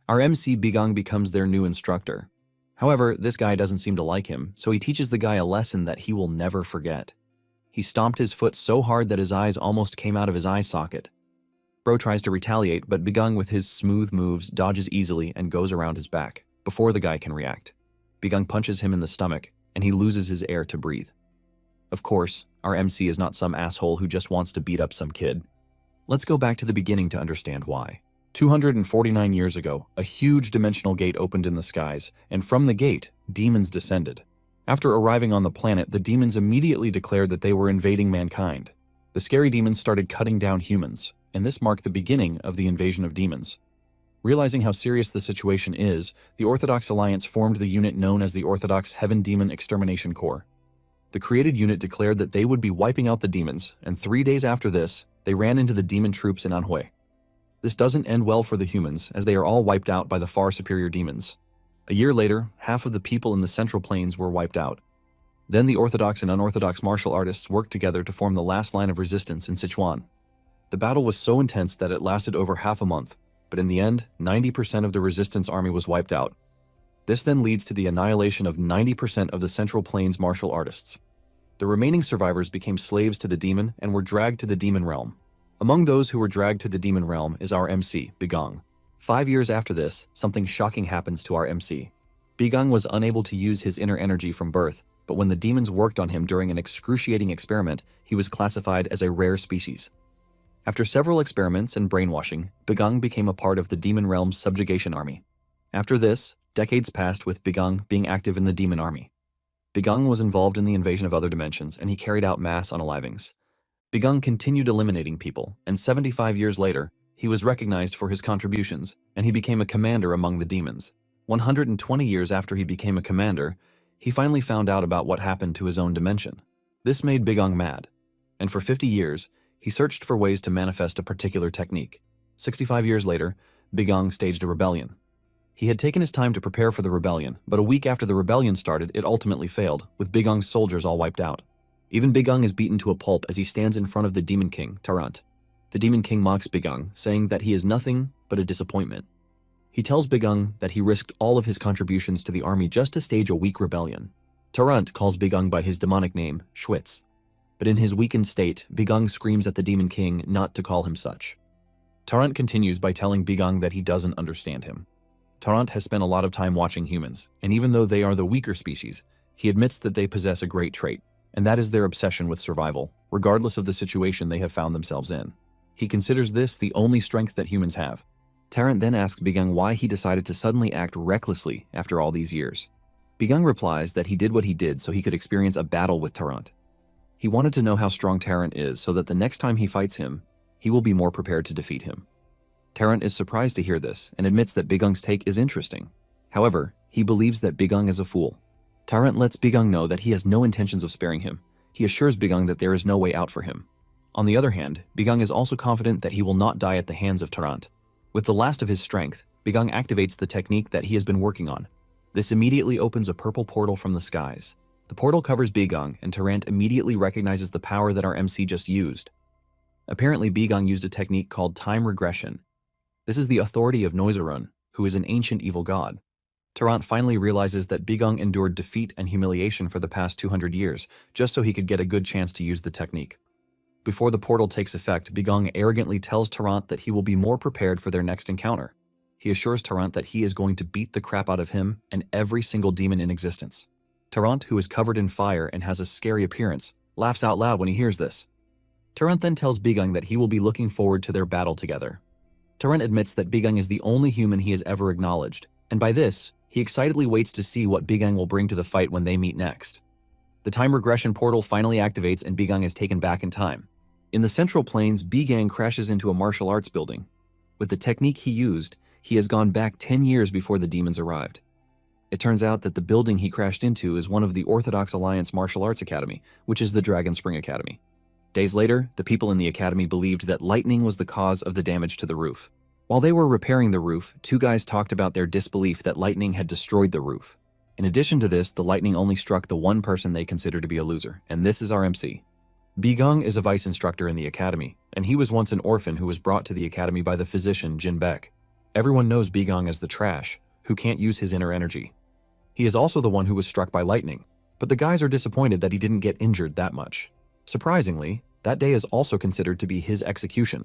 Our MC Bigang becomes their new instructor. However, this guy doesn't seem to like him, so he teaches the guy a lesson that he will never forget. He stomped his foot so hard that his eyes almost came out of his eye socket. Bro tries to retaliate, but Bigang with his smooth moves dodges easily and goes around his back, before the guy can react. Bigang punches him in the stomach, and he loses his air to breathe. Of course, our MC is not some asshole who just wants to beat up some kid. Let's go back to the beginning to understand why. 249 years ago, a huge dimensional gate opened in the skies, and from the gate, demons descended. After arriving on the planet, the demons immediately declared that they were invading mankind. The scary demons started cutting down humans, and this marked the beginning of the invasion of demons. Realizing how serious the situation is, the Orthodox Alliance formed the unit known as the Orthodox Heaven Demon Extermination Corps. The created unit declared that they would be wiping out the demons, and 3 days after this, they ran into the demon troops in Manhwa. This doesn't end well for the humans, as they are all wiped out by the far superior demons. A year later, half of the people in the Central Plains were wiped out. Then the Orthodox and unorthodox martial artists worked together to form the last line of resistance in Sichuan. The battle was so intense that it lasted over half a month, but in the end, 90% of the resistance army was wiped out. This then leads to the annihilation of 90% of the Central Plains martial artists. The remaining survivors became slaves to the demon and were dragged to the demon realm. Among those who were dragged to the demon realm is our MC, Bigang. 5 years after this, something shocking happens to our MC. Bigang was unable to use his inner energy from birth, but when the demons worked on him during an excruciating experiment, he was classified as a rare species. After several experiments and brainwashing, Bigang became a part of the demon realm's subjugation army. After this, decades passed with Bigang being active in the demon army. Bigang was involved in the invasion of other dimensions, and he carried out mass unalivings. Bigang continued eliminating people, and 75 years later, he was recognized for his contributions, and he became a commander among the demons. 120 years after he became a commander, he finally found out about what happened to his own dimension. This made Bigang mad, and for 50 years, he searched for ways to manifest a particular technique. 65 years later, Bigang staged a rebellion. He had taken his time to prepare for the rebellion, but a week after the rebellion started, it ultimately failed, with Bigang's soldiers all wiped out. Even Bigang is beaten to a pulp as he stands in front of the Demon King, Tarant. The Demon King mocks Bigang, saying that he is nothing but a disappointment. He tells Bigang that he risked all of his contributions to the army just to stage a weak rebellion. Tarant calls Bigang by his demonic name, Schwitz. But in his weakened state, Bigang screams at the Demon King not to call him such. Tarant continues by telling Bigang that he doesn't understand him. Tarant has spent a lot of time watching humans, and even though they are the weaker species, he admits that they possess a great trait, and that is their obsession with survival, regardless of the situation they have found themselves in. He considers this the only strength that humans have. Tarant then asks Bigang why he decided to suddenly act recklessly after all these years. Bigang replies that he did what he did so he could experience a battle with Tarant. He wanted to know how strong Tarant is so that the next time he fights him, he will be more prepared to defeat him. Tarant is surprised to hear this and admits that Bigang's take is interesting. However, he believes that Bigang is a fool. Tarant lets Bigang know that he has no intentions of sparing him. He assures Bigang that there is no way out for him. On the other hand, Bigang is also confident that he will not die at the hands of Tarant. With the last of his strength, Bigang activates the technique that he has been working on. This immediately opens a purple portal from the skies. The portal covers Bigang, and Tarant immediately recognizes the power that our MC just used. Apparently, Bigang used a technique called time regression. This is the authority of Noizarun, who is an ancient evil god. Tarant finally realizes that Bigang endured defeat and humiliation for the past 200 years, just so he could get a good chance to use the technique. Before the portal takes effect, Bigang arrogantly tells Tarant that he will be more prepared for their next encounter. He assures Tarant that he is going to beat the crap out of him and every single demon in existence. Tarant, who is covered in fire and has a scary appearance, laughs out loud when he hears this. Tarant then tells Bigang that he will be looking forward to their battle together. Tarant admits that Bigang is the only human he has ever acknowledged, and by this, he excitedly waits to see what Bigang will bring to the fight when they meet next. The time regression portal finally activates and Bigang is taken back in time. In the Central Plains, Bigang crashes into a martial arts building. With the technique he used, he has gone back 10 years before the demons arrived. It turns out that the building he crashed into is one of the Orthodox Alliance Martial Arts Academy, which is the Dragon Spring Academy. Days later, the people in the academy believed that lightning was the cause of the damage to the roof. While they were repairing the roof, two guys talked about their disbelief that lightning had destroyed the roof. In addition to this, the lightning only struck the one person they consider to be a loser, and this is our MC. Bigang is a vice instructor in the academy, and he was once an orphan who was brought to the academy by the physician Jin Beck. Everyone knows Bigong as the trash, who can't use his inner energy. He is also the one who was struck by lightning, but the guys are disappointed that he didn't get injured that much. Surprisingly, that day is also considered to be his execution.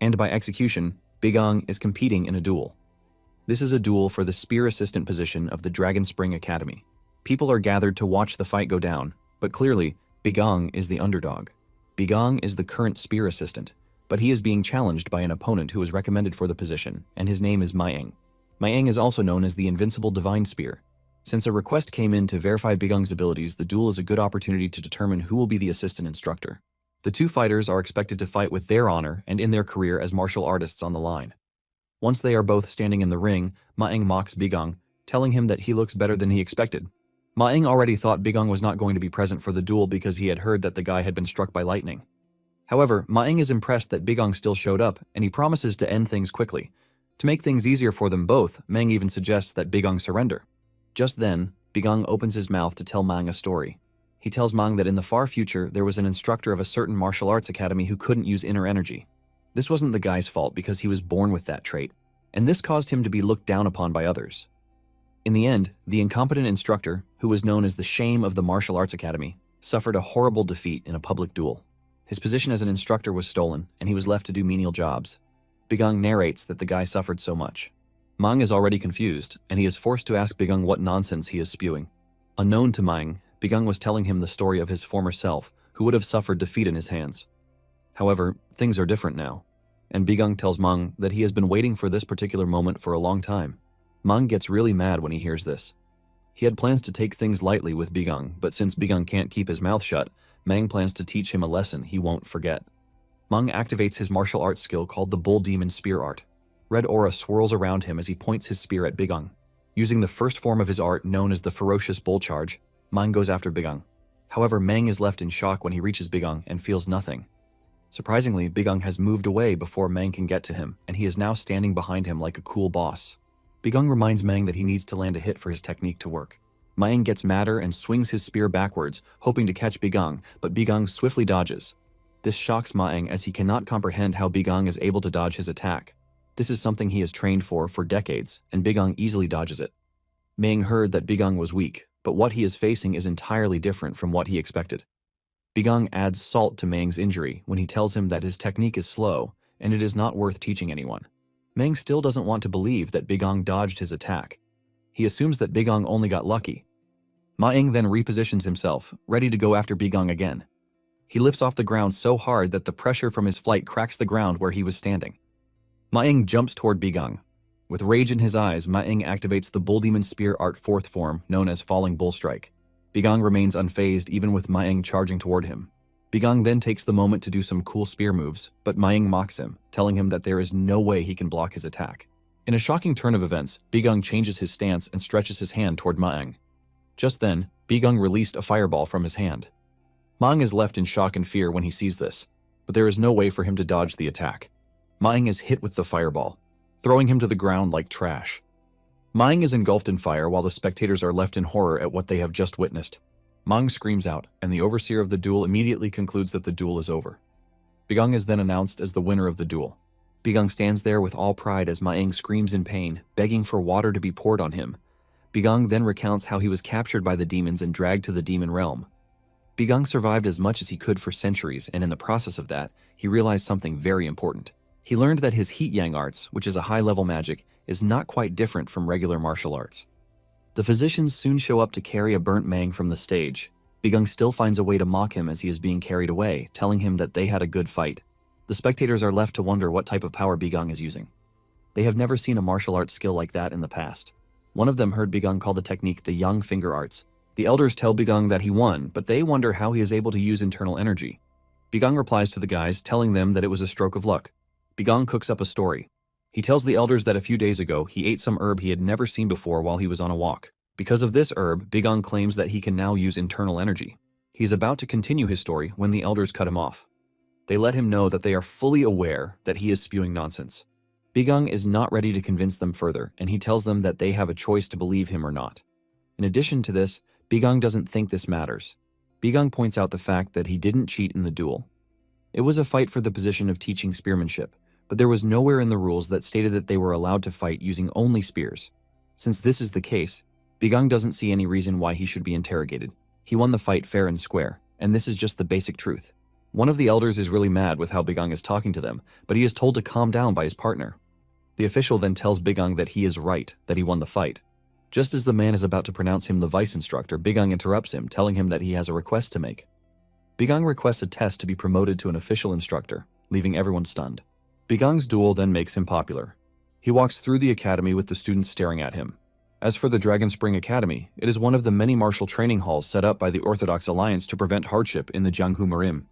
And by execution, Bigong is competing in a duel. This is a duel for the spear assistant position of the Dragon Spring Academy. People are gathered to watch the fight go down, but clearly, Bigong is the underdog. Bigong is the current spear assistant, but he is being challenged by an opponent who was recommended for the position, and his name is Maeng. Maeng is also known as the Invincible Divine Spear. Since a request came in to verify Bigong's abilities, the duel is a good opportunity to determine who will be the assistant instructor. The two fighters are expected to fight with their honor and in their career as martial artists on the line. Once they are both standing in the ring, Maeng mocks Bigong, telling him that he looks better than he expected. Maeng already thought Bigong was not going to be present for the duel because he had heard that the guy had been struck by lightning. However, Maeng is impressed that Bigong still showed up, and he promises to end things quickly. To make things easier for them both, Maeng even suggests that Bigong surrender. Just then, Bigong opens his mouth to tell Maeng a story. He tells Maeng that in the far future, there was an instructor of a certain martial arts academy who couldn't use inner energy. This wasn't the guy's fault because he was born with that trait, and this caused him to be looked down upon by others. In the end, the incompetent instructor, who was known as the shame of the martial arts academy, suffered a horrible defeat in a public duel. His position as an instructor was stolen, and he was left to do menial jobs. Bigong narrates that the guy suffered so much. Maeng is already confused, and he is forced to ask Bigong what nonsense he is spewing. Unknown to Maeng, Bigong was telling him the story of his former self, who would have suffered defeat in his hands. However, things are different now, and Bigong tells Maeng that he has been waiting for this particular moment for a long time. Maeng gets really mad when he hears this. He had plans to take things lightly with Bigong, but since Bigong can't keep his mouth shut, Maeng plans to teach him a lesson he won't forget. Maeng activates his martial arts skill called the Bull Demon Spear Art. Red aura swirls around him as he points his spear at Bigong. Using the first form of his art known as the Ferocious Bull Charge, Maeng goes after Bigong. However, Maeng is left in shock when he reaches Bigong and feels nothing. Surprisingly, Bigong has moved away before Maeng can get to him, and he is now standing behind him like a cool boss. Bigong reminds Maeng that he needs to land a hit for his technique to work. Maeng gets madder and swings his spear backwards, hoping to catch Bigong, but Bigong swiftly dodges. This shocks Maeng as he cannot comprehend how Bigong is able to dodge his attack. This is something he has trained for decades, and Bigong easily dodges it. Maeng heard that Bigong was weak, but what he is facing is entirely different from what he expected. Bigong adds salt to Maeng's injury when he tells him that his technique is slow, and it is not worth teaching anyone. Maeng still doesn't want to believe that Bigong dodged his attack. He assumes that Bigong only got lucky. Maeng then repositions himself, ready to go after Bigong again. He lifts off the ground so hard that the pressure from his flight cracks the ground where he was standing. Maeng jumps toward Bigong. With rage in his eyes, Maeng activates the Bull Demon Spear Art 4th form, known as Falling Bull Strike. Bigong remains unfazed even with Maeng charging toward him. Bigong then takes the moment to do some cool spear moves, but Maeng mocks him, telling him that there is no way he can block his attack. In a shocking turn of events, Bigong changes his stance and stretches his hand toward Maeng. Just then, Bigong released a fireball from his hand. Maeng is left in shock and fear when he sees this, but there is no way for him to dodge the attack. Maeng is hit with the fireball, throwing him to the ground like trash. Maeng is engulfed in fire while the spectators are left in horror at what they have just witnessed. Maeng screams out, and the overseer of the duel immediately concludes that the duel is over. Bigong is then announced as the winner of the duel. Bigong stands there with all pride as Maeng screams in pain, begging for water to be poured on him. Bigong then recounts how he was captured by the demons and dragged to the demon realm. Bigong survived as much as he could for centuries, and in the process of that, he realized something very important. He learned that his Heat Yang arts, which is a high-level magic, is not quite different from regular martial arts. The physicians soon show up to carry a burnt Maeng from the stage. Bigong still finds a way to mock him as he is being carried away, telling him that they had a good fight. The spectators are left to wonder what type of power Bigong is using. They have never seen a martial arts skill like that in the past. One of them heard Bigong call the technique the Yang Finger Arts. The elders tell Bigong that he won, but they wonder how he is able to use internal energy. Bigong replies to the guys, telling them that it was a stroke of luck. Bigong cooks up a story. He tells the elders that a few days ago, he ate some herb he had never seen before while he was on a walk. Because of this herb, Bigong claims that he can now use internal energy. He is about to continue his story when the elders cut him off. They let him know that they are fully aware that he is spewing nonsense. Bigong is not ready to convince them further, and he tells them that they have a choice to believe him or not. In addition to this, Bigong doesn't think this matters. Bigong points out the fact that he didn't cheat in the duel. It was a fight for the position of teaching spearmanship, but there was nowhere in the rules that stated that they were allowed to fight using only spears. Since this is the case, Bigang doesn't see any reason why he should be interrogated. He won the fight fair and square, and this is just the basic truth. One of the elders is really mad with how Bigang is talking to them, but he is told to calm down by his partner. The official then tells Bigang that he is right, that he won the fight. Just as the man is about to pronounce him the vice instructor, Bigang interrupts him, telling him that he has a request to make. Bigang requests a test to be promoted to an official instructor, leaving everyone stunned. Bigang's duel then makes him popular. He walks through the academy with the students staring at him. As for the Dragon Spring Academy, it is one of the many martial training halls set up by the Orthodox Alliance to prevent hardship in the Jianghu Marim.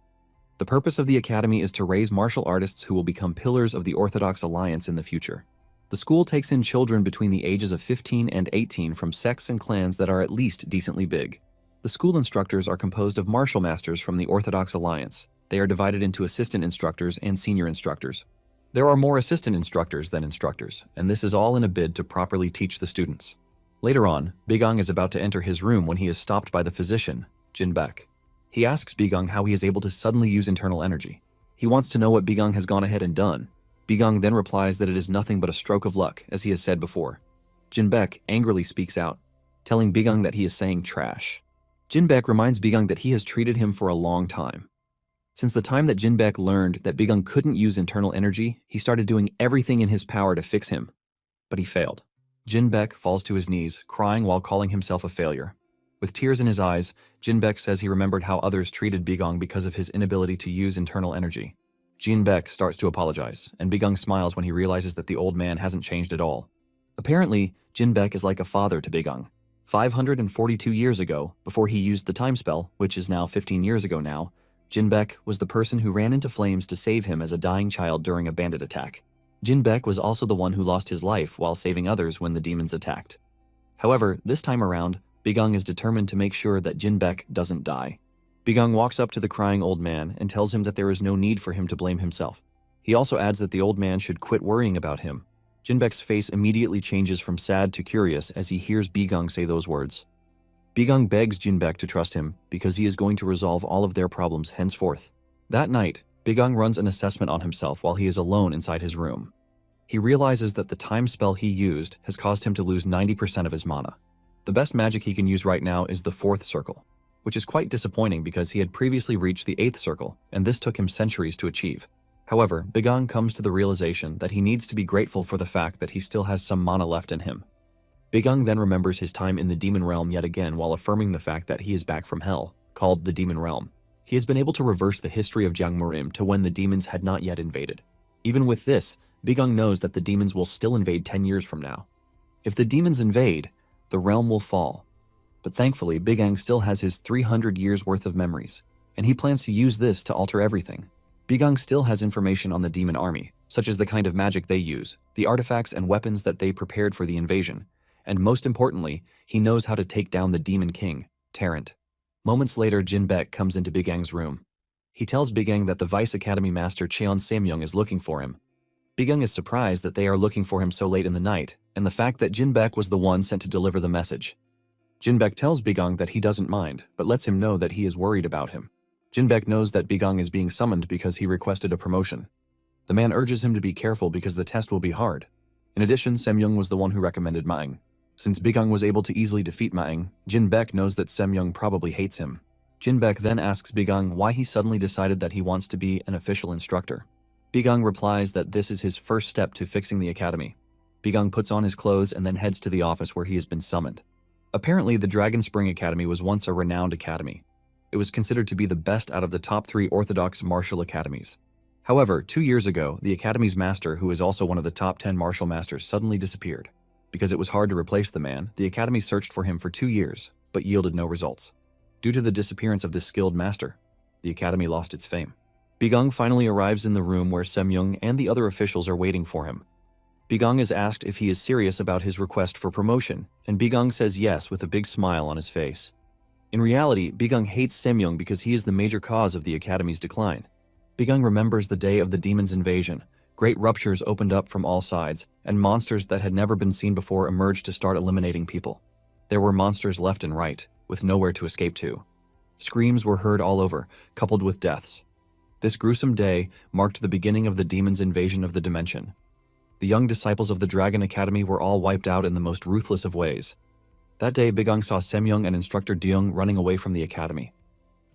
The purpose of the academy is to raise martial artists who will become pillars of the Orthodox Alliance in the future. The school takes in children between the ages of 15 and 18 from sects and clans that are at least decently big. The school instructors are composed of martial masters from the Orthodox Alliance. They are divided into assistant instructors and senior instructors. There are more assistant instructors than instructors, and this is all in a bid to properly teach the students. Later on, Bigang is about to enter his room when he is stopped by the physician, Jinbek. He asks Bigang how he is able to suddenly use internal energy. He wants to know what Bigang has gone ahead and done. Bigang then replies that it is nothing but a stroke of luck, as he has said before. Jinbek angrily speaks out, telling Bigang that he is saying trash. Jinbek reminds Bigang that he has treated him for a long time. Since the time that Jinbek learned that Bigang couldn't use internal energy, he started doing everything in his power to fix him. But he failed. Jinbek falls to his knees, crying while calling himself a failure. With tears in his eyes, Jinbek says he remembered how others treated Bigang because of his inability to use internal energy. Jinbek starts to apologize, and Bigang smiles when he realizes that the old man hasn't changed at all. Apparently, Jinbek is like a father to Bigang. 542 years ago, before he used the time spell, which is now 15 years ago now, Jinbek was the person who ran into flames to save him as a dying child during a bandit attack. Jinbek was also the one who lost his life while saving others when the demons attacked. However, this time around, Bigang is determined to make sure that Jinbek doesn't die. Bigang walks up to the crying old man and tells him that there is no need for him to blame himself. He also adds that the old man should quit worrying about him. Jinbek's face immediately changes from sad to curious as he hears Bigang say those words. Bigang begs Jinbek to trust him because he is going to resolve all of their problems henceforth. That night, Bigang runs an assessment on himself while he is alone inside his room. He realizes that the time spell he used has caused him to lose 90% of his mana. The best magic he can use right now is the 4th circle, which is quite disappointing because he had previously reached the 8th circle, and this took him centuries to achieve. However, Bigang comes to the realization that he needs to be grateful for the fact that he still has some mana left in him. Bigang then remembers his time in the Demon Realm yet again while affirming the fact that he is back from Hell, called the Demon Realm. He has been able to reverse the history of Jiangmurim to when the demons had not yet invaded. Even with this, Bigang knows that the demons will still invade 10 years from now. If the demons invade, the realm will fall. But thankfully, Bigang still has his 300 years worth of memories, and he plans to use this to alter everything. Bigang still has information on the demon army, such as the kind of magic they use, the artifacts and weapons that they prepared for the invasion, and most importantly, he knows how to take down the Demon King, Tarrant. Moments later, Jinbek comes into Bigang's room. He tells Bigang that the Vice Academy Master Cheon Samyung is looking for him. Bigang is surprised that they are looking for him so late in the night, and the fact that Jinbek was the one sent to deliver the message. Jinbek tells Bigang that he doesn't mind, but lets him know that he is worried about him. Jinbek knows that Bigang is being summoned because he requested a promotion. The man urges him to be careful because the test will be hard. In addition, Samyung was the one who recommended Maeng. Since Bigang was able to easily defeat Maeng, Jinbek knows that Samyung probably hates him. Jinbek then asks Bigang why he suddenly decided that he wants to be an official instructor. Bigang replies that this is his first step to fixing the academy. Bigang puts on his clothes and then heads to the office where he has been summoned. Apparently, the Dragon Spring Academy was once a renowned academy. It was considered to be the best out of the top 3 Orthodox martial academies. However, 2 years ago, the academy's master, who is also one of the top 10 martial masters, suddenly disappeared. Because it was hard to replace the man, the academy searched for him for 2 years, but yielded no results. Due to the disappearance of this skilled master, the academy lost its fame. Bigang finally arrives in the room where Samyung and the other officials are waiting for him. Bigang is asked if he is serious about his request for promotion, and Bigang says yes with a big smile on his face. In reality, Bigang hates Samyung because he is the major cause of the academy's decline. Bigang remembers the day of the demon's invasion. Great ruptures opened up from all sides, and monsters that had never been seen before emerged to start eliminating people. There were monsters left and right, with nowhere to escape to. Screams were heard all over, coupled with deaths. This gruesome day marked the beginning of the demon's invasion of the dimension. The young disciples of the Dragon Academy were all wiped out in the most ruthless of ways. That day, Bigang saw Semyoung and Instructor Deung running away from the academy.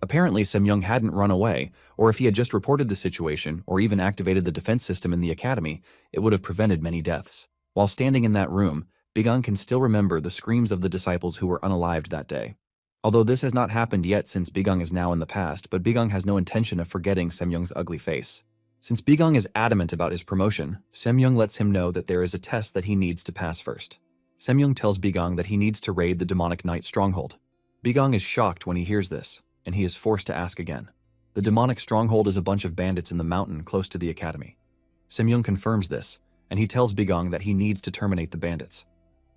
Apparently, Semyoung hadn't run away, or if he had just reported the situation or even activated the defense system in the academy, it would have prevented many deaths. While standing in that room, Bigang can still remember the screams of the disciples who were unalived that day. Although this has not happened yet since Bigang is now in the past, but Bigang has no intention of forgetting Semyoung's ugly face. Since Bigang is adamant about his promotion, Semyoung lets him know that there is a test that he needs to pass first. Semyoung tells Bigang that he needs to raid the demonic knight stronghold. Bigang is shocked when he hears this, and he is forced to ask again. The demonic stronghold is a bunch of bandits in the mountain close to the academy. Semyoung confirms this, and he tells Bigang that he needs to terminate the bandits.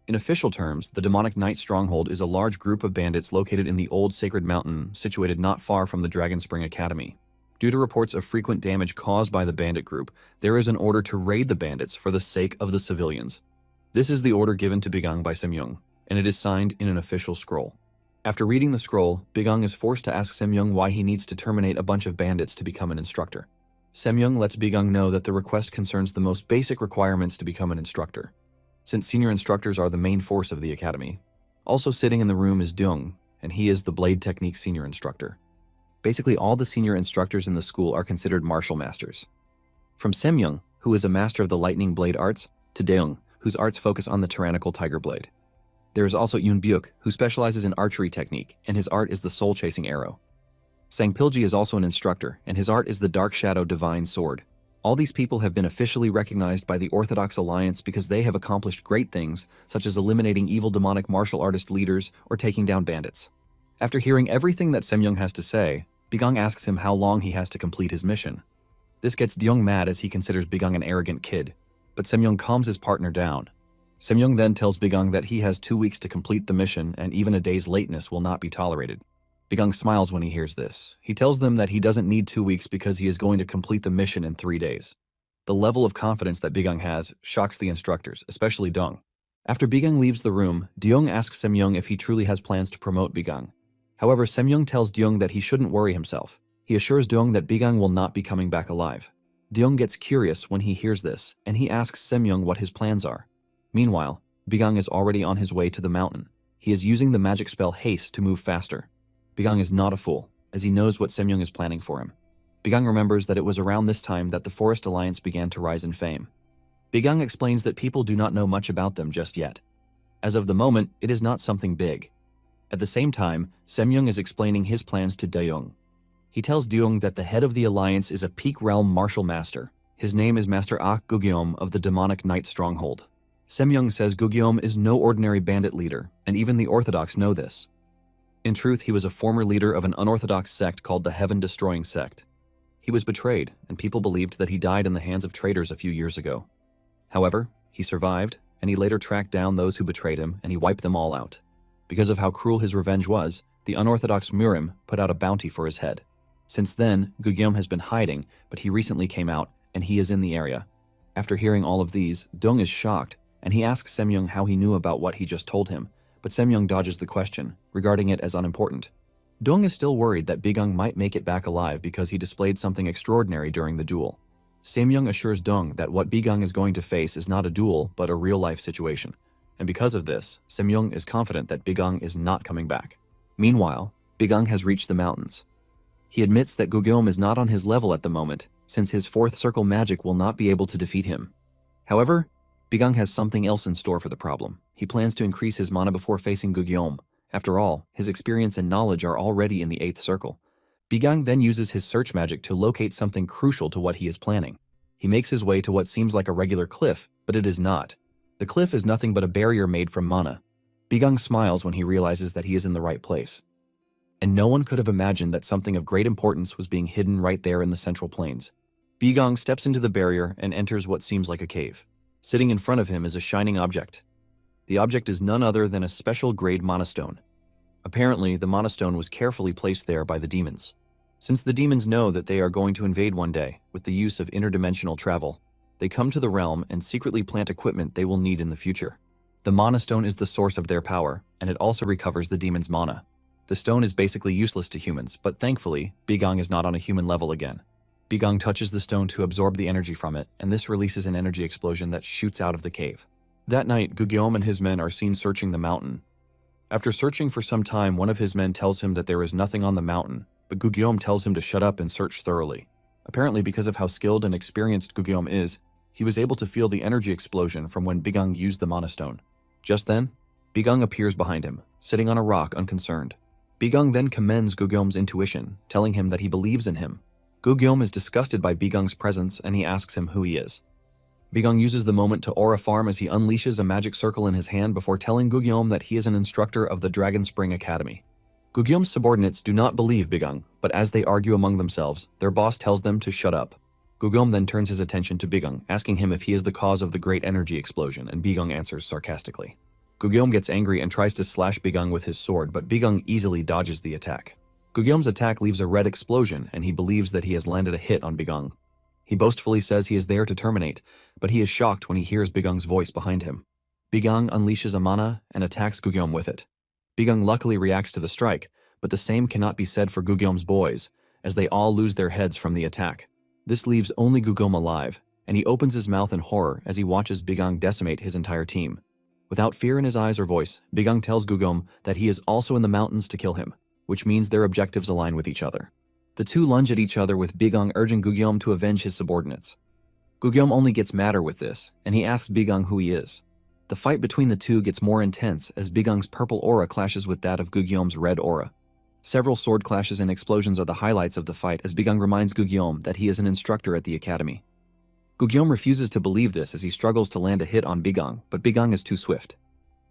In official terms, the demonic knight stronghold is a large group of bandits located in the old sacred mountain situated not far from the Dragon Spring Academy. Due to reports of frequent damage caused by the bandit group, there is an order to raid the bandits for the sake of the civilians. This is the order given to Bigang by Semyoung, and it is signed in an official scroll. After reading the scroll, Bigang is forced to ask Semyoung why he needs to terminate a bunch of bandits to become an instructor. Semyoung lets Bigang know that the request concerns the most basic requirements to become an instructor, since senior instructors are the main force of the academy. Also sitting in the room is Deung, and he is the blade technique senior instructor. Basically, all the senior instructors in the school are considered martial masters. From Semyoung, who is a master of the lightning blade arts, to Deung, whose arts focus on the tyrannical tiger blade. There is also Yoon Byuk, who specializes in archery technique, and his art is the soul-chasing arrow. Sang Pilji is also an instructor, and his art is the dark shadow divine sword. All these people have been officially recognized by the Orthodox Alliance because they have accomplished great things, such as eliminating evil demonic martial artist leaders or taking down bandits. After hearing everything that Semyoung has to say, Bigang asks him how long he has to complete his mission. This gets Deung mad as he considers Bigang an arrogant kid, but Semyoung calms his partner down. Semyoung then tells Bigang that he has 2 weeks to complete the mission and even a day's lateness will not be tolerated. Bigang smiles when he hears this. He tells them that he doesn't need 2 weeks because he is going to complete the mission in 3 days. The level of confidence that Bigang has shocks the instructors, especially Deung. After Bigang leaves the room, Deung asks Semyoung if he truly has plans to promote Bigang. However, Semyoung tells Deung that he shouldn't worry himself. He assures Deung that Bigang will not be coming back alive. Deung gets curious when he hears this, and he asks Semyoung what his plans are. Meanwhile, Bigang is already on his way to the mountain. He is using the magic spell Haste to move faster. Bigang is not a fool, as he knows what Semyoung is planning for him. Bigang remembers that it was around this time that the Forest Alliance began to rise in fame. Bigang explains that people do not know much about them just yet. As of the moment, it is not something big. At the same time, Semyoung is explaining his plans to Deung. He tells Deung that the head of the alliance is a peak realm martial master. His name is Master Ah Gugyeom of the demonic knight stronghold. Semyoung says Gugyeom is no ordinary bandit leader, and even the Orthodox know this. In truth, he was a former leader of an unorthodox sect called the Heaven-Destroying Sect. He was betrayed, and people believed that he died in the hands of traitors a few years ago. However, he survived, and he later tracked down those who betrayed him, and he wiped them all out. Because of how cruel his revenge was, the unorthodox Murim put out a bounty for his head. Since then, Gugyeom has been hiding, but he recently came out, and he is in the area. After hearing all of these, Deung is shocked, and he asks Semyoung how he knew about what he just told him, but Semyoung dodges the question, regarding it as unimportant. Deung is still worried that Bigang might make it back alive because he displayed something extraordinary during the duel. Semyoung assures Deung that what Bigang is going to face is not a duel, but a real-life situation. And because of this, Semyoung is confident that Bigang is not coming back. Meanwhile, Bigang has reached the mountains. He admits that Gugyeom is not on his level at the moment, since his fourth circle magic will not be able to defeat him. However, Bigang has something else in store for the problem. He plans to increase his mana before facing Gugyeom. After all, his experience and knowledge are already in the 8th circle. Bigang then uses his search magic to locate something crucial to what he is planning. He makes his way to what seems like a regular cliff, but it is not. The cliff is nothing but a barrier made from mana. Bigang smiles when he realizes that he is in the right place. And no one could have imagined that something of great importance was being hidden right there in the central plains. Bigang steps into the barrier and enters what seems like a cave. Sitting in front of him is a shining object. The object is none other than a special grade mana stone. Apparently, the mana stone was carefully placed there by the demons. Since the demons know that they are going to invade one day with the use of interdimensional travel, they come to the realm and secretly plant equipment they will need in the future. The mana stone is the source of their power, and it also recovers the demons' mana. The stone is basically useless to humans, but thankfully, Bigang is not on a human level again. Bigang touches the stone to absorb the energy from it, and this releases an energy explosion that shoots out of the cave. That night, Gugyeom and his men are seen searching the mountain. After searching for some time, one of his men tells him that there is nothing on the mountain, but Gugyeom tells him to shut up and search thoroughly. Apparently, because of how skilled and experienced Gugyeom is, he was able to feel the energy explosion from when Bigang used the Mana Stone. Just then, Bigang appears behind him, sitting on a rock unconcerned. Bigang then commends Gugyeom's intuition, telling him that he believes in him. Gugyeom is disgusted by Bigang's presence and he asks him who he is. Bigang uses the moment to aura farm as he unleashes a magic circle in his hand before telling Gugyeom that he is an instructor of the Dragon Spring Academy. Gugyeom's subordinates do not believe Bigang, but as they argue among themselves, their boss tells them to shut up. Gugyeom then turns his attention to Bigang, asking him if he is the cause of the great energy explosion, and Bigang answers sarcastically. Gugyeom gets angry and tries to slash Bigang with his sword, but Bigang easily dodges the attack. Gugyeom's attack leaves a red explosion, and he believes that he has landed a hit on Bigang. He boastfully says he is there to terminate, but he is shocked when he hears Bigang's voice behind him. Bigang unleashes a mana and attacks Gugyeom with it. Bigang luckily reacts to the strike, but the same cannot be said for Gugyeom's boys, as they all lose their heads from the attack. This leaves only Gugyeom alive, and he opens his mouth in horror as he watches Bigang decimate his entire team. Without fear in his eyes or voice, Bigang tells Gugyeom that he is also in the mountains to kill him, which means their objectives align with each other. The two lunge at each other with Bigang urging Gugyeom to avenge his subordinates. Gugyeom only gets madder with this, and he asks Bigang who he is. The fight between the two gets more intense as Bigang's purple aura clashes with that of Gugyeom's red aura. Several sword clashes and explosions are the highlights of the fight as Bigang reminds Gugyeom that he is an instructor at the academy. Gugyeom refuses to believe this as he struggles to land a hit on Bigang, but Bigang is too swift.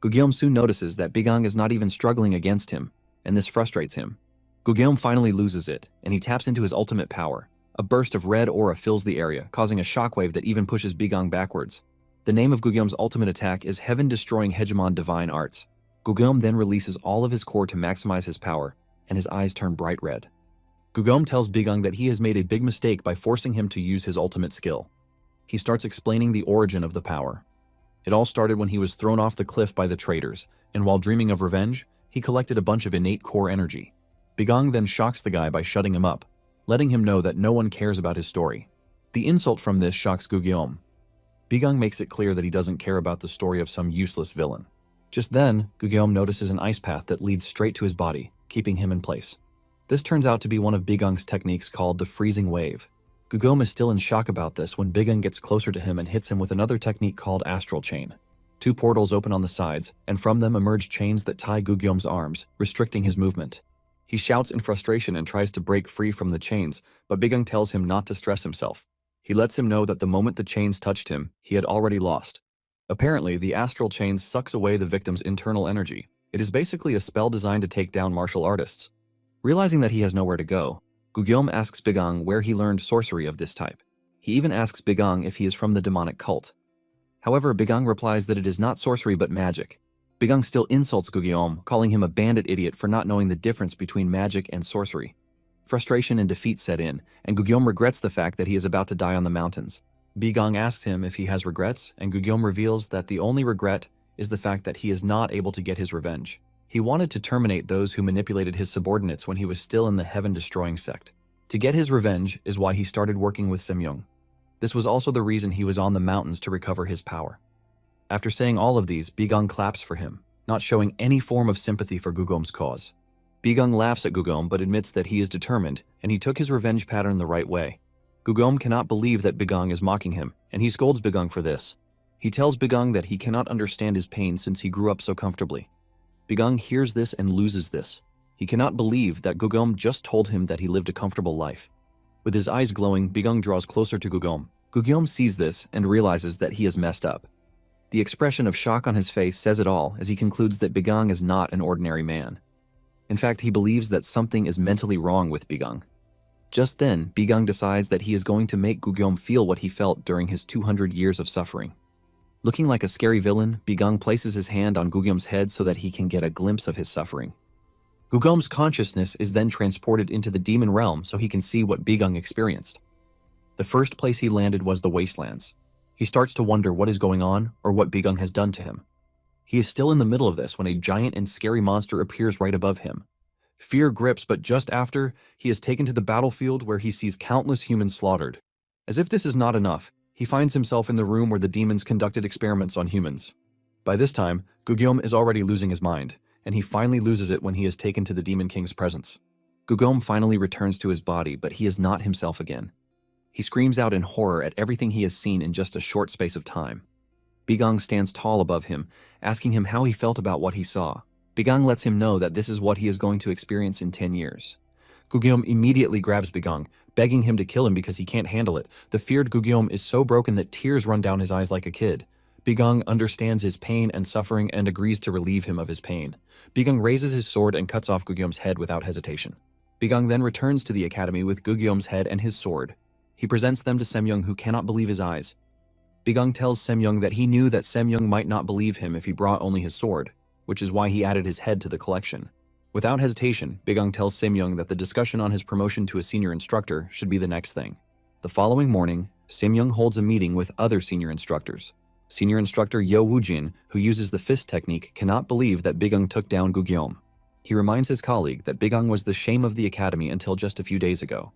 Gugyeom soon notices that Bigang is not even struggling against him, and this frustrates him. Gugyeom finally loses it, and he taps into his ultimate power. A burst of red aura fills the area, causing a shockwave that even pushes Bigang backwards. The name of Gugyeom's ultimate attack is Heaven-Destroying Hegemon Divine Arts. Gugyeom then releases all of his core to maximize his power, and his eyes turn bright red. Gugyeom tells Bigang that he has made a big mistake by forcing him to use his ultimate skill. He starts explaining the origin of the power. It all started when he was thrown off the cliff by the traitors, and while dreaming of revenge, he collected a bunch of innate core energy. Bigang then shocks the guy by shutting him up, letting him know that no one cares about his story. The insult from this shocks Gugyeom. Bigang makes it clear that he doesn't care about the story of some useless villain. Just then, Gugyeom notices an ice path that leads straight to his body, keeping him in place. This turns out to be one of Bigang's techniques called the freezing wave. Gugyeom is still in shock about this when Bigang gets closer to him and hits him with another technique called astral chain. Two portals open on the sides, and from them emerge chains that tie Gugyeom's arms, restricting his movement. He shouts in frustration and tries to break free from the chains, but Bigang tells him not to stress himself. He lets him know that the moment the chains touched him, he had already lost. Apparently, the astral chain sucks away the victim's internal energy. It is basically a spell designed to take down martial artists. Realizing that he has nowhere to go, Gugyeom asks Bigang where he learned sorcery of this type. He even asks Bigang if he is from the demonic cult. However, Bigang replies that it is not sorcery but magic. Bigang still insults Gugyeom, calling him a bandit idiot for not knowing the difference between magic and sorcery. Frustration and defeat set in, and Gugyeom regrets the fact that he is about to die on the mountains. Bigang asks him if he has regrets, and Gugyeom reveals that the only regret is the fact that he is not able to get his revenge. He wanted to terminate those who manipulated his subordinates when he was still in the heaven-destroying sect. To get his revenge is why he started working with Semyong. This was also the reason he was on the mountains to recover his power. After saying all of these, Bigang claps for him, not showing any form of sympathy for Gugyeom's cause. Bigang laughs at Gugyeom but admits that he is determined, and he took his revenge pattern the right way. Gugyeom cannot believe that Bigang is mocking him, and he scolds Bigang for this. He tells Bigang that he cannot understand his pain since he grew up so comfortably. Bigang hears this and loses this. He cannot believe that Gugyeom just told him that he lived a comfortable life. With his eyes glowing, Bigang draws closer to Gugyeom. Gugyeom sees this and realizes that he has messed up. The expression of shock on his face says it all as he concludes that Bigang is not an ordinary man. In fact, he believes that something is mentally wrong with Bigang. Just then, Bigang decides that he is going to make Gugyeom feel what he felt during his 200 years of suffering. Looking like a scary villain, Bigang places his hand on Gugyeom's head so that he can get a glimpse of his suffering. Gugyeom's consciousness is then transported into the demon realm so he can see what Bigang experienced. The first place he landed was the wastelands. He starts to wonder what is going on or what Bigang has done to him. He is still in the middle of this when a giant and scary monster appears right above him. Fear grips, but just after, he is taken to the battlefield where he sees countless humans slaughtered. As if this is not enough, he finds himself in the room where the demons conducted experiments on humans. By this time, Gugyeom is already losing his mind, and he finally loses it when he is taken to the Demon King's presence. Gugyeom finally returns to his body, but he is not himself again. He screams out in horror at everything he has seen in just a short space of time. Bigang stands tall above him, asking him how he felt about what he saw. Bigang lets him know that this is what he is going to experience in 10 years. Gugyeom immediately grabs Bigang, begging him to kill him because he can't handle it. The feared Gugyeom is so broken that tears run down his eyes like a kid. Bigang understands his pain and suffering and agrees to relieve him of his pain. Bigang raises his sword and cuts off Gugyeom's head without hesitation. Bigang then returns to the academy with Gugyeom's head and his sword. He presents them to Semyoung, who cannot believe his eyes. Bigang tells Semyoung that he knew that Semyoung might not believe him if he brought only his sword, which is why he added his head to the collection. Without hesitation, Bigang tells Semyoung that the discussion on his promotion to a senior instructor should be the next thing. The following morning, Semyoung holds a meeting with other senior instructors. Senior instructor Yo Woojin, who uses the fist technique, cannot believe that Bigang took down Gugyeom. He reminds his colleague that Bigang was the shame of the academy until just a few days ago.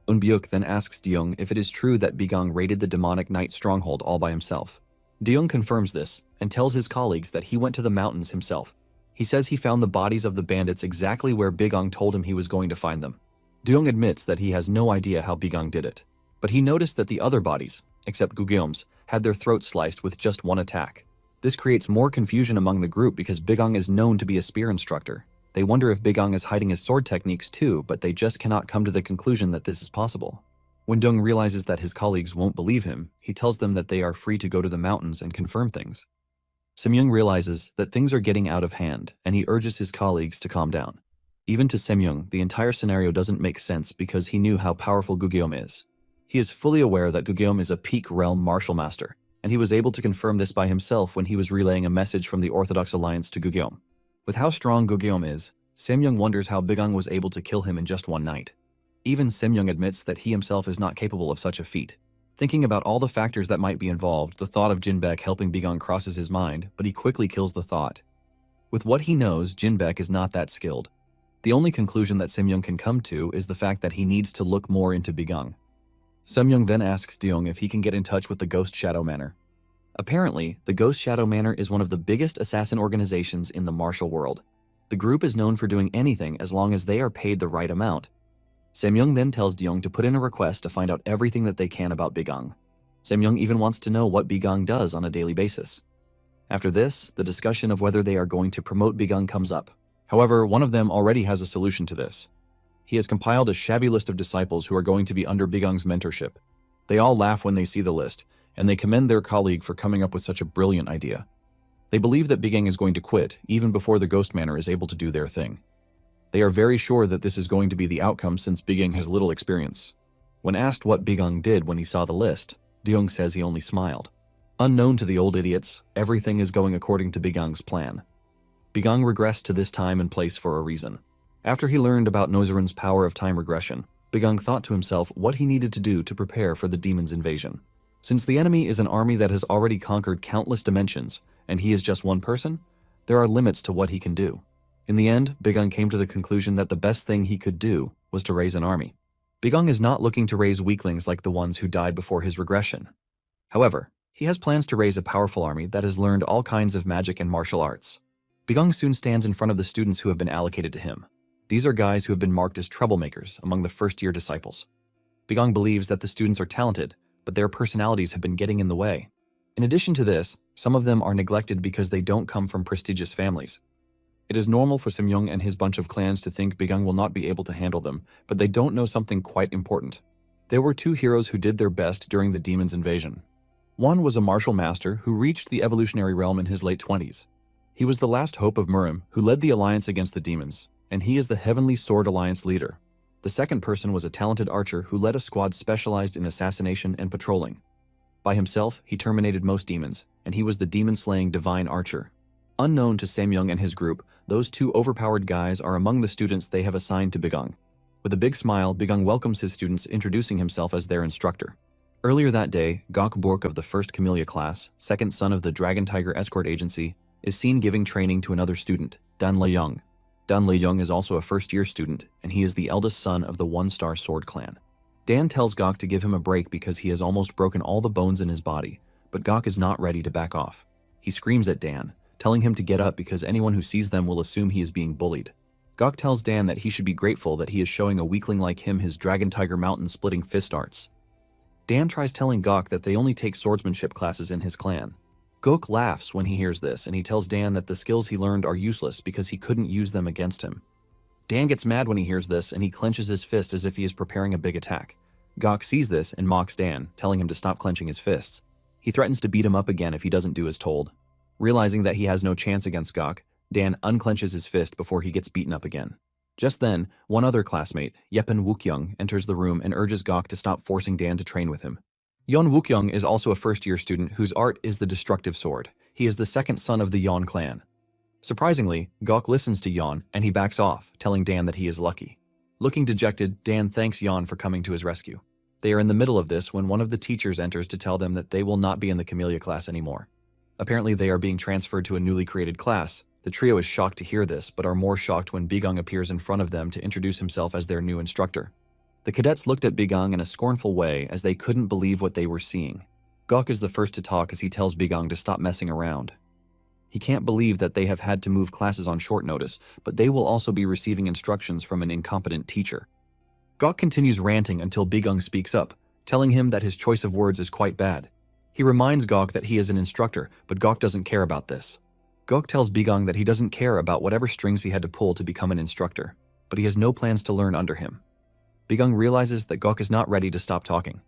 Eunbyuk then asks Deyoung if it is true that Bigang raided the demonic night stronghold all by himself. Deyoung confirms this and tells his colleagues that he went to the mountains himself. He says he found the bodies of the bandits exactly where Bigang told him he was going to find them. Deyoung admits that he has no idea how Bigang did it, but he noticed that the other bodies, except Gugyeom's, had their throats sliced with just one attack. This creates more confusion among the group because Bigang is known to be a spear instructor. They wonder if Bigang is hiding his sword techniques too, but they just cannot come to the conclusion that this is possible. When Deyoung realizes that his colleagues won't believe him, he tells them that they are free to go to the mountains and confirm things. Semyoung realizes that things are getting out of hand, and he urges his colleagues to calm down. Even to Semyoung, the entire scenario doesn't make sense because he knew how powerful Gugyeom is. He is fully aware that Gugyeom is a peak realm martial master, and he was able to confirm this by himself when he was relaying a message from the Orthodox Alliance to Gugyeom. With how strong Gugyeom is, Semyoung wonders how Bigang was able to kill him in just one night. Even Semyoung admits that he himself is not capable of such a feat. Thinking about all the factors that might be involved, the thought of Jinbaek helping Bigang crosses his mind, but he quickly kills the thought. With what he knows, Jinbaek is not that skilled. The only conclusion that Semyoung can come to is the fact that he needs to look more into Bigang. Semyoung then asks Deyoung if he can get in touch with the Ghost Shadow Manor. Apparently, the Ghost Shadow Manor is one of the biggest assassin organizations in the martial world. The group is known for doing anything as long as they are paid the right amount. Semyoung then tells Deyoung to put in a request to find out everything that they can about Bigang. Semyoung even wants to know what Bigang does on a daily basis. After this, the discussion of whether they are going to promote Bigang comes up. However, one of them already has a solution to this. He has compiled a shabby list of disciples who are going to be under Bigang's mentorship. They all laugh when they see the list, and they commend their colleague for coming up with such a brilliant idea. They believe that Bigang is going to quit even before the Ghost Manor is able to do their thing. They are very sure that this is going to be the outcome since Bigang has little experience. When asked what Bigang did when he saw the list, Deyoung says he only smiled. Unknown to the old idiots, everything is going according to Bigang's plan. Bigang regressed to this time and place for a reason. After he learned about Noizeran's power of time regression, Bigang thought to himself what he needed to do to prepare for the demon's invasion. Since the enemy is an army that has already conquered countless dimensions, and he is just one person, there are limits to what he can do. In the end, Bigang came to the conclusion that the best thing he could do was to raise an army. Bigang is not looking to raise weaklings like the ones who died before his regression. However, he has plans to raise a powerful army that has learned all kinds of magic and martial arts. Bigang soon stands in front of the students who have been allocated to him. These are guys who have been marked as troublemakers among the first-year disciples. Bigang believes that the students are talented, but their personalities have been getting in the way. In addition to this, some of them are neglected because they don't come from prestigious families. It is normal for Semyoung and his bunch of clans to think Bigang will not be able to handle them, but they don't know something quite important. There were two heroes who did their best during the demon's invasion. One was a martial master who reached the evolutionary realm in his late 20s. He was the last hope of Murim, who led the alliance against the demons, and he is the Heavenly Sword Alliance leader. The second person was a talented archer who led a squad specialized in assassination and patrolling. By himself, he terminated most demons, and he was the demon-slaying divine archer. Unknown to Semyoung and his group, those two overpowered guys are among the students they have assigned to Bigang. With a big smile, Bigang welcomes his students, introducing himself as their instructor. Earlier that day, Gok Bork of the 1st Camellia class, second son of the Dragon Tiger Escort Agency, is seen giving training to another student, Dan Le-young. Dan Leung is also a first-year student, and he is the eldest son of the One-Star Sword clan. Dan tells Gok to give him a break because he has almost broken all the bones in his body, but Gok is not ready to back off. He screams at Dan, telling him to get up because anyone who sees them will assume he is being bullied. Gok tells Dan that he should be grateful that he is showing a weakling like him his Dragon Tiger Mountain splitting fist arts. Dan tries telling Gok that they only take swordsmanship classes in his clan. Gok laughs when he hears this, and he tells Dan that the skills he learned are useless because he couldn't use them against him. Dan gets mad when he hears this, and he clenches his fist as if he is preparing a big attack. Gok sees this and mocks Dan, telling him to stop clenching his fists. He threatens to beat him up again if he doesn't do as told. Realizing that he has no chance against Gok, Dan unclenches his fist before he gets beaten up again. Just then, one other classmate, Yepen Wookyung, enters the room and urges Gok to stop forcing Dan to train with him. Yeon Wookyung is also a first-year student whose art is the destructive sword. He is the second son of the Yeon clan. Surprisingly, Gok listens to Yeon and he backs off, telling Dan that he is lucky. Looking dejected, Dan thanks Yeon for coming to his rescue. They are in the middle of this when one of the teachers enters to tell them that they will not be in the Camellia class anymore. Apparently they are being transferred to a newly created class. The trio is shocked to hear this, but are more shocked when Bigang appears in front of them to introduce himself as their new instructor. The cadets looked at Bigang in a scornful way as they couldn't believe what they were seeing. Gok is the first to talk as he tells Bigang to stop messing around. He can't believe that they have had to move classes on short notice, but they will also be receiving instructions from an incompetent teacher. Gok continues ranting until Bigang speaks up, telling him that his choice of words is quite bad. He reminds Gok that he is an instructor, but Gok doesn't care about this. Gok tells Bigang that he doesn't care about whatever strings he had to pull to become an instructor, but he has no plans to learn under him. Bigang realizes that Gok is not ready to stop talking.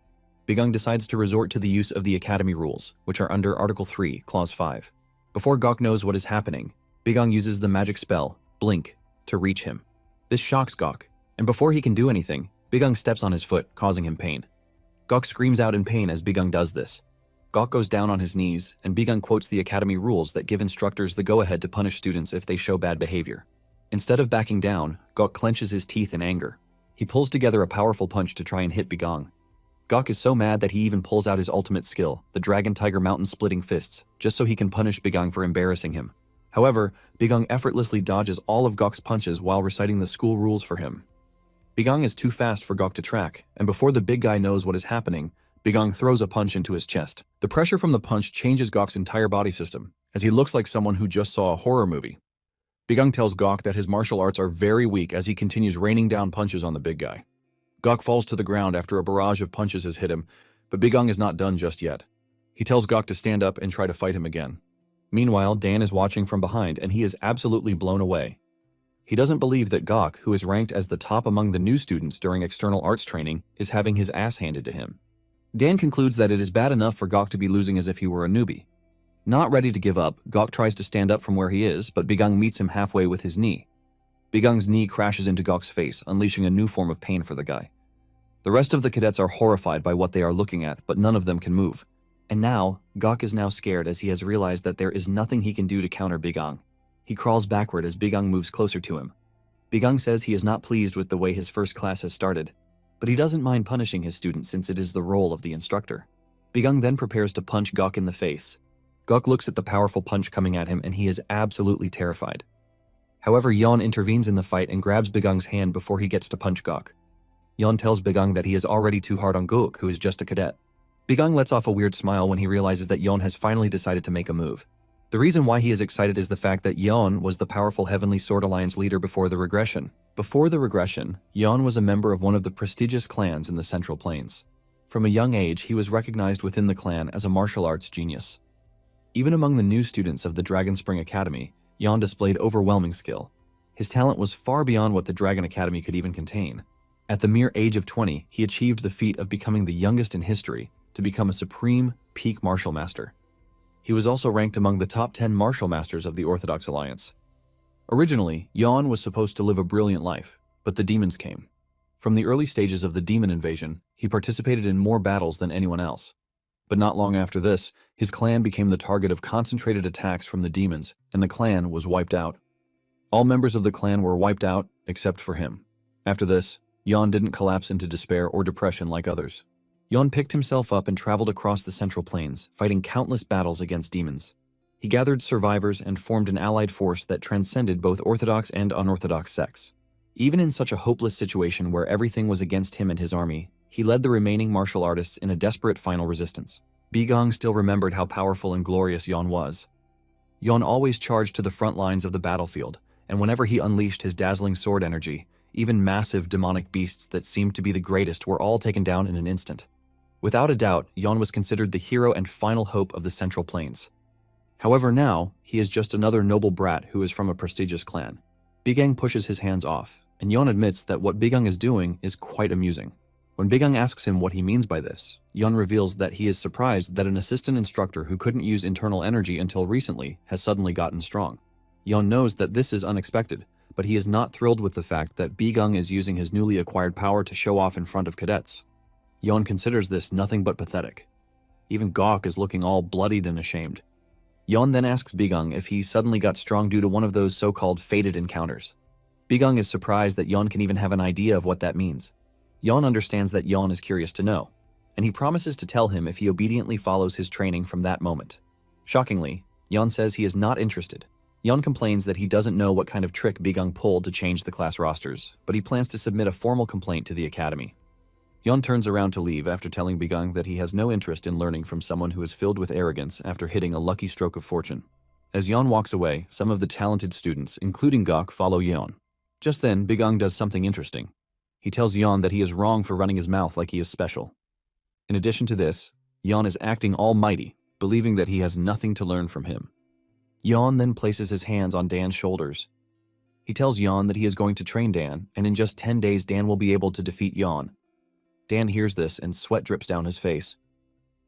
Bigang decides to resort to the use of the Academy rules, which are under Article 3, Clause 5. Before Gok knows what is happening, Bigang uses the magic spell, Blink, to reach him. This shocks Gok, and before he can do anything, Bigang steps on his foot, causing him pain. Gok screams out in pain as Bigang does this. Gok goes down on his knees, and Bigang quotes the Academy rules that give instructors the go-ahead to punish students if they show bad behavior. Instead of backing down, Gok clenches his teeth in anger. He pulls together a powerful punch to try and hit Bigang. Gok is so mad that he even pulls out his ultimate skill, the Dragon Tiger Mountain splitting fists, just so he can punish Bigang for embarrassing him. However, Bigang effortlessly dodges all of Gok's punches while reciting the school rules for him. Bigang is too fast for Gok to track, and before the big guy knows what is happening, Bigang throws a punch into his chest. The pressure from the punch changes Gok's entire body system, as he looks like someone who just saw a horror movie. Bigang tells Gok that his martial arts are very weak as he continues raining down punches on the big guy. Gok falls to the ground after a barrage of punches has hit him, but Bigang is not done just yet. He tells Gok to stand up and try to fight him again. Meanwhile, Dan is watching from behind and he is absolutely blown away. He doesn't believe that Gok, who is ranked as the top among the new students during external arts training, is having his ass handed to him. Dan concludes that it is bad enough for Gok to be losing as if he were a newbie. Not ready to give up, Gok tries to stand up from where he is, but Bigang meets him halfway with his knee. Bigang's knee crashes into Gok's face, unleashing a new form of pain for the guy. The rest of the cadets are horrified by what they are looking at, but none of them can move. And now, Gok is now scared as he has realized that there is nothing he can do to counter Bigang. He crawls backward as Bigang moves closer to him. Bigang says he is not pleased with the way his first class has started, but he doesn't mind punishing his students since it is the role of the instructor. Bigang then prepares to punch Gok in the face. Gok looks at the powerful punch coming at him and he is absolutely terrified. However, Yeon intervenes in the fight and grabs Bigang's hand before he gets to punch Gok. Yeon tells Bigang that he is already too hard on Gok, who is just a cadet. Bigang lets off a weird smile when he realizes that Yeon has finally decided to make a move. The reason why he is excited is the fact that Yeon was the powerful Heavenly Sword Alliance leader before the regression. Before the regression, Yeon was a member of one of the prestigious clans in the Central Plains. From a young age, he was recognized within the clan as a martial arts genius. Even among the new students of the Dragon Spring Academy, Yeon displayed overwhelming skill. His talent was far beyond what the Dragon Academy could even contain. At the mere age of 20, he achieved the feat of becoming the youngest in history to become a supreme peak martial master. He was also ranked among the top 10 martial masters of the Orthodox Alliance. Originally, Yeon was supposed to live a brilliant life, but the demons came. From the early stages of the demon invasion, he participated in more battles than anyone else. But not long after this, his clan became the target of concentrated attacks from the demons, and the clan was wiped out. All members of the clan were wiped out, except for him. After this, Yeon didn't collapse into despair or depression like others. Yeon picked himself up and traveled across the Central Plains, fighting countless battles against demons. He gathered survivors and formed an allied force that transcended both orthodox and unorthodox sects. Even in such a hopeless situation where everything was against him and his army, he led the remaining martial artists in a desperate final resistance. Bigong still remembered how powerful and glorious Yon was. Yon always charged to the front lines of the battlefield, and whenever he unleashed his dazzling sword energy, even massive demonic beasts that seemed to be the greatest were all taken down in an instant. Without a doubt, Yon was considered the hero and final hope of the Central Plains. However, now, he is just another noble brat who is from a prestigious clan. Bigong pushes his hands off, and Yon admits that what Bigong is doing is quite amusing. When Bigong asks him what he means by this, Yon reveals that he is surprised that an assistant instructor who couldn't use internal energy until recently has suddenly gotten strong. Yon knows that this is unexpected, but he is not thrilled with the fact that Bigong is using his newly acquired power to show off in front of cadets. Yon considers this nothing but pathetic. Even Gok is looking all bloodied and ashamed. Yon then asks Bigong if he suddenly got strong due to one of those so-called fated encounters. Bigong is surprised that Yon can even have an idea of what that means. Yon understands that Yon is curious to know, and he promises to tell him if he obediently follows his training from that moment. Shockingly, Yon says he is not interested. Yon complains that he doesn't know what kind of trick Bigong pulled to change the class rosters, but he plans to submit a formal complaint to the academy. Yon turns around to leave after telling Bigong that he has no interest in learning from someone who is filled with arrogance after hitting a lucky stroke of fortune. As Yon walks away, some of the talented students, including Gok, follow Yon. Just then, Bigong does something interesting. He tells Yon that he is wrong for running his mouth like he is special. In addition to this, Yon is acting almighty, believing that he has nothing to learn from him. Yon then places his hands on Dan's shoulders. He tells Yon that he is going to train Dan, and in just 10 days Dan will be able to defeat Yon. Dan hears this and sweat drips down his face.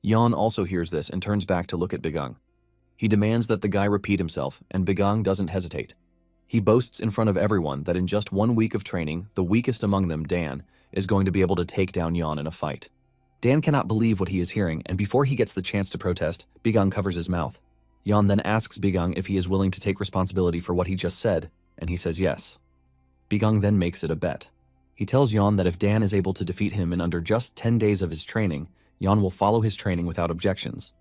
Yon also hears this and turns back to look at Bigong. He demands that the guy repeat himself, and Bigong doesn't hesitate. He boasts in front of everyone that in just 1 week of training, the weakest among them, Dan, is going to be able to take down Yon in a fight. Dan cannot believe what he is hearing, and before he gets the chance to protest, Bigong covers his mouth. Yon then asks Bigong if he is willing to take responsibility for what he just said, and he says yes. Bigong then makes it a bet. He tells Yon that if Dan is able to defeat him in under just 10 days of his training, Yon will follow his training without objections.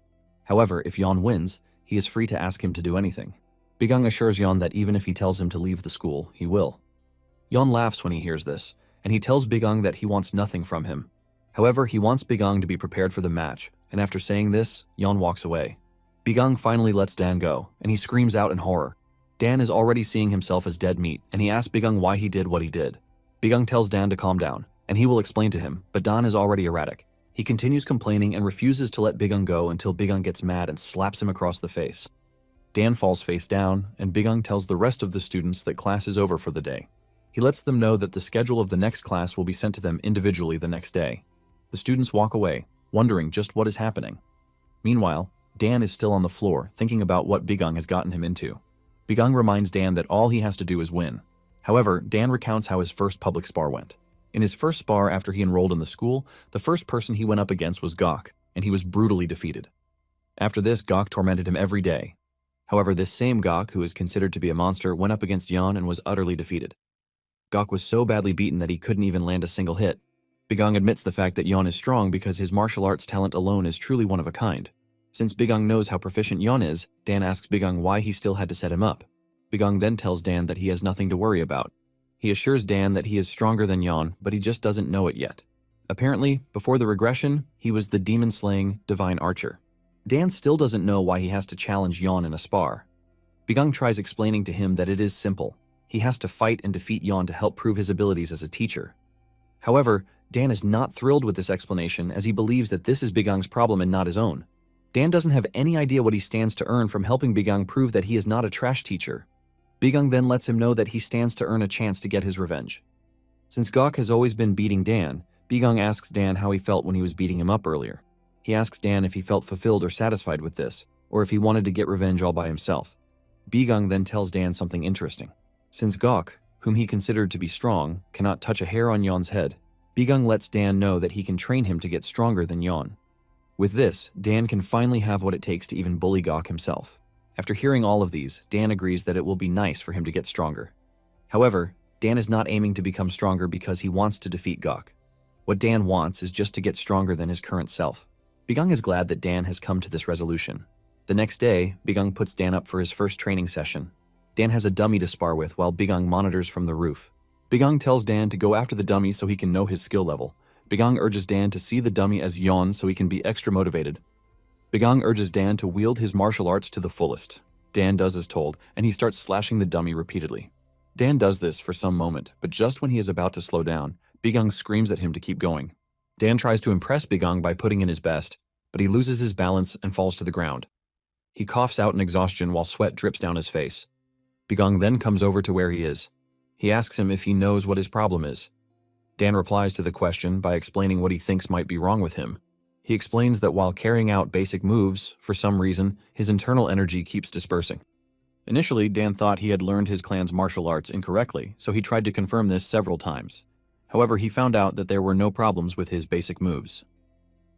However, if Yon wins, he is free to ask him to do anything. Bigong assures Yon that even if he tells him to leave the school, he will. Yon laughs when he hears this, and he tells Bigong that he wants nothing from him. However, he wants Bigong to be prepared for the match, and after saying this, Yon walks away. Bigong finally lets Dan go, and he screams out in horror. Dan is already seeing himself as dead meat, and he asks Bigong why he did what he did. Bigong tells Dan to calm down, and he will explain to him, but Dan is already erratic. He continues complaining and refuses to let Bigong go until Bigong gets mad and slaps him across the face. Dan falls face down, and Bigong tells the rest of the students that class is over for the day. He lets them know that the schedule of the next class will be sent to them individually the next day. The students walk away, wondering just what is happening. Meanwhile, Dan is still on the floor, thinking about what Bigong has gotten him into. Bigong reminds Dan that all he has to do is win. However, Dan recounts how his first public spar went. In his first spar after he enrolled in the school, the first person he went up against was Gok, and he was brutally defeated. After this, Gok tormented him every day. However, this same Gok, who is considered to be a monster, went up against Yon and was utterly defeated. Gok was so badly beaten that he couldn't even land a single hit. Bigong admits the fact that Yon is strong because his martial arts talent alone is truly one of a kind. Since Bigong knows how proficient Yon is, Dan asks Bigong why he still had to set him up. Bigong then tells Dan that he has nothing to worry about. He assures Dan that he is stronger than Yon, but he just doesn't know it yet. Apparently, before the regression, he was the demon-slaying divine archer. Dan still doesn't know why he has to challenge Yon in a spar. Bigong tries explaining to him that it is simple. He has to fight and defeat Yon to help prove his abilities as a teacher. However, Dan is not thrilled with this explanation as he believes that this is Bigong's problem and not his own. Dan doesn't have any idea what he stands to earn from helping Bigong prove that he is not a trash teacher. Bigong then lets him know that he stands to earn a chance to get his revenge. Since Gok has always been beating Dan, Bigong asks Dan how he felt when he was beating him up earlier. He asks Dan if he felt fulfilled or satisfied with this, or if he wanted to get revenge all by himself. Bigong then tells Dan something interesting. Since Gok, whom he considered to be strong, cannot touch a hair on Yon's head, Bigong lets Dan know that he can train him to get stronger than Yon. With this, Dan can finally have what it takes to even bully Gok himself. After hearing all of these, Dan agrees that it will be nice for him to get stronger. However, Dan is not aiming to become stronger because he wants to defeat Gok. What Dan wants is just to get stronger than his current self. Bigong is glad that Dan has come to this resolution. The next day, Bigung puts Dan up for his first training session. Dan has a dummy to spar with while Bigung monitors from the roof. Bigung tells Dan to go after the dummy so he can know his skill level. Bigung urges Dan to see the dummy as Yon so he can be extra motivated. Bigung urges Dan to wield his martial arts to the fullest. Dan does as told, and he starts slashing the dummy repeatedly. Dan does this for some moment, but just when he is about to slow down, Bigung screams at him to keep going. Dan tries to impress Bigung by putting in his best, but he loses his balance and falls to the ground. He coughs out in exhaustion while sweat drips down his face. Bigung then comes over to where he is. He asks him if he knows what his problem is. Dan replies to the question by explaining what he thinks might be wrong with him. He explains that while carrying out basic moves, for some reason, his internal energy keeps dispersing. Initially, Dan thought he had learned his clan's martial arts incorrectly, so he tried to confirm this several times. However, he found out that there were no problems with his basic moves.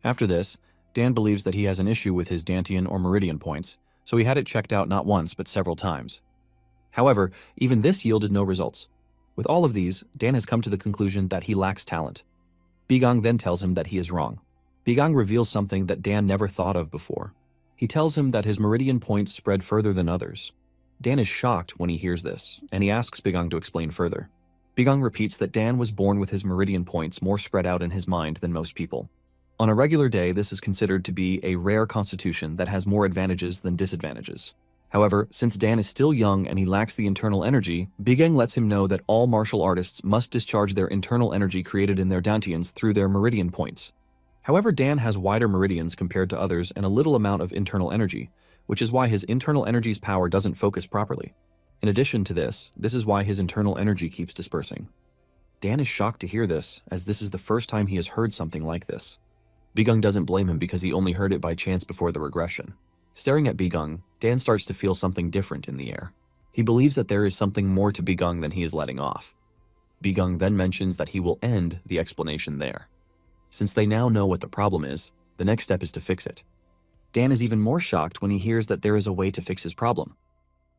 After this, Dan believes that he has an issue with his Dantian or Meridian points, so he had it checked out not once but several times. However, even this yielded no results. With all of these, Dan has come to the conclusion that he lacks talent. Bigung then tells him that he is wrong. Bigung reveals something that Dan never thought of before. He tells him that his Meridian points spread further than others. Dan is shocked when he hears this, and he asks Bigung to explain further. Bigung repeats that Dan was born with his Meridian points more spread out in his mind than most people. On a regular day, this is considered to be a rare constitution that has more advantages than disadvantages. However, since Dan is still young and he lacks the internal energy, Bigung lets him know that all martial artists must discharge their internal energy created in their Dantians through their Meridian points. However, Dan has wider meridians compared to others and a little amount of internal energy, which is why his internal energy's power doesn't focus properly. In addition to this is why his internal energy keeps dispersing. Dan is shocked to hear this, as this is the first time he has heard something like this. Bigung doesn't blame him because he only heard it by chance before the regression. Staring at Bigung, Dan starts to feel something different in the air. He believes that there is something more to Bigung than he is letting off. Bigung then mentions that he will end the explanation there. Since they now know what the problem is, the next step is to fix it. Dan is even more shocked when he hears that there is a way to fix his problem.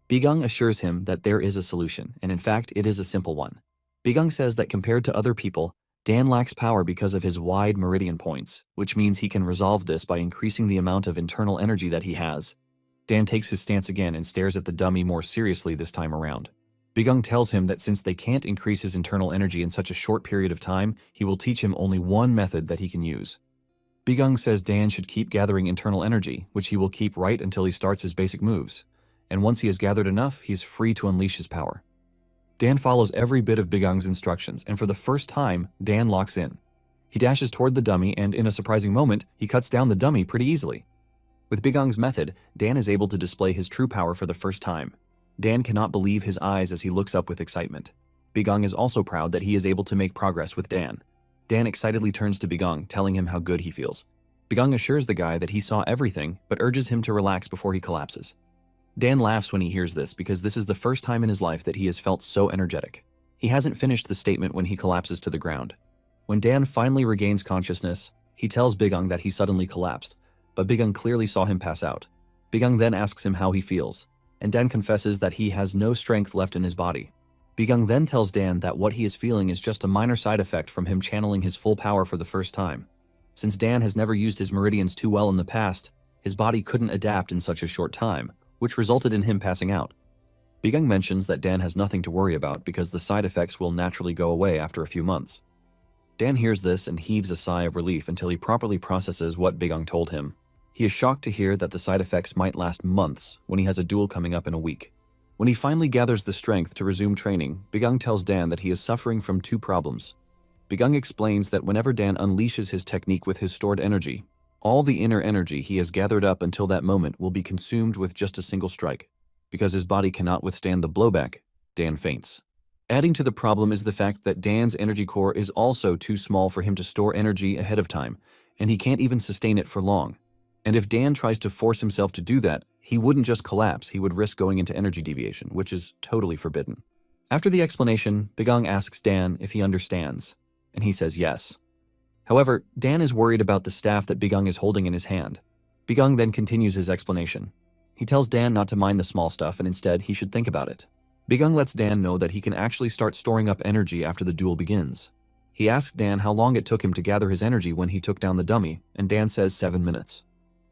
Bigung assures him that there is a solution, and in fact, it is a simple one. Bigung says that compared to other people, Dan lacks power because of his wide meridian points, which means he can resolve this by increasing the amount of internal energy that he has. Dan takes his stance again and stares at the dummy more seriously this time around. Bigung tells him that since they can't increase his internal energy in such a short period of time, he will teach him only one method that he can use. Bigung says Dan should keep gathering internal energy, which he will keep right until he starts his basic moves. And once he has gathered enough, he is free to unleash his power. Dan follows every bit of Bigung's instructions, and for the first time, Dan locks in. He dashes toward the dummy, and in a surprising moment, he cuts down the dummy pretty easily. With Bigung's method, Dan is able to display his true power for the first time. Dan cannot believe his eyes as he looks up with excitement. Bigung is also proud that he is able to make progress with Dan. Dan excitedly turns to Bigung, telling him how good he feels. Bigung assures the guy that he saw everything, but urges him to relax before he collapses. Dan laughs when he hears this because this is the first time in his life that he has felt so energetic. He hasn't finished the statement when he collapses to the ground. When Dan finally regains consciousness, he tells Bigung that he suddenly collapsed, but Bigung clearly saw him pass out. Bigung then asks him how he feels, and Dan confesses that he has no strength left in his body. Bigung then tells Dan that what he is feeling is just a minor side effect from him channeling his full power for the first time. Since Dan has never used his meridians too well in the past, his body couldn't adapt in such a short time, which resulted in him passing out. Bigung mentions that Dan has nothing to worry about because the side effects will naturally go away after a few months. Dan hears this and heaves a sigh of relief until he properly processes what Bigung told him. He is shocked to hear that the side effects might last months when he has a duel coming up in a week. When he finally gathers the strength to resume training, Bigung tells Dan that he is suffering from two problems. Bigung explains that whenever Dan unleashes his technique with his stored energy, all the inner energy he has gathered up until that moment will be consumed with just a single strike. Because his body cannot withstand the blowback, Dan faints. Adding to the problem is the fact that Dan's energy core is also too small for him to store energy ahead of time, and he can't even sustain it for long. And if Dan tries to force himself to do that, he wouldn't just collapse, he would risk going into energy deviation, which is totally forbidden. After the explanation, Bigung asks Dan if he understands, and he says yes. However, Dan is worried about the staff that Bigung is holding in his hand. Bigung then continues his explanation. He tells Dan not to mind the small stuff and instead he should think about it. Bigung lets Dan know that he can actually start storing up energy after the duel begins. He asks Dan how long it took him to gather his energy when he took down the dummy, and Dan says 7 minutes.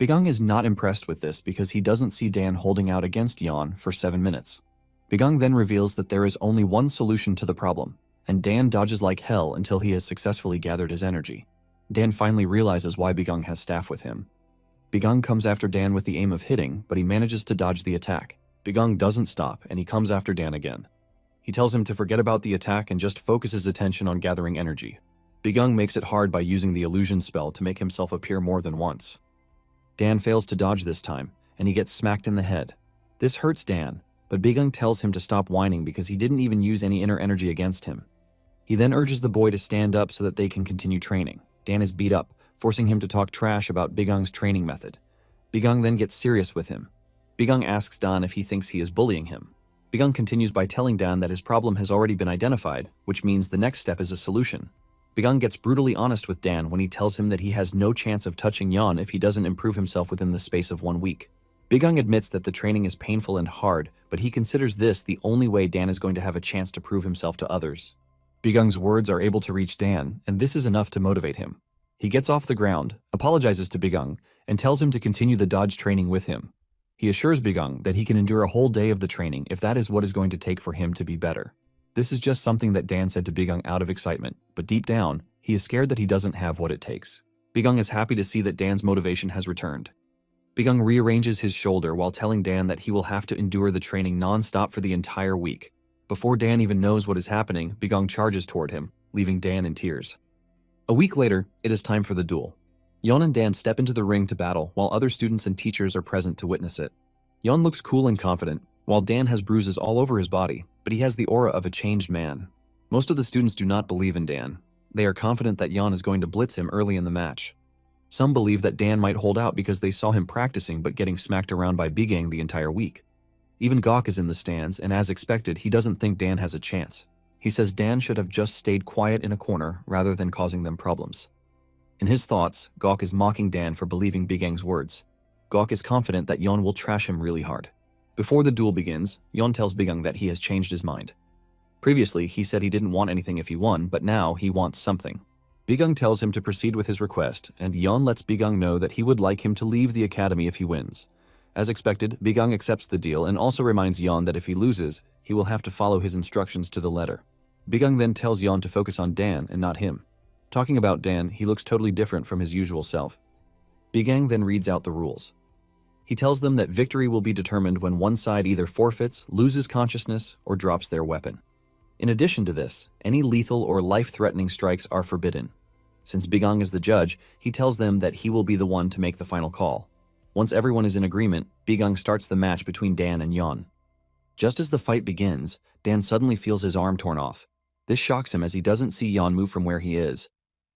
Bigang is not impressed with this because he doesn't see Dan holding out against Yon for 7 minutes. Bigang then reveals that there is only one solution to the problem, and Dan dodges like hell until he has successfully gathered his energy. Dan finally realizes why Bigang has staff with him. Bigang comes after Dan with the aim of hitting, but he manages to dodge the attack. Bigang doesn't stop, and he comes after Dan again. He tells him to forget about the attack and just focus his attention on gathering energy. Bigang makes it hard by using the illusion spell to make himself appear more than once. Dan fails to dodge this time, and he gets smacked in the head. This hurts Dan, but Bigang tells him to stop whining because he didn't even use any inner energy against him. He then urges the boy to stand up so that they can continue training. Dan is beat up, forcing him to talk trash about Bigang's training method. Bigang then gets serious with him. Bigang asks Dan if he thinks he is bullying him. Bigang continues by telling Dan that his problem has already been identified, which means the next step is a solution. Bigang gets brutally honest with Dan when he tells him that he has no chance of touching Yon if he doesn't improve himself within the space of 1 week. Bigang admits that the training is painful and hard, but he considers this the only way Dan is going to have a chance to prove himself to others. Bigang's words are able to reach Dan, and this is enough to motivate him. He gets off the ground, apologizes to Bigang, and tells him to continue the dodge training with him. He assures Bigang that he can endure a whole day of the training if that is what is going to take for him to be better. This is just something that Dan said to Bigang out of excitement, but deep down, he is scared that he doesn't have what it takes. Bigang is happy to see that Dan's motivation has returned. Bigang rearranges his shoulder while telling Dan that he will have to endure the training non-stop for the entire week. Before Dan even knows what is happening, Bigang charges toward him, leaving Dan in tears. A week later, it is time for the duel. Yon and Dan step into the ring to battle while other students and teachers are present to witness it. Yon looks cool and confident, while Dan has bruises all over his body, but he has the aura of a changed man. Most of the students do not believe in Dan. They are confident that Yon is going to blitz him early in the match. Some believe that Dan might hold out because they saw him practicing but getting smacked around by Bigang the entire week. Even Gok is in the stands, and as expected, he doesn't think Dan has a chance. He says Dan should have just stayed quiet in a corner rather than causing them problems. In his thoughts, Gok is mocking Dan for believing Bigang's words. Gok is confident that Yon will trash him really hard. Before the duel begins, Yon tells Bigang that he has changed his mind. Previously, he said he didn't want anything if he won, but now he wants something. Bigang tells him to proceed with his request, and Yon lets Bigang know that he would like him to leave the academy if he wins. As expected, Bigang accepts the deal and also reminds Yon that if he loses, he will have to follow his instructions to the letter. Bigang then tells Yon to focus on Dan and not him. Talking about Dan, he looks totally different from his usual self. Bigang then reads out the rules. He tells them that victory will be determined when one side either forfeits, loses consciousness, or drops their weapon. In addition to this, any lethal or life-threatening strikes are forbidden. Since Bigang is the judge, he tells them that he will be the one to make the final call. Once everyone is in agreement, Bigang starts the match between Dan and Yon. Just as the fight begins, Dan suddenly feels his arm torn off. This shocks him as he doesn't see Yon move from where he is.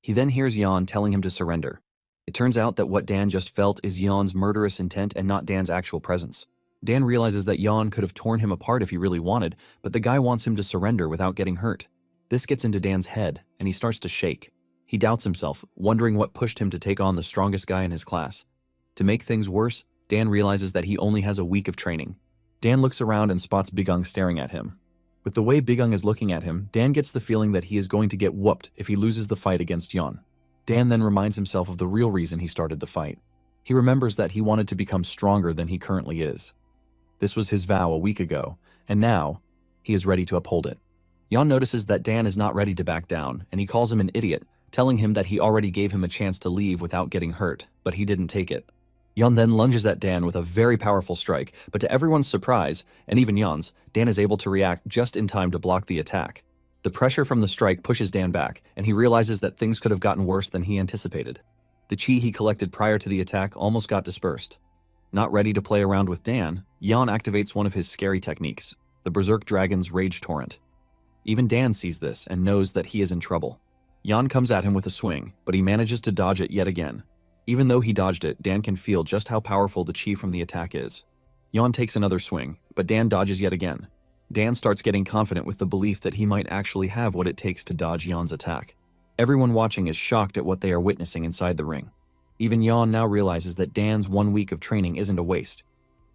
He then hears Yon telling him to surrender. It turns out that what Dan just felt is Yon's murderous intent and not Dan's actual presence. Dan realizes that Yon could have torn him apart if he really wanted, but the guy wants him to surrender without getting hurt. This gets into Dan's head, and he starts to shake. He doubts himself, wondering what pushed him to take on the strongest guy in his class. To make things worse, Dan realizes that he only has a week of training. Dan looks around and spots Bigang staring at him. With the way Bigang is looking at him, Dan gets the feeling that he is going to get whooped if he loses the fight against Yon. Dan then reminds himself of the real reason he started the fight. He remembers that he wanted to become stronger than he currently is. This was his vow a week ago, and now, he is ready to uphold it. Yon notices that Dan is not ready to back down, and he calls him an idiot, telling him that he already gave him a chance to leave without getting hurt, but he didn't take it. Yon then lunges at Dan with a very powerful strike, but to everyone's surprise, and even Yon's, Dan is able to react just in time to block the attack. The pressure from the strike pushes Dan back, and he realizes that things could have gotten worse than he anticipated. The chi he collected prior to the attack almost got dispersed. Not ready to play around with Dan, Yon activates one of his scary techniques, the Berserk Dragon's Rage Torrent. Even Dan sees this and knows that he is in trouble. Yon comes at him with a swing, but he manages to dodge it yet again. Even though he dodged it, Dan can feel just how powerful the chi from the attack is. Yon takes another swing, but Dan dodges yet again. Dan starts getting confident with the belief that he might actually have what it takes to dodge Yon's attack. Everyone watching is shocked at what they are witnessing inside the ring. Even Yon now realizes that Dan's 1 week of training isn't a waste.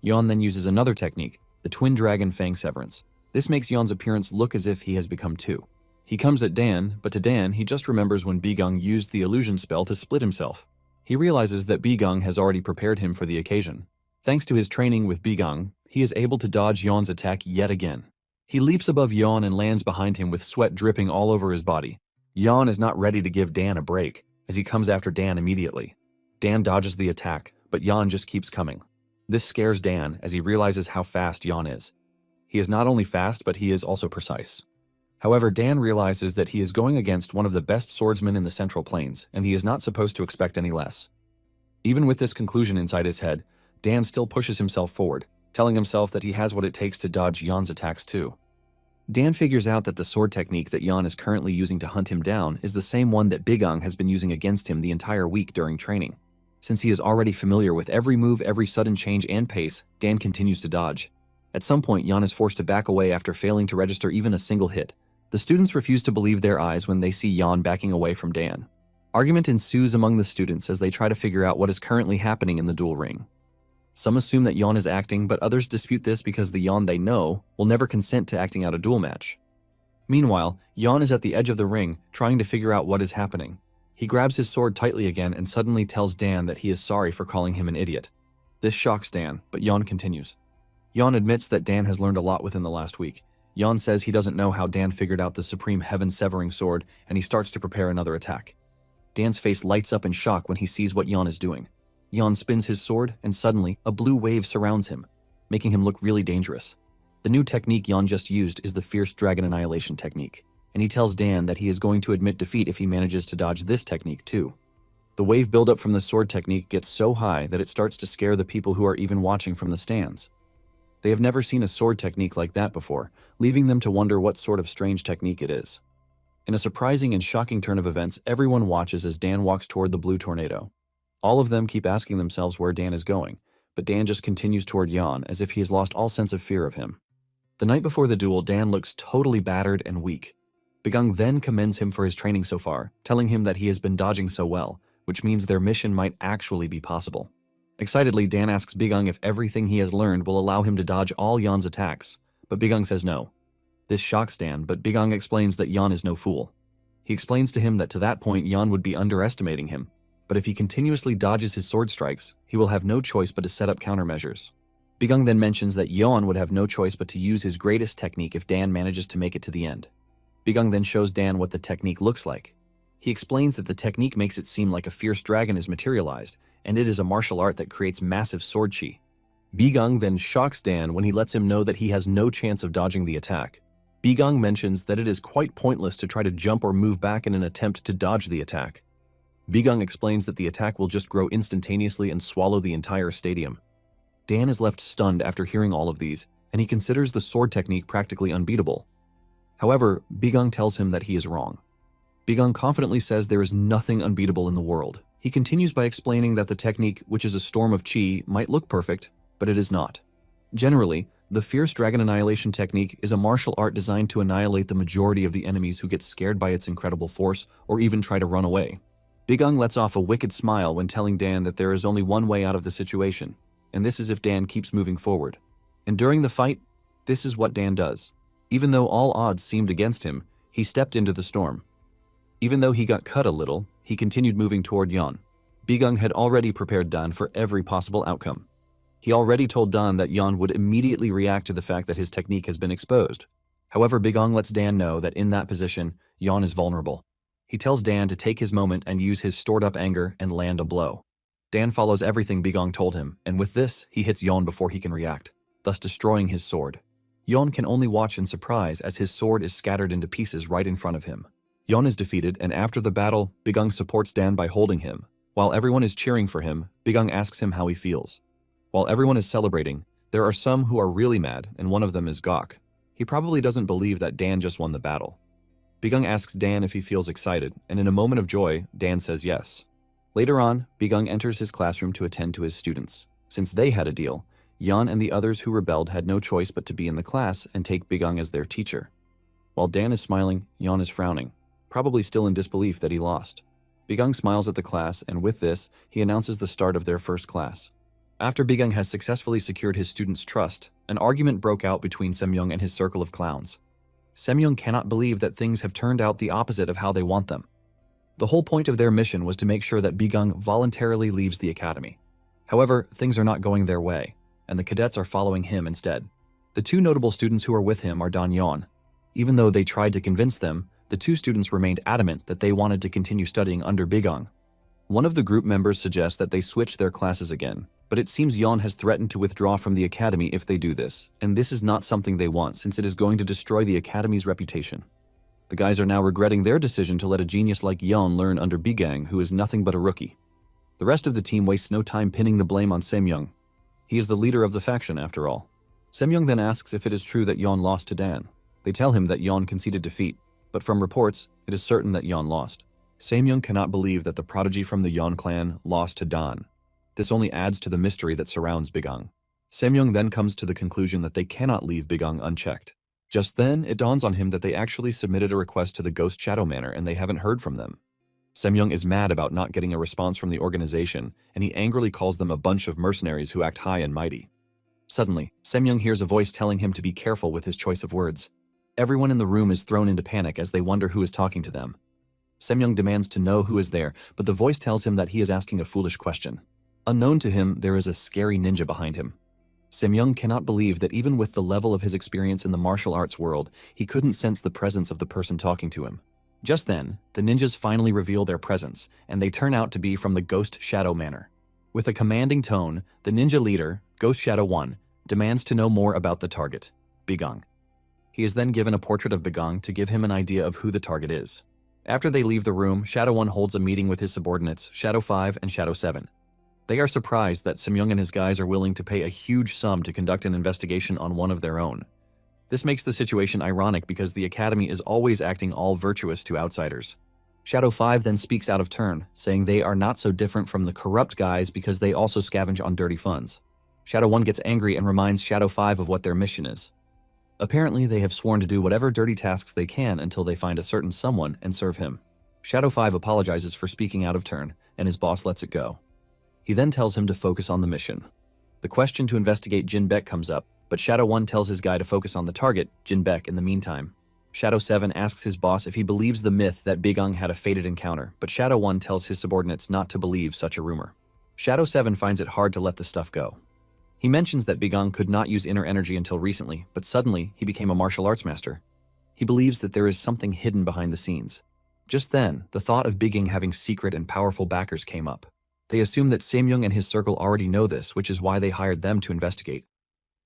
Yon then uses another technique, the Twin Dragon Fang Severance. This makes Yon's appearance look as if he has become two. He comes at Dan, but to Dan, he just remembers when Bigang used the illusion spell to split himself. He realizes that Bigung has already prepared him for the occasion. Thanks to his training with Bigung, he is able to dodge Yeon's attack yet again. He leaps above Yeon and lands behind him with sweat dripping all over his body. Yeon is not ready to give Dan a break, as he comes after Dan immediately. Dan dodges the attack, but Yeon just keeps coming. This scares Dan as he realizes how fast Yeon is. He is not only fast, but he is also precise. However, Dan realizes that he is going against one of the best swordsmen in the Central Plains, and he is not supposed to expect any less. Even with this conclusion inside his head, Dan still pushes himself forward, telling himself that he has what it takes to dodge Yeon's attacks too. Dan figures out that the sword technique that Yeon is currently using to hunt him down is the same one that Bigung has been using against him the entire week during training. Since he is already familiar with every move, every sudden change and pace, Dan continues to dodge. At some point, Yeon is forced to back away after failing to register even a single hit. The students refuse to believe their eyes when they see Yeon backing away from Dan. Argument ensues among the students as they try to figure out what is currently happening in the duel ring. Some assume that Yeon is acting, but others dispute this because the Yeon they know will never consent to acting out a duel match. Meanwhile, Yeon is at the edge of the ring, trying to figure out what is happening. He grabs his sword tightly again and suddenly tells Dan that he is sorry for calling him an idiot. This shocks Dan, but Yeon continues. Yeon admits that Dan has learned a lot within the last week. Yeon says he doesn't know how Dan figured out the supreme heaven-severing sword, and he starts to prepare another attack. Dan's face lights up in shock when he sees what Yeon is doing. Yeon spins his sword, and suddenly, a blue wave surrounds him, making him look really dangerous. The new technique Yeon just used is the Fierce Dragon Annihilation technique, and he tells Dan that he is going to admit defeat if he manages to dodge this technique too. The wave buildup from the sword technique gets so high that it starts to scare the people who are even watching from the stands. They have never seen a sword technique like that before, leaving them to wonder what sort of strange technique it is. In a surprising and shocking turn of events, everyone watches as Dan walks toward the blue tornado. All of them keep asking themselves where Dan is going, but Dan just continues toward Yeon as if he has lost all sense of fear of him. The night before the duel, Dan looks totally battered and weak. Bigung then commends him for his training so far, telling him that he has been dodging so well, which means their mission might actually be possible. Excitedly, Dan asks Bigung if everything he has learned will allow him to dodge all Yeon's attacks, but Bigung says no. This shocks Dan, but Bigung explains that Yeon is no fool. He explains to him that to that point Yeon would be underestimating him, but if he continuously dodges his sword strikes, he will have no choice but to set up countermeasures. Bigung then mentions that Yeon would have no choice but to use his greatest technique if Dan manages to make it to the end. Bigung then shows Dan what the technique looks like. He explains that the technique makes it seem like a fierce dragon is materialized, and it is a martial art that creates massive sword chi. Bigung then shocks Dan when he lets him know that he has no chance of dodging the attack. Bigung mentions that it is quite pointless to try to jump or move back in an attempt to dodge the attack. Bigung explains that the attack will just grow instantaneously and swallow the entire stadium. Dan is left stunned after hearing all of these, and he considers the sword technique practically unbeatable. However, Bigung tells him that he is wrong. Bigung confidently says there is nothing unbeatable in the world. He continues by explaining that the technique, which is a storm of chi, might look perfect, but it is not. Generally, the Fierce Dragon Annihilation technique is a martial art designed to annihilate the majority of the enemies who get scared by its incredible force or even try to run away. Bigung lets off a wicked smile when telling Dan that there is only one way out of the situation, and this is if Dan keeps moving forward. And during the fight, this is what Dan does. Even though all odds seemed against him, he stepped into the storm. Even though he got cut a little, he continued moving toward Yeon. Bigung had already prepared Dan for every possible outcome. He already told Dan that Yeon would immediately react to the fact that his technique has been exposed. However, Bigung lets Dan know that in that position, Yeon is vulnerable. He tells Dan to take his moment and use his stored-up anger and land a blow. Dan follows everything Bigung told him, and with this, he hits Yeon before he can react, thus destroying his sword. Yeon can only watch in surprise as his sword is scattered into pieces right in front of him. Yeon is defeated, and after the battle, Bigung supports Dan by holding him. While everyone is cheering for him, Bigung asks him how he feels. While everyone is celebrating, there are some who are really mad, and one of them is Gok. He probably doesn't believe that Dan just won the battle. Bigung asks Dan if he feels excited, and in a moment of joy, Dan says yes. Later on, Bigung enters his classroom to attend to his students. Since they had a deal, Yeon and the others who rebelled had no choice but to be in the class and take Bigung as their teacher. While Dan is smiling, Yeon is frowning, probably still in disbelief that he lost. Bigung smiles at the class, and with this, he announces the start of their first class. After Bigung has successfully secured his students' trust, an argument broke out between Semyoung and his circle of clowns. Semyoung cannot believe that things have turned out the opposite of how they want them. The whole point of their mission was to make sure that Bigang voluntarily leaves the academy. However, things are not going their way, and the cadets are following him instead. The two notable students who are with him are Dan Yon. Even though they tried to convince them, the two students remained adamant that they wanted to continue studying under Bigang. One of the group members suggests that they switch their classes again, but it seems Yon has threatened to withdraw from the academy if they do this, and this is not something they want since it is going to destroy the academy's reputation. The guys are now regretting their decision to let a genius like Yon learn under Bigang, who is nothing but a rookie. The rest of the team wastes no time pinning the blame on Semyoung. He is the leader of the faction, after all. Semyoung then asks if it is true that Yon lost to Dan. They tell him that Yon conceded defeat, but from reports, it is certain that Yon lost. Semyoung cannot believe that the prodigy from the Yon clan lost to Dan. This only adds to the mystery that surrounds Bigang. Semyoung then comes to the conclusion that they cannot leave Bigang unchecked. Just then, it dawns on him that they actually submitted a request to the Ghost Shadow Manor and they haven't heard from them. Semyoung is mad about not getting a response from the organization, and he angrily calls them a bunch of mercenaries who act high and mighty. Suddenly, Semyoung hears a voice telling him to be careful with his choice of words. Everyone in the room is thrown into panic as they wonder who is talking to them. Semyoung demands to know who is there, but the voice tells him that he is asking a foolish question. Unknown to him, there is a scary ninja behind him. Semyoung cannot believe that even with the level of his experience in the martial arts world, he couldn't sense the presence of the person talking to him. Just then, the ninjas finally reveal their presence, and they turn out to be from the Ghost Shadow Manor. With a commanding tone, the ninja leader, Ghost Shadow 1, demands to know more about the target, Bigang. He is then given a portrait of Bigang to give him an idea of who the target is. After they leave the room, Shadow 1 holds a meeting with his subordinates, Shadow 5 and Shadow 7. They are surprised that Semyoung and his guys are willing to pay a huge sum to conduct an investigation on one of their own. This makes the situation ironic because the academy is always acting all virtuous to outsiders. Shadow 5 then speaks out of turn, saying they are not so different from the corrupt guys because they also scavenge on dirty funds. Shadow 1 gets angry and reminds Shadow 5 of what their mission is. Apparently, they have sworn to do whatever dirty tasks they can until they find a certain someone and serve him. Shadow 5 apologizes for speaking out of turn, and his boss lets it go. He then tells him to focus on the mission. The question to investigate Jin Baek comes up, but Shadow 1 tells his guy to focus on the target, Jin Baek, in the meantime. Shadow 7 asks his boss if he believes the myth that Bigang had a fated encounter, but Shadow 1 tells his subordinates not to believe such a rumor. Shadow 7 finds it hard to let the stuff go. He mentions that Bigang could not use inner energy until recently, but suddenly he became a martial arts master. He believes that there is something hidden behind the scenes. Just then, the thought of Bigang having secret and powerful backers came up. They assume that Semyoung and his circle already know this, which is why they hired them to investigate.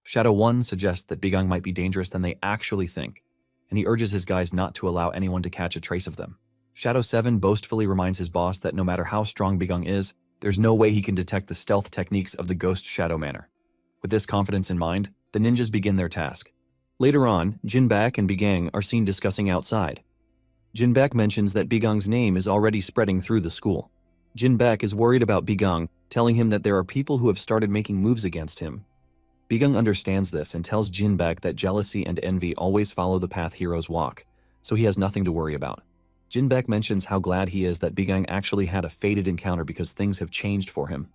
Shadow 1 suggests that Bigang might be dangerous than they actually think, and he urges his guys not to allow anyone to catch a trace of them. Shadow 7 boastfully reminds his boss that no matter how strong Bigang is, there's no way he can detect the stealth techniques of the Ghost Shadow Manor. With this confidence in mind, the ninjas begin their task. Later on, Jin Baek and Bigang are seen discussing outside. Jin Baek mentions that Bigang's name is already spreading through the school. Jin Baek is worried about Bigang, telling him that there are people who have started making moves against him. Bigang understands this and tells Jin Baek that jealousy and envy always follow the path heroes walk, so he has nothing to worry about. Jin Baek mentions how glad he is that Bigang actually had a fated encounter because things have changed for him.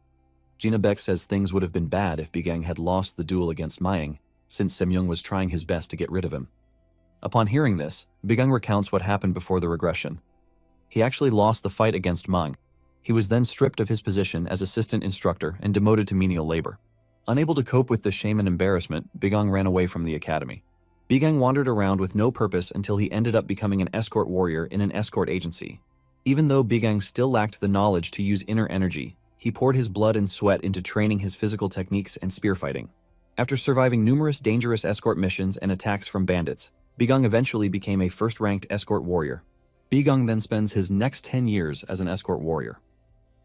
Jin Baek says things would have been bad if Bigang had lost the duel against Mayang, since Semyoung was trying his best to get rid of him. Upon hearing this, Bigang recounts what happened before the regression. He actually lost the fight against Mang. He was then stripped of his position as assistant instructor and demoted to menial labor. Unable to cope with the shame and embarrassment, Bigang ran away from the academy. Bigang wandered around with no purpose until he ended up becoming an escort warrior in an escort agency. Even though Bigang still lacked the knowledge to use inner energy, he poured his blood and sweat into training his physical techniques and spear fighting. After surviving numerous dangerous escort missions and attacks from bandits, Bigang eventually became a first-ranked escort warrior. Bigang then spends his next 10 years as an escort warrior.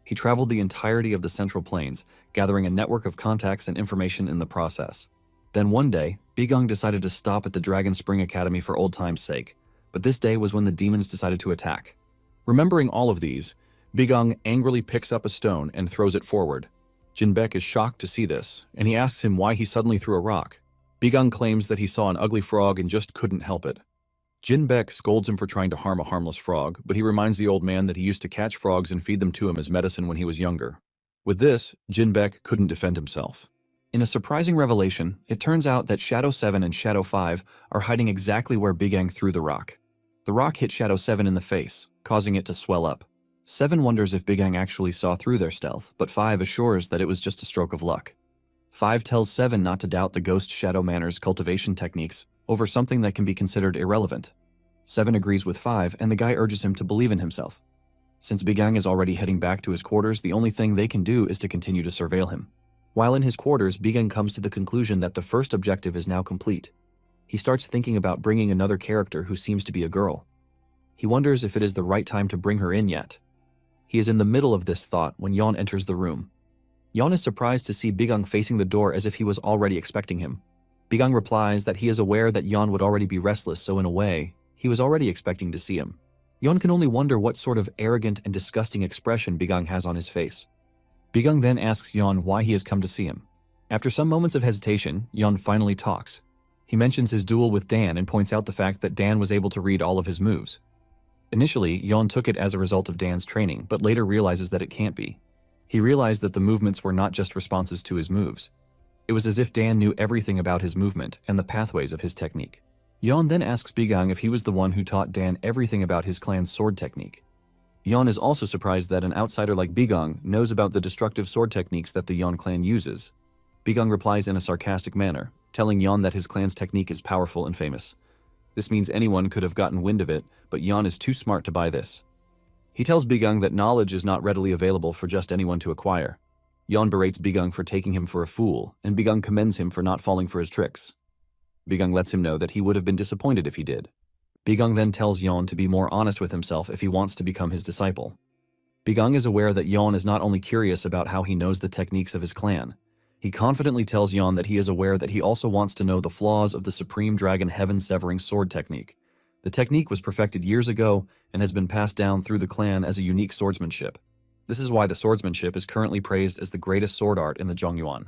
He traveled the entirety of the Central Plains, gathering a network of contacts and information in the process. Then one day, Bigang decided to stop at the Dragon Spring Academy for old time's sake, but this day was when the demons decided to attack. Remembering all of these, Bigang angrily picks up a stone and throws it forward. Jin Baek is shocked to see this, and he asks him why he suddenly threw a rock. Bigang claims that he saw an ugly frog and just couldn't help it. Jin Baek scolds him for trying to harm a harmless frog, but he reminds the old man that he used to catch frogs and feed them to him as medicine when he was younger. With this, Jin Baek couldn't defend himself. In a surprising revelation, it turns out that Shadow 7 and Shadow 5 are hiding exactly where Bigang threw the rock. The rock hit Shadow 7 in the face, causing it to swell up. 7 wonders if Bigang actually saw through their stealth, but 5 assures that it was just a stroke of luck. 5 tells 7 not to doubt the ghost shadow manor's cultivation techniques over something that can be considered irrelevant. 7 agrees with 5, and the guy urges him to believe in himself. Since Bigang is already heading back to his quarters, the only thing they can do is to continue to surveil him. While in his quarters, Bigang comes to the conclusion that the first objective is now complete. He starts thinking about bringing another character who seems to be a girl. He wonders if it is the right time to bring her in yet. He is in the middle of this thought when Yeon enters the room. Yeon is surprised to see Bigang facing the door as if he was already expecting him. Bigang replies that he is aware that Yeon would already be restless, so in a way, he was already expecting to see him. Yeon can only wonder what sort of arrogant and disgusting expression Bigang has on his face. Bigang then asks Yeon why he has come to see him. After some moments of hesitation, Yeon finally talks. He mentions his duel with Dan and points out the fact that Dan was able to read all of his moves. Initially, Yeon took it as a result of Dan's training, but later realizes that it can't be. He realized that the movements were not just responses to his moves. It was as if Dan knew everything about his movement and the pathways of his technique. Yeon then asks Bigang if he was the one who taught Dan everything about his clan's sword technique. Yeon is also surprised that an outsider like Bigang knows about the destructive sword techniques that the Yeon clan uses. Bigang replies in a sarcastic manner, telling Yeon that his clan's technique is powerful and famous. This means anyone could have gotten wind of it, but Yeon is too smart to buy this. He tells Bigang that knowledge is not readily available for just anyone to acquire. Yeon berates Bigang for taking him for a fool, and Bigang commends him for not falling for his tricks. Bigang lets him know that he would have been disappointed if he did. Bigang then tells Yeon to be more honest with himself if he wants to become his disciple. Bigang is aware that Yeon is not only curious about how he knows the techniques of his clan. He confidently tells Yeon that he is aware that he also wants to know the flaws of the Supreme Dragon Heaven-Severing Sword technique. The technique was perfected years ago and has been passed down through the clan as a unique swordsmanship. This is why the swordsmanship is currently praised as the greatest sword art in the Jongyuan.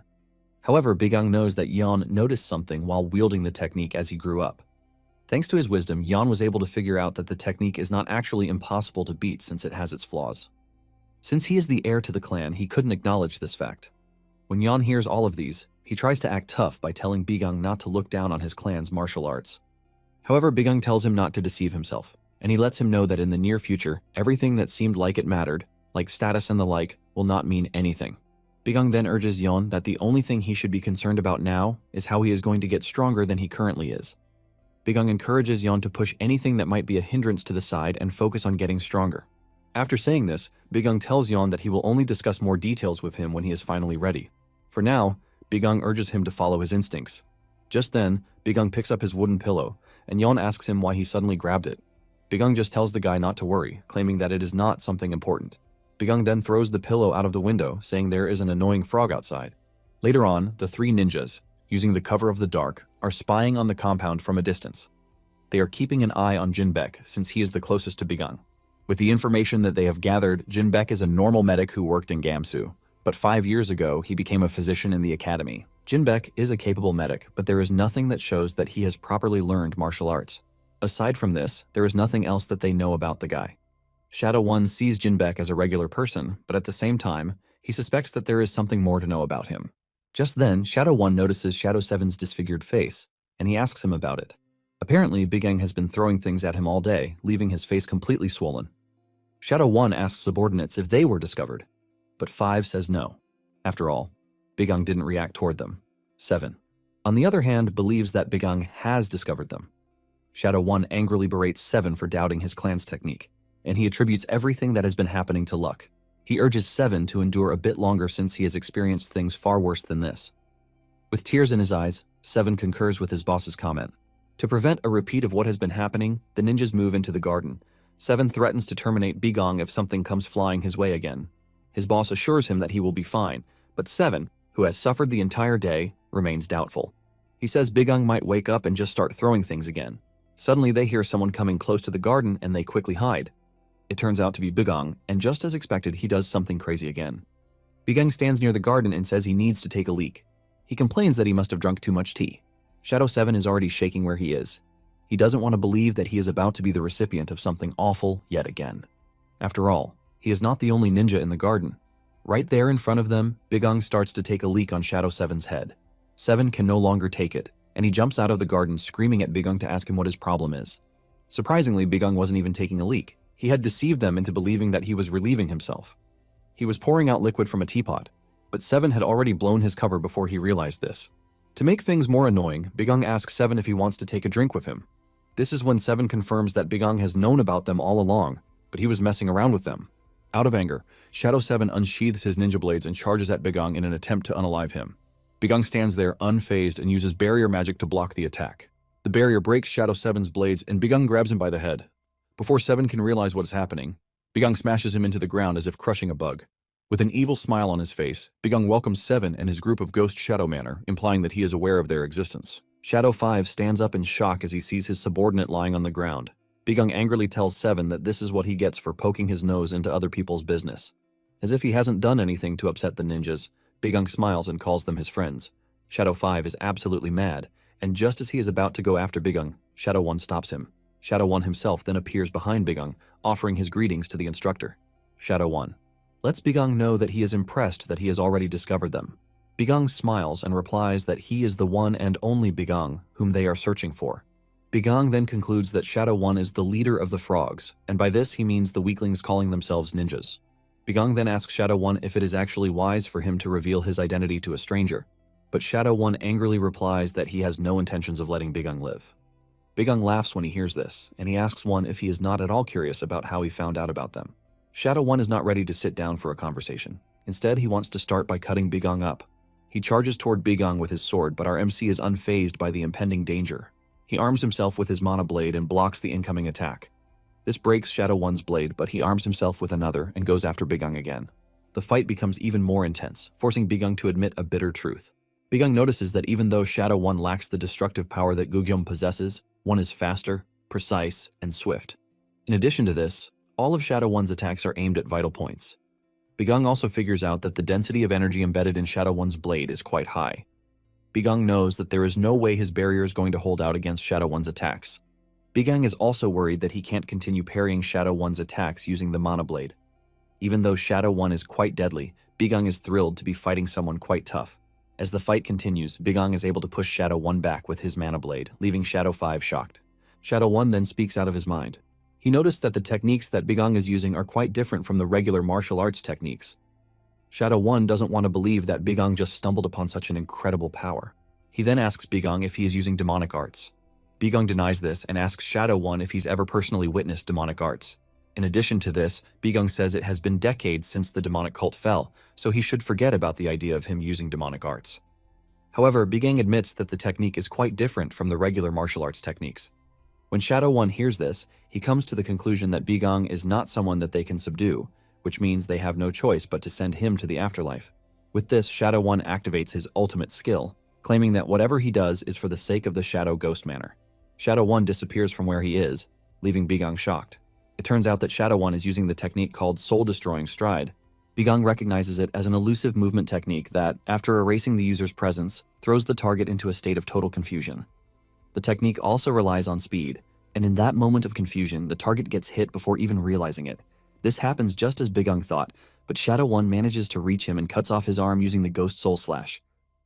However, Bigang knows that Yeon noticed something while wielding the technique as he grew up. Thanks to his wisdom, Yeon was able to figure out that the technique is not actually impossible to beat since it has its flaws. Since he is the heir to the clan, he couldn't acknowledge this fact. When Yeon hears all of these, he tries to act tough by telling Bigang not to look down on his clan's martial arts. However, Bigang tells him not to deceive himself, and he lets him know that in the near future, everything that seemed like it mattered, like status and the like, will not mean anything. Bigang then urges Yeon that the only thing he should be concerned about now is how he is going to get stronger than he currently is. Bigang encourages Yeon to push anything that might be a hindrance to the side and focus on getting stronger. After saying this, Bigang tells Yeon that he will only discuss more details with him when he is finally ready. For now, Bigang urges him to follow his instincts. Just then, Bigang picks up his wooden pillow, and Yeon asks him why he suddenly grabbed it. Bigang just tells the guy not to worry, claiming that it is not something important. Bigang then throws the pillow out of the window, saying there is an annoying frog outside. Later on, the 3 ninjas, using the cover of the dark, are spying on the compound from a distance. They are keeping an eye on Jinbaek since he is the closest to Bigang. With the information that they have gathered, Jinbaek is a normal medic who worked in Gamsu, but 5 years ago he became a physician in the academy. Jinbaek is a capable medic, but there is nothing that shows that he has properly learned martial arts. Aside from this, there is nothing else that they know about the guy. Shadow 1 sees Jinbaek as a regular person, but at the same time, he suspects that there is something more to know about him. Just then, Shadow 1 notices Shadow 7's disfigured face, and he asks him about it. Apparently, Bigang has been throwing things at him all day, leaving his face completely swollen. Shadow 1 asks subordinates if they were discovered, but 5 says no. After all, Bigang didn't react toward them. 7, on the other hand, believes that Bigang has discovered them. Shadow 1 angrily berates 7 for doubting his clan's technique, and he attributes everything that has been happening to luck. He urges 7 to endure a bit longer since he has experienced things far worse than this. With tears in his eyes, 7 concurs with his boss's comment. To prevent a repeat of what has been happening, the ninjas move into the garden. 7 threatens to terminate Bigang if something comes flying his way again. His boss assures him that he will be fine, but 7, who has suffered the entire day, remains doubtful. He says Bigang might wake up and just start throwing things again. Suddenly they hear someone coming close to the garden and they quickly hide. It turns out to be Bigang, and just as expected, he does something crazy again. Bigang stands near the garden and says he needs to take a leak. He complains that he must have drunk too much tea. Shadow 7 is already shaking where he is. He doesn't want to believe that he is about to be the recipient of something awful yet again. After all, he is not the only ninja in the garden. Right there in front of them, Bigang starts to take a leak on Shadow 7's head. 7 can no longer take it, and he jumps out of the garden screaming at Bigang to ask him what his problem is. Surprisingly, Bigang wasn't even taking a leak. He had deceived them into believing that he was relieving himself. He was pouring out liquid from a teapot, but Seven had already blown his cover before he realized this. To make things more annoying, Bigong asks Seven if he wants to take a drink with him. This is when Seven confirms that Bigong has known about them all along, but he was messing around with them. Out of anger, Shadow 7 unsheathes his ninja blades and charges at Bigong in an attempt to unalive him. Bigong stands there unfazed and uses barrier magic to block the attack. The barrier breaks Shadow 7's blades and Bigong grabs him by the head. Before Seven can realize what is happening, Bigong smashes him into the ground as if crushing a bug. With an evil smile on his face, Bigong welcomes Seven and his group of Ghost Shadow Manner, implying that he is aware of their existence. Shadow 5 stands up in shock as he sees his subordinate lying on the ground. Bigong angrily tells Seven that this is what he gets for poking his nose into other people's business. As if he hasn't done anything to upset the ninjas, Bigong smiles and calls them his friends. Shadow 5 is absolutely mad, and just as he is about to go after Bigong, Shadow 1 stops him. Shadow 1 himself then appears behind Bigong, offering his greetings to the instructor. Shadow 1 lets Bigong know that he is impressed that he has already discovered them. Bigong smiles and replies that he is the one and only Bigong whom they are searching for. Bigong then concludes that Shadow 1 is the leader of the frogs, and by this he means the weaklings calling themselves ninjas. Bigong then asks Shadow 1 if it is actually wise for him to reveal his identity to a stranger, but Shadow 1 angrily replies that he has no intentions of letting Bigong live. Bigong laughs when he hears this, and he asks 1 if he is not at all curious about how he found out about them. Shadow 1 is not ready to sit down for a conversation. Instead, he wants to start by cutting Bigong up. He charges toward Bigong with his sword, but our MC is unfazed by the impending danger. He arms himself with his mana blade and blocks the incoming attack. This breaks Shadow 1's blade, but he arms himself with another and goes after Bigong again. The fight becomes even more intense, forcing Bigong to admit a bitter truth. Bigong notices that even though Shadow 1 lacks the destructive power that Gugyom possesses, 1 is faster, precise, and swift. In addition to this, all of Shadow 1's attacks are aimed at vital points. Bigong also figures out that the density of energy embedded in Shadow 1's blade is quite high. Bigong knows that there is no way his barrier is going to hold out against Shadow 1's attacks. Bigong is also worried that he can't continue parrying Shadow 1's attacks using the mana blade. Even though Shadow 1 is quite deadly, Bigong is thrilled to be fighting someone quite tough. As the fight continues, Bigong is able to push Shadow 1 back with his mana blade, leaving Shadow 5 shocked. Shadow 1 then speaks out of his mind. He noticed that the techniques that Bigong is using are quite different from the regular martial arts techniques. Shadow 1 doesn't want to believe that Bigong just stumbled upon such an incredible power. He then asks Bigong if he is using demonic arts. Bigong denies this and asks Shadow 1 if he's ever personally witnessed demonic arts. In addition to this, Bigong says it has been decades since the demonic cult fell, so he should forget about the idea of him using demonic arts. However, Bigong admits that the technique is quite different from the regular martial arts techniques. When Shadow 1 hears this, he comes to the conclusion that Bigong is not someone that they can subdue, which means they have no choice but to send him to the afterlife. With this, Shadow 1 activates his ultimate skill, claiming that whatever he does is for the sake of the Shadow Ghost Manor. Shadow 1 disappears from where he is, leaving Bigong shocked. It turns out that Shadow 1 is using the technique called Soul-Destroying Stride. Bigong recognizes it as an elusive movement technique that, after erasing the user's presence, throws the target into a state of total confusion. The technique also relies on speed, and in that moment of confusion, the target gets hit before even realizing it. This happens just as Bigong thought, but Shadow 1 manages to reach him and cuts off his arm using the Ghost Soul Slash.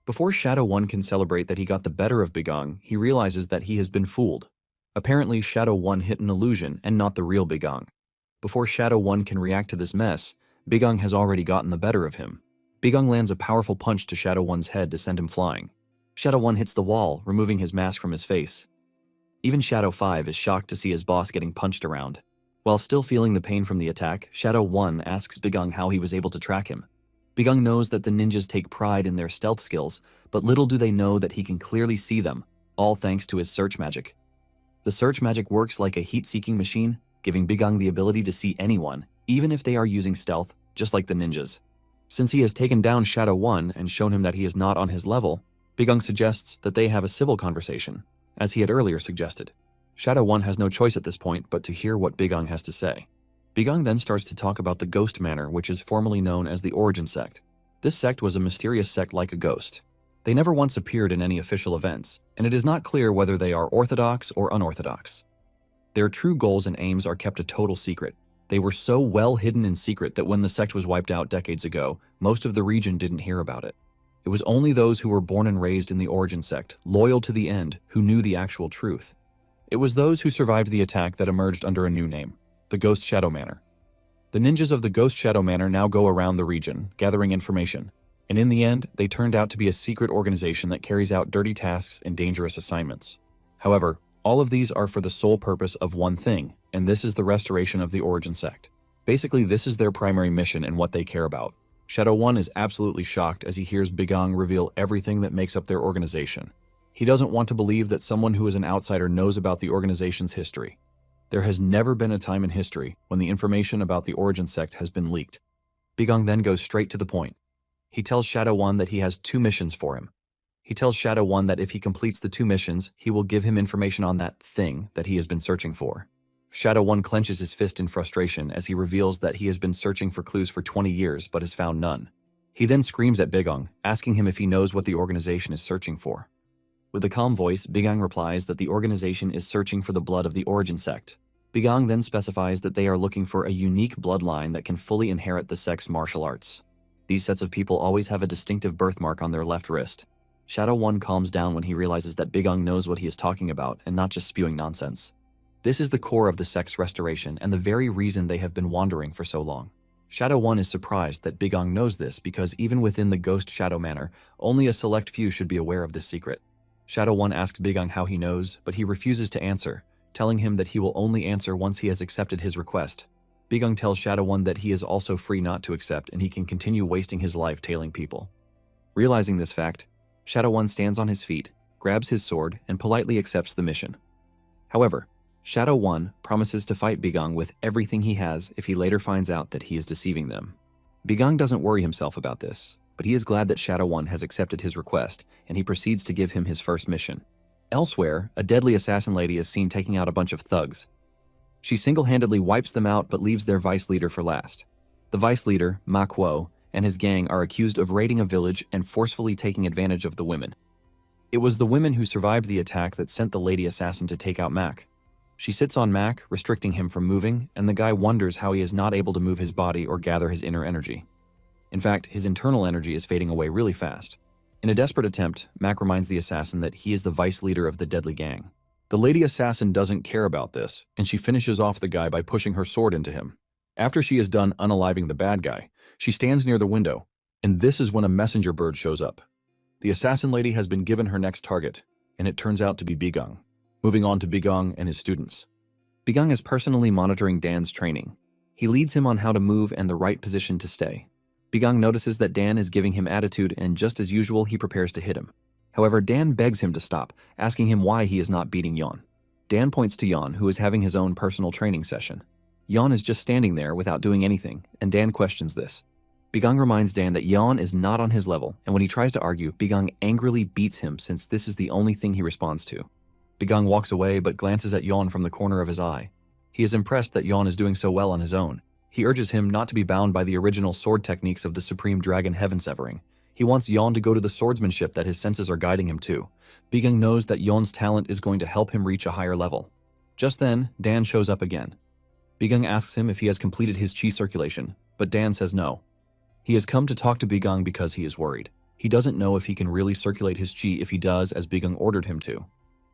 Before Shadow 1 can celebrate that he got the better of Bigong, he realizes that he has been fooled. Apparently, Shadow 1 hit an illusion and not the real Bigong. Before Shadow 1 can react to this mess, Bigong has already gotten the better of him. Bigong lands a powerful punch to Shadow 1's head to send him flying. Shadow 1 hits the wall, removing his mask from his face. Even Shadow 5 is shocked to see his boss getting punched around. While still feeling the pain from the attack, Shadow 1 asks Bigong how he was able to track him. Bigong knows that the ninjas take pride in their stealth skills, but little do they know that he can clearly see them, all thanks to his search magic. The search magic works like a heat-seeking machine, giving Bigong the ability to see anyone, even if they are using stealth, just like the ninjas. Since he has taken down Shadow 1 and shown him that he is not on his level, Bigong suggests that they have a civil conversation, as he had earlier suggested. Shadow 1 has no choice at this point but to hear what Bigong has to say. Bigong then starts to talk about the Ghost Manor, which is formerly known as the Origin Sect. This sect was a mysterious sect like a ghost. They never once appeared in any official events, and it is not clear whether they are orthodox or unorthodox. Their true goals and aims are kept a total secret. They were so well hidden in secret that when the sect was wiped out decades ago, most of the region didn't hear about it. It was only those who were born and raised in the Origin Sect, loyal to the end, who knew the actual truth. It was those who survived the attack that emerged under a new name, the Ghost Shadow Manor. The ninjas of the Ghost Shadow Manor now go around the region, gathering information, and in the end, they turned out to be a secret organization that carries out dirty tasks and dangerous assignments. However, all of these are for the sole purpose of one thing, and this is the restoration of the Origin Sect. Basically, this is their primary mission and what they care about. Shadow One is absolutely shocked as he hears Bigong reveal everything that makes up their organization. He doesn't want to believe that someone who is an outsider knows about the organization's history. There has never been a time in history when the information about the Origin Sect has been leaked. Bigong then goes straight to the point. He tells Shadow One that he has 2 missions for him. He tells Shadow One that if he completes the 2 missions, he will give him information on that thing that he has been searching for. Shadow One clenches his fist in frustration as he reveals that he has been searching for clues for 20 years but has found none. He then screams at Bigong, asking him if he knows what the organization is searching for. With a calm voice, Bigong replies that the organization is searching for the blood of the Origin Sect. Bigong then specifies that they are looking for a unique bloodline that can fully inherit the sect's martial arts. These sets of people always have a distinctive birthmark on their left wrist. Shadow One calms down when he realizes that Bigong knows what he is talking about and not just spewing nonsense. This is the core of the sect's restoration and the very reason they have been wandering for so long. Shadow One is surprised that Bigong knows this because even within the Ghost Shadow Manor, only a select few should be aware of this secret. Shadow One asks Bigong how he knows, but he refuses to answer, telling him that he will only answer once he has accepted his request. Bigong tells Shadow One that he is also free not to accept and he can continue wasting his life tailing people. Realizing this fact, Shadow One stands on his feet, grabs his sword, and politely accepts the mission. However, Shadow One promises to fight Bigong with everything he has if he later finds out that he is deceiving them. Bigong doesn't worry himself about this, but he is glad that Shadow One has accepted his request, and he proceeds to give him his first mission. Elsewhere, a deadly assassin lady is seen taking out a bunch of thugs. She single-handedly wipes them out but leaves their vice leader for last. The vice leader, Ma Kuo, and his gang are accused of raiding a village and forcefully taking advantage of the women. It was the women who survived the attack that sent the lady assassin to take out Mac. She sits on Mac, restricting him from moving, and the guy wonders how he is not able to move his body or gather his inner energy. In fact, his internal energy is fading away really fast. In a desperate attempt, Mac reminds the assassin that he is the vice leader of the deadly gang. The lady assassin doesn't care about this, and she finishes off the guy by pushing her sword into him. After she is done unaliving the bad guy, she stands near the window, and this is when a messenger bird shows up. The assassin lady has been given her next target, and it turns out to be Bigong. Moving on to Bigong and his students. Bigong is personally monitoring Dan's training. He leads him on how to move and the right position to stay. Bigong notices that Dan is giving him attitude, and just as usual, he prepares to hit him. However, Dan begs him to stop, asking him why he is not beating Yon. Dan points to Yon, who is having his own personal training session. Yon is just standing there without doing anything, and Dan questions this. Bigong reminds Dan that Yon is not on his level, and when he tries to argue, Bigong angrily beats him since this is the only thing he responds to. Bigong walks away but glances at Yon from the corner of his eye. He is impressed that Yon is doing so well on his own. He urges him not to be bound by the original sword techniques of the Supreme Dragon Heaven Severing. He wants Yon to go to the swordsmanship that his senses are guiding him to. Bigong knows that Yon's talent is going to help him reach a higher level. Just then, Dan shows up again. Bigong asks him if he has completed his chi circulation, but Dan says no. He has come to talk to Bigong because he is worried. He doesn't know if he can really circulate his chi if he does as Bigong ordered him to.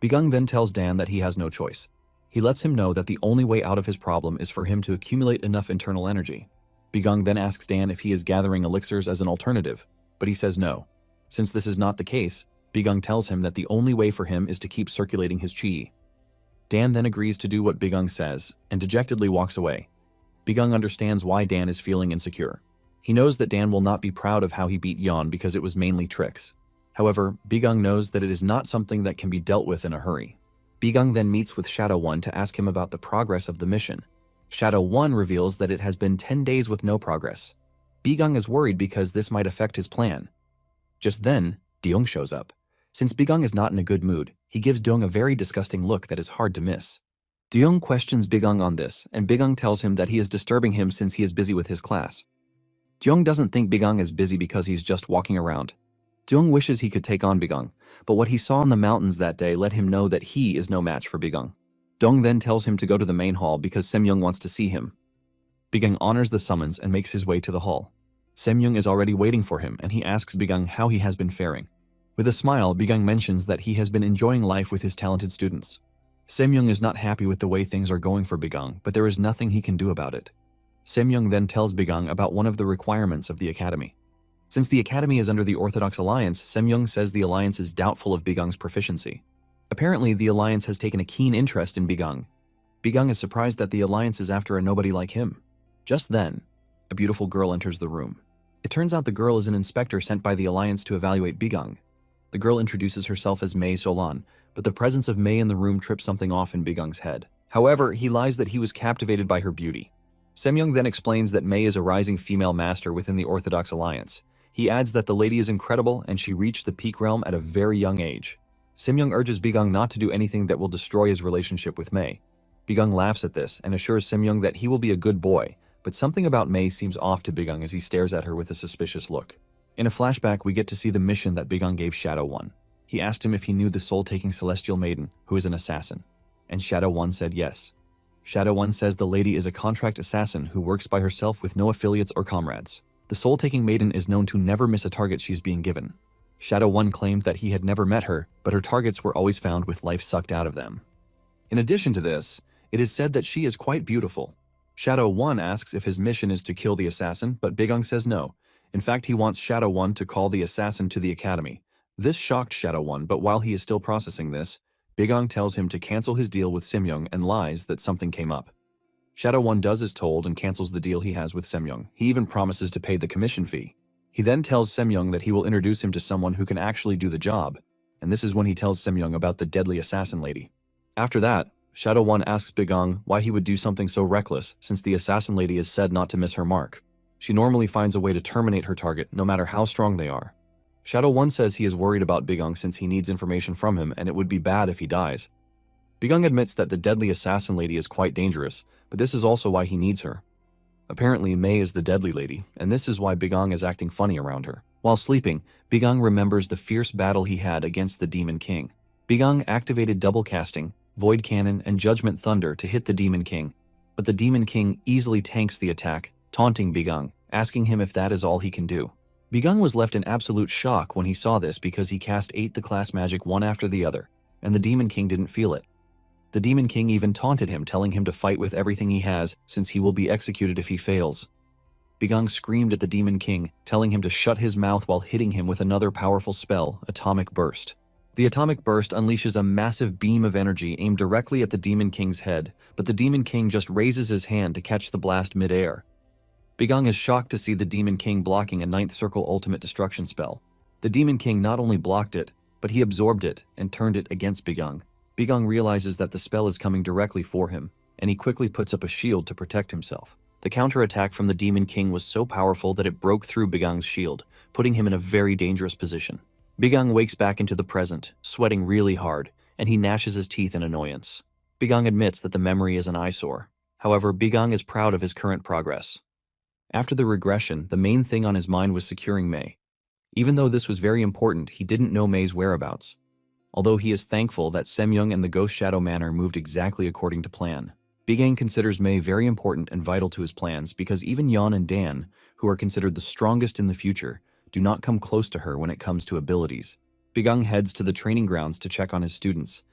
Bigong then tells Dan that he has no choice. He lets him know that the only way out of his problem is for him to accumulate enough internal energy. Bigong then asks Dan if he is gathering elixirs as an alternative, but he says no. Since this is not the case, Bigong tells him that the only way for him is to keep circulating his chi. Dan then agrees to do what Bigong says, and dejectedly walks away. Bigong understands why Dan is feeling insecure. He knows that Dan will not be proud of how he beat Yon because it was mainly tricks. However, Bigong knows that it is not something that can be dealt with in a hurry. Bigong then meets with Shadow One to ask him about the progress of the mission. Shadow One reveals that it has been 10 days with no progress. Bigong is worried because this might affect his plan. Just then, Deong shows up. Since Bigong is not in a good mood, he gives Deong a very disgusting look that is hard to miss. Deong questions Bigong on this, and Bigong tells him that he is disturbing him since he is busy with his class. Deong doesn't think Bigong is busy because he's just walking around. Deong wishes he could take on Bigong, but what he saw in the mountains that day let him know that he is no match for Bigong. Deong then tells him to go to the main hall because Semyoung wants to see him. Bigong honors the summons and makes his way to the hall. Semyoung is already waiting for him, and he asks Bigong how he has been faring. With a smile, Bigong mentions that he has been enjoying life with his talented students. Semyoung is not happy with the way things are going for Bigang, but there is nothing he can do about it. Semyoung then tells Bigang about one of the requirements of the academy. Since the academy is under the Orthodox Alliance, Semyoung says the alliance is doubtful of Bigang's proficiency. Apparently, the alliance has taken a keen interest in Bigang. Bigang is surprised that the alliance is after a nobody like him. Just then, a beautiful girl enters the room. It turns out the girl is an inspector sent by the alliance to evaluate Bigang. The girl introduces herself as Mei Solan, but the presence of Mei in the room trips something off in Bigang's head. However, he lies that he was captivated by her beauty. Semyoung then explains that Mei is a rising female master within the Orthodox Alliance. He adds that the lady is incredible and she reached the peak realm at a very young age. Semyoung urges Bigang not to do anything that will destroy his relationship with Mei. Bigang laughs at this and assures Semyoung that he will be a good boy, but something about Mei seems off to Bigang as he stares at her with a suspicious look. In a flashback, we get to see the mission that Bigang gave Shadow One. He asked him if he knew the soul-taking celestial maiden, who is an assassin, and Shadow One said yes. Shadow One says the lady is a contract assassin who works by herself with no affiliates or comrades. The soul-taking maiden is known to never miss a target she is being given. Shadow One claimed that he had never met her, but her targets were always found with life sucked out of them. In addition to this, it is said that she is quite beautiful. Shadow One asks if his mission is to kill the assassin, but Bigang says no. In fact, he wants Shadow One to call the assassin to the academy. This shocked Shadow One, but while he is still processing this, Bigang tells him to cancel his deal with Semyoung and lies that something came up. Shadow One does as told and cancels the deal he has with Semyoung. He even promises to pay the commission fee. He then tells Semyoung that he will introduce him to someone who can actually do the job, and this is when he tells Semyoung about the deadly assassin lady. After that, Shadow One asks Bigang why he would do something so reckless since the assassin lady is said not to miss her mark. She normally finds a way to terminate her target no matter how strong they are. Shadow One says he is worried about Bigang since he needs information from him and it would be bad if he dies. Bigang admits that the deadly assassin lady is quite dangerous, but this is also why he needs her. Apparently, Mei is the deadly lady, and this is why Bigang is acting funny around her. While sleeping, Bigang remembers the fierce battle he had against the Demon King. Bigang activated double casting, Void Cannon, and Judgment Thunder to hit the Demon King, but the Demon King easily tanks the attack, taunting Bigang, asking him if that is all he can do. Bigang was left in absolute shock when he saw this because he cast 8 the class magic one after the other, and the Demon King didn't feel it. The Demon King even taunted him, telling him to fight with everything he has since he will be executed if he fails. Bigang screamed at the Demon King, telling him to shut his mouth while hitting him with another powerful spell, Atomic Burst. The Atomic Burst unleashes a massive beam of energy aimed directly at the Demon King's head, but the Demon King just raises his hand to catch the blast mid-air. Bigang is shocked to see the Demon King blocking a 9th Circle Ultimate Destruction spell. The Demon King not only blocked it, but he absorbed it and turned it against Bigang. Bigang realizes that the spell is coming directly for him, and he quickly puts up a shield to protect himself. The counterattack from the Demon King was so powerful that it broke through Bigang's shield, putting him in a very dangerous position. Bigang wakes back into the present, sweating really hard, and he gnashes his teeth in annoyance. Bigang admits that the memory is an eyesore. However, Bigang is proud of his current progress. After the regression, the main thing on his mind was securing Mei. Even though this was very important, he didn't know Mei's whereabouts. Although he is thankful that Semyoung and the Ghost Shadow Manor moved exactly according to plan. Bigang considers Mei very important and vital to his plans because even Yan and Dan, who are considered the strongest in the future, do not come close to her when it comes to abilities. Bigang heads to the training grounds to check on his students,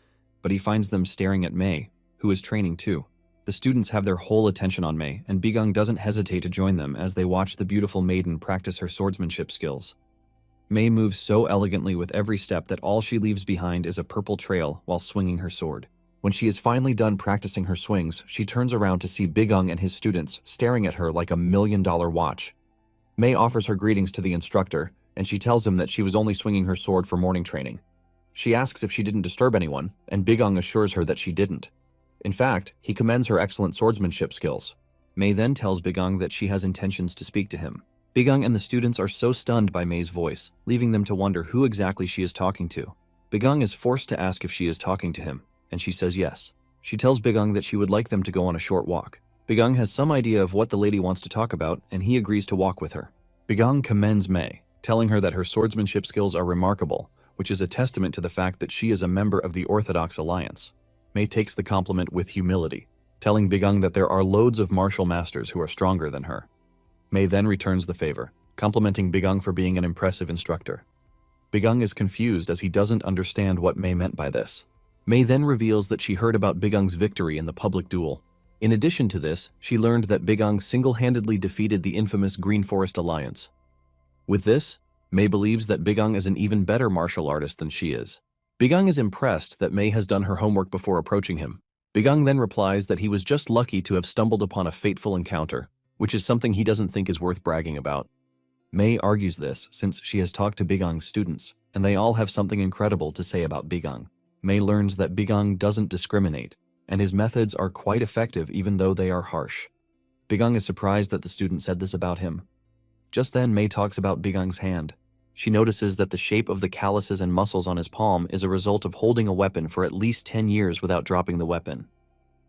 but he finds them staring at Mei, who is training too. The students have their whole attention on Mei, and Bigang doesn't hesitate to join them as they watch the beautiful maiden practice her swordsmanship skills. Mei moves so elegantly with every step that all she leaves behind is a purple trail while swinging her sword. When she is finally done practicing her swings, she turns around to see Bigang and his students staring at her like a $1 million watch. Mei offers her greetings to the instructor, and she tells him that she was only swinging her sword for morning training. She asks if she didn't disturb anyone, and Bigang assures her that she didn't. In fact, he commends her excellent swordsmanship skills. Mei then tells Bigang that she has intentions to speak to him. Bigang and the students are so stunned by Mei's voice, leaving them to wonder who exactly she is talking to. Bigang is forced to ask if she is talking to him, and she says yes. She tells Bigang that she would like them to go on a short walk. Bigang has some idea of what the lady wants to talk about, and he agrees to walk with her. Bigang commends Mei, telling her that her swordsmanship skills are remarkable, which is a testament to the fact that she is a member of the Orthodox Alliance. Mei takes the compliment with humility, telling Bigang that there are loads of martial masters who are stronger than her. Mei then returns the favor, complimenting Bigang for being an impressive instructor. Bigang is confused as he doesn't understand what Mei meant by this. Mei then reveals that she heard about Bigung's victory in the public duel. In addition to this, she learned that Bigung single-handedly defeated the infamous Green Forest Alliance. With this, Mei believes that Bigung is an even better martial artist than she is. Bigung is impressed that Mei has done her homework before approaching him. Bigung then replies that he was just lucky to have stumbled upon a fateful encounter, which is something he doesn't think is worth bragging about. Mei argues this since she has talked to Bigung's students, and they all have something incredible to say about Bigung. Mei learns that Bigung doesn't discriminate, and his methods are quite effective even though they are harsh. Bigung is surprised that the student said this about him. Just then, Mei talks about Bigung's hand. She notices that the shape of the calluses and muscles on his palm is a result of holding a weapon for at least 10 years without dropping the weapon.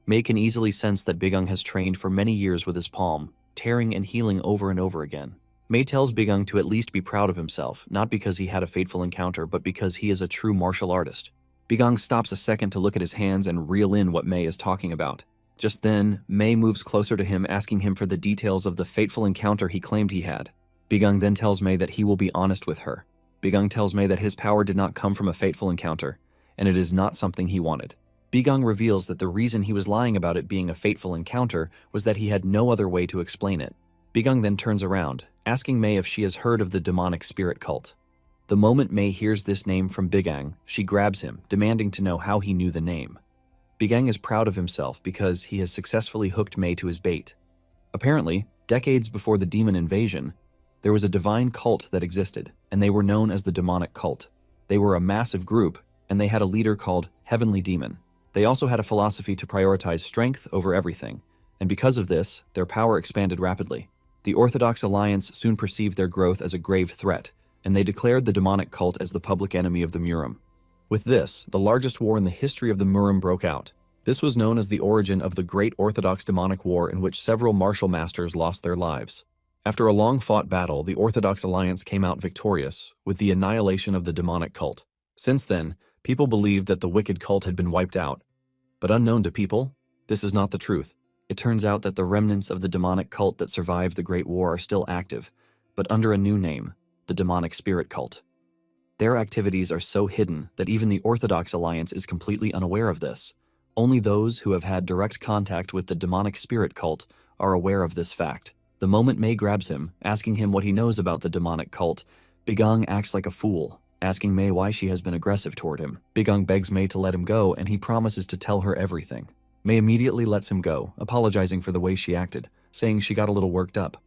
Mei can easily sense that Bigung has trained for many years with his palm, tearing and healing over and over again. Mei tells Bigung to at least be proud of himself, not because he had a fateful encounter, but because he is a true martial artist. Bigung stops a second to look at his hands and reel in what Mei is talking about. Just then, Mei moves closer to him, asking him for the details of the fateful encounter he claimed he had. Bigung then tells Mei that he will be honest with her. Bigung tells Mei that his power did not come from a fateful encounter, and it is not something he wanted. Bigung reveals that the reason he was lying about it being a fateful encounter was that he had no other way to explain it. Bigung then turns around, asking Mei if she has heard of the demonic spirit cult. The moment Mei hears this name from Bigung, she grabs him, demanding to know how he knew the name. Bigung is proud of himself because he has successfully hooked Mei to his bait. Apparently, decades before the demon invasion, there was a divine cult that existed, and they were known as the demonic cult. They were a massive group, and they had a leader called Heavenly Demon. They also had a philosophy to prioritize strength over everything, and because of this, their power expanded rapidly. The Orthodox Alliance soon perceived their growth as a grave threat, and they declared the demonic cult as the public enemy of the Murim. With this, the largest war in the history of the Murim broke out. This was known as the origin of the Great Orthodox Demonic War, in which several martial masters lost their lives. After a long-fought battle, the Orthodox Alliance came out victorious, with the annihilation of the demonic cult. Since then, people believed that the wicked cult had been wiped out. But unknown to people, this is not the truth. It turns out that the remnants of the demonic cult that survived the Great War are still active, but under a new name, the demonic spirit cult. Their activities are so hidden that even the Orthodox Alliance is completely unaware of this. Only those who have had direct contact with the demonic spirit cult are aware of this fact. The moment Mei grabs him, asking him what he knows about the demonic cult, Bigung acts like a fool, asking Mei why she has been aggressive toward him. Bigung begs Mei to let him go, and he promises to tell her everything. Mei immediately lets him go, apologizing for the way she acted, saying she got a little worked up.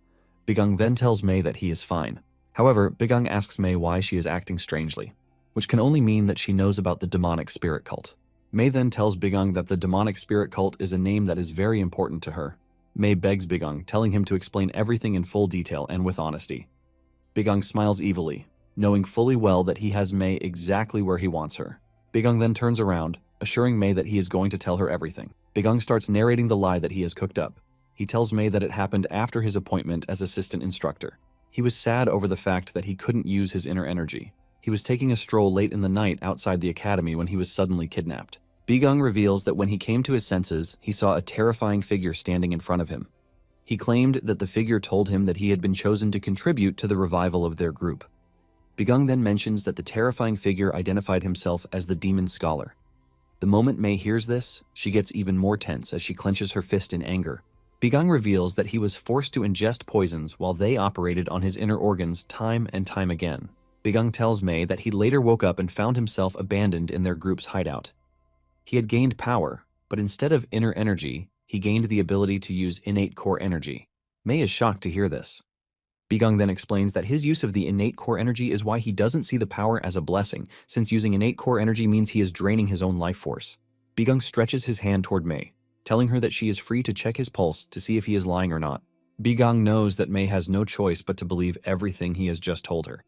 Bigung then tells Mei that he is fine. However, Bigung asks Mei why she is acting strangely, which can only mean that she knows about the demonic spirit cult. Mei then tells Bigung that the demonic spirit cult is a name that is very important to her. Mei begs Bigung, telling him to explain everything in full detail and with honesty. Bigung smiles evilly, knowing fully well that he has Mei exactly where he wants her. Bigung then turns around, assuring Mei that he is going to tell her everything. Bigung starts narrating the lie that he has cooked up. He tells Mei that it happened after his appointment as assistant instructor. He was sad over the fact that he couldn't use his inner energy. He was taking a stroll late in the night outside the academy when he was suddenly kidnapped. Bigung reveals that when he came to his senses, he saw a terrifying figure standing in front of him. He claimed that the figure told him that he had been chosen to contribute to the revival of their group. Bigung then mentions that the terrifying figure identified himself as the demon scholar. The moment Mei hears this, she gets even more tense as she clenches her fist in anger. Bigung reveals that he was forced to ingest poisons while they operated on his inner organs time and time again. Bigung tells Mei that he later woke up and found himself abandoned in their group's hideout. He had gained power, but instead of inner energy, he gained the ability to use innate core energy. Mei is shocked to hear this. Bigung then explains that his use of the innate core energy is why he doesn't see the power as a blessing, since using innate core energy means he is draining his own life force. Bigung stretches his hand toward Mei, telling her that she is free to check his pulse to see if he is lying or not. Bigung knows that Mei has no choice but to believe everything he has just told her,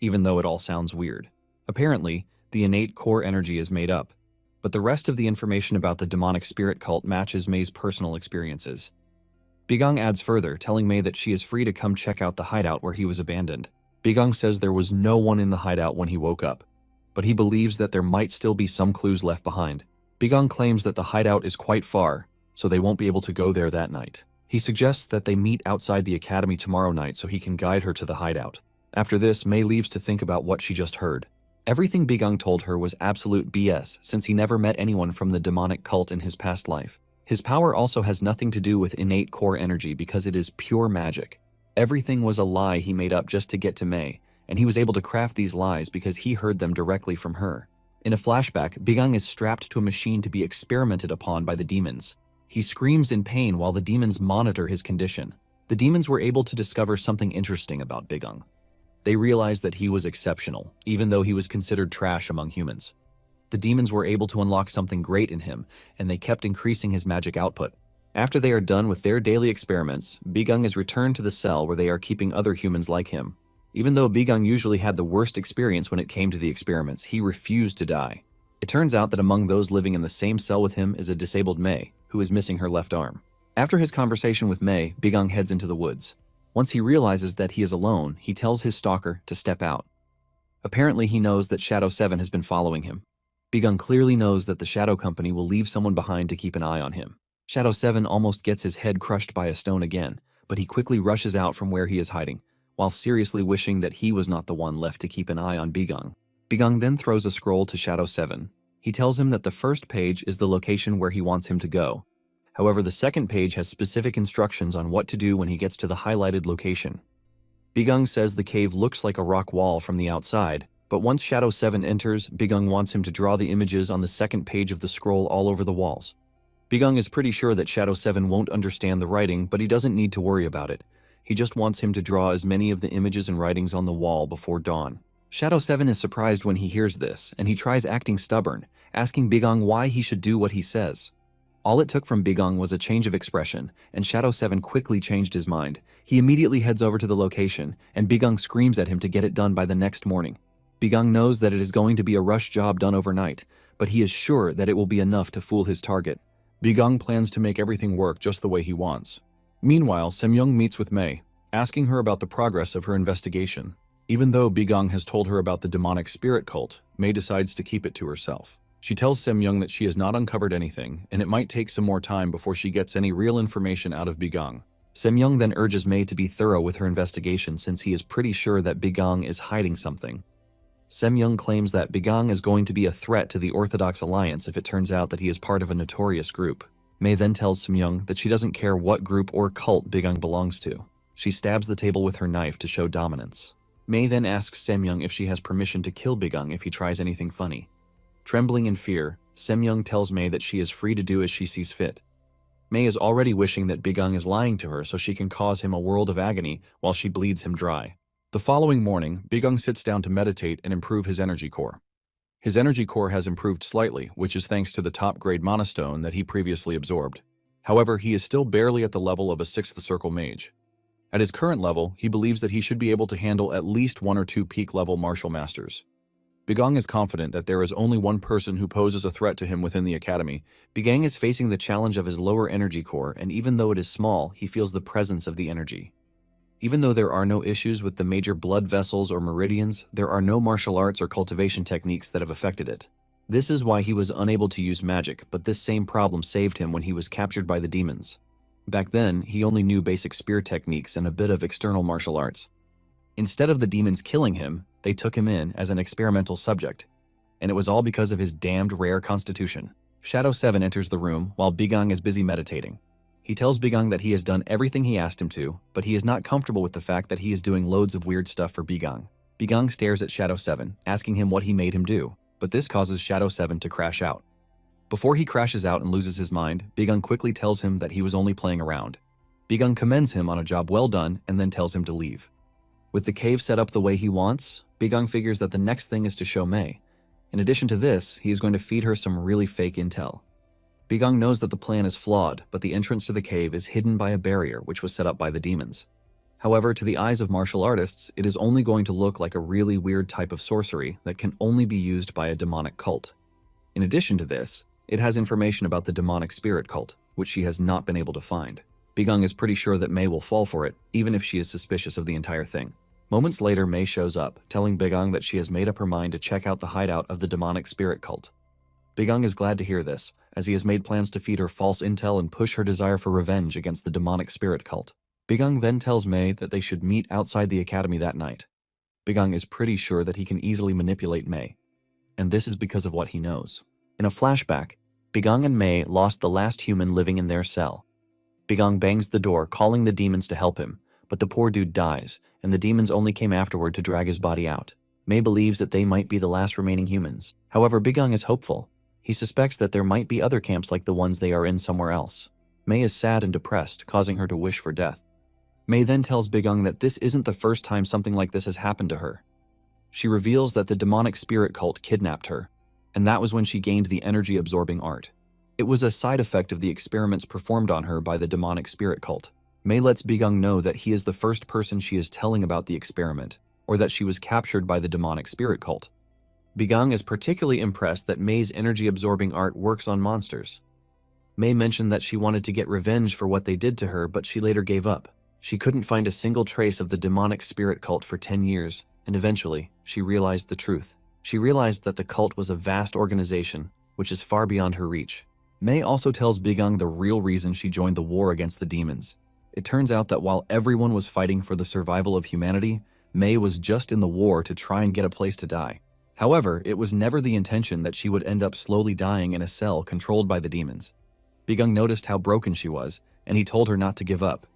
even though it all sounds weird. Apparently, the innate core energy is made up, but the rest of the information about the demonic spirit cult matches Mei's personal experiences. Bigung adds further, telling Mei that she is free to come check out the hideout where he was abandoned. Bigung says there was no one in the hideout when he woke up, but he believes that there might still be some clues left behind. Bigung claims that the hideout is quite far, so they won't be able to go there that night. He suggests that they meet outside the academy tomorrow night so he can guide her to the hideout. After this, Mei leaves to think about what she just heard. Everything Bigung told her was absolute BS since he never met anyone from the demonic cult in his past life. His power also has nothing to do with innate core energy because it is pure magic. Everything was a lie he made up just to get to Mei, and he was able to craft these lies because he heard them directly from her. In a flashback, Bigung is strapped to a machine to be experimented upon by the demons. He screams in pain while the demons monitor his condition. The demons were able to discover something interesting about Bigung. They realized that he was exceptional, even though he was considered trash among humans. The demons were able to unlock something great in him, and they kept increasing his magic output. After they are done with their daily experiments, Bigung is returned to the cell where they are keeping other humans like him. Even though Bigung usually had the worst experience when it came to the experiments, he refused to die. It turns out that among those living in the same cell with him is a disabled Mei, who is missing her left arm. After his conversation with Mei, Bigung heads into the woods. Once he realizes that he is alone, he tells his stalker to step out. Apparently he knows that Shadow 7 has been following him. Bigung clearly knows that the Shadow Company will leave someone behind to keep an eye on him. Shadow 7 almost gets his head crushed by a stone again, but he quickly rushes out from where he is hiding, while seriously wishing that he was not the one left to keep an eye on Bigung. Bigung then throws a scroll to Shadow 7. He tells him that the first page is the location where he wants him to go. However, the second page has specific instructions on what to do when he gets to the highlighted location. Bigung says the cave looks like a rock wall from the outside, but once Shadow 7 enters, Bigung wants him to draw the images on the second page of the scroll all over the walls. Bigung is pretty sure that Shadow 7 won't understand the writing, but he doesn't need to worry about it. He just wants him to draw as many of the images and writings on the wall before dawn. Shadow 7 is surprised when he hears this, and he tries acting stubborn, asking Bigung why he should do what he says. All it took from Bigung was a change of expression, and Shadow 7 quickly changed his mind. He immediately heads over to the location, and Bigung screams at him to get it done by the next morning. Bigung knows that it is going to be a rush job done overnight, but he is sure that it will be enough to fool his target. Bigung plans to make everything work just the way he wants. Meanwhile, Semyoung meets with Mei, asking her about the progress of her investigation. Even though Bigung has told her about the demonic spirit cult, Mei decides to keep it to herself. She tells Semyoung that she has not uncovered anything, and it might take some more time before she gets any real information out of Bigung. Semyoung then urges Mei to be thorough with her investigation since he is pretty sure that Bigung is hiding something. Semyoung claims that Bigung is going to be a threat to the Orthodox Alliance if it turns out that he is part of a notorious group. Mei then tells Semyoung that she doesn't care what group or cult Bigung belongs to. She stabs the table with her knife to show dominance. Mei then asks Semyoung if she has permission to kill Bigung if he tries anything funny. Trembling in fear, Semyoung tells Mei that she is free to do as she sees fit. Mei is already wishing that Bigung is lying to her so she can cause him a world of agony while she bleeds him dry. The following morning, Bigung sits down to meditate and improve his energy core. His energy core has improved slightly, which is thanks to the top-grade monostone that he previously absorbed. However, he is still barely at the level of a 6th circle mage. At his current level, he believes that he should be able to handle at least 1 or 2 peak-level martial masters. Bigung is confident that there is only one person who poses a threat to him within the academy. Bigung is facing the challenge of his lower energy core, and even though it is small, he feels the presence of the energy. Even though there are no issues with the major blood vessels or meridians, there are no martial arts or cultivation techniques that have affected it. This is why he was unable to use magic, but this same problem saved him when he was captured by the demons. Back then, he only knew basic spear techniques and a bit of external martial arts. Instead of the demons killing him, they took him in as an experimental subject, and it was all because of his damned rare constitution. Shadow 7 enters the room while Bigung is busy meditating. He tells Bigung that he has done everything he asked him to, but he is not comfortable with the fact that he is doing loads of weird stuff for Bigung. Bigung stares at Shadow 7, asking him what he made him do, but this causes Shadow 7 to crash out. Before he crashes out and loses his mind, Bigung quickly tells him that he was only playing around. Bigung commends him on a job well done and then tells him to leave. With the cave set up the way he wants, Bigung figures that the next thing is to show Mei. In addition to this, he is going to feed her some really fake intel. Bigung knows that the plan is flawed, but the entrance to the cave is hidden by a barrier which was set up by the demons. However, to the eyes of martial artists, it is only going to look like a really weird type of sorcery that can only be used by a demonic cult. In addition to this, it has information about the demonic spirit cult, which she has not been able to find. Bigung is pretty sure that Mei will fall for it, even if she is suspicious of the entire thing. Moments later, Mei shows up, telling Bigung that she has made up her mind to check out the hideout of the demonic spirit cult. Bigung is glad to hear this, as he has made plans to feed her false intel and push her desire for revenge against the demonic spirit cult. Bigung then tells Mei that they should meet outside the academy that night. Bigang is pretty sure that he can easily manipulate Mei, and this is because of what he knows. In a flashback, Bigang and Mei lost the last human living in their cell. Bigang bangs the door, calling the demons to help him, but the poor dude dies, and the demons only came afterward to drag his body out. Mei believes that they might be the last remaining humans. However, Bigang is hopeful. He suspects that there might be other camps like the ones they are in somewhere else. Mei is sad and depressed, causing her to wish for death. Mei then tells Bigang that this isn't the first time something like this has happened to her. She reveals that the demonic spirit cult kidnapped her, and that was when she gained the energy-absorbing art. It was a side effect of the experiments performed on her by the demonic spirit cult. Mei lets Bigang know that he is the first person she is telling about the experiment, or that she was captured by the demonic spirit cult. Bigang is particularly impressed that Mei's energy-absorbing art works on monsters. Mei mentioned that she wanted to get revenge for what they did to her, but she later gave up. She couldn't find a single trace of the demonic spirit cult for 10 years, and eventually, she realized the truth. She realized that the cult was a vast organization, which is far beyond her reach. Mei also tells Bigang the real reason she joined the war against the demons. It turns out that while everyone was fighting for the survival of humanity, Mei was just in the war to try and get a place to die. However, it was never the intention that she would end up slowly dying in a cell controlled by the demons. Bigang noticed how broken she was, and he told her not to give up.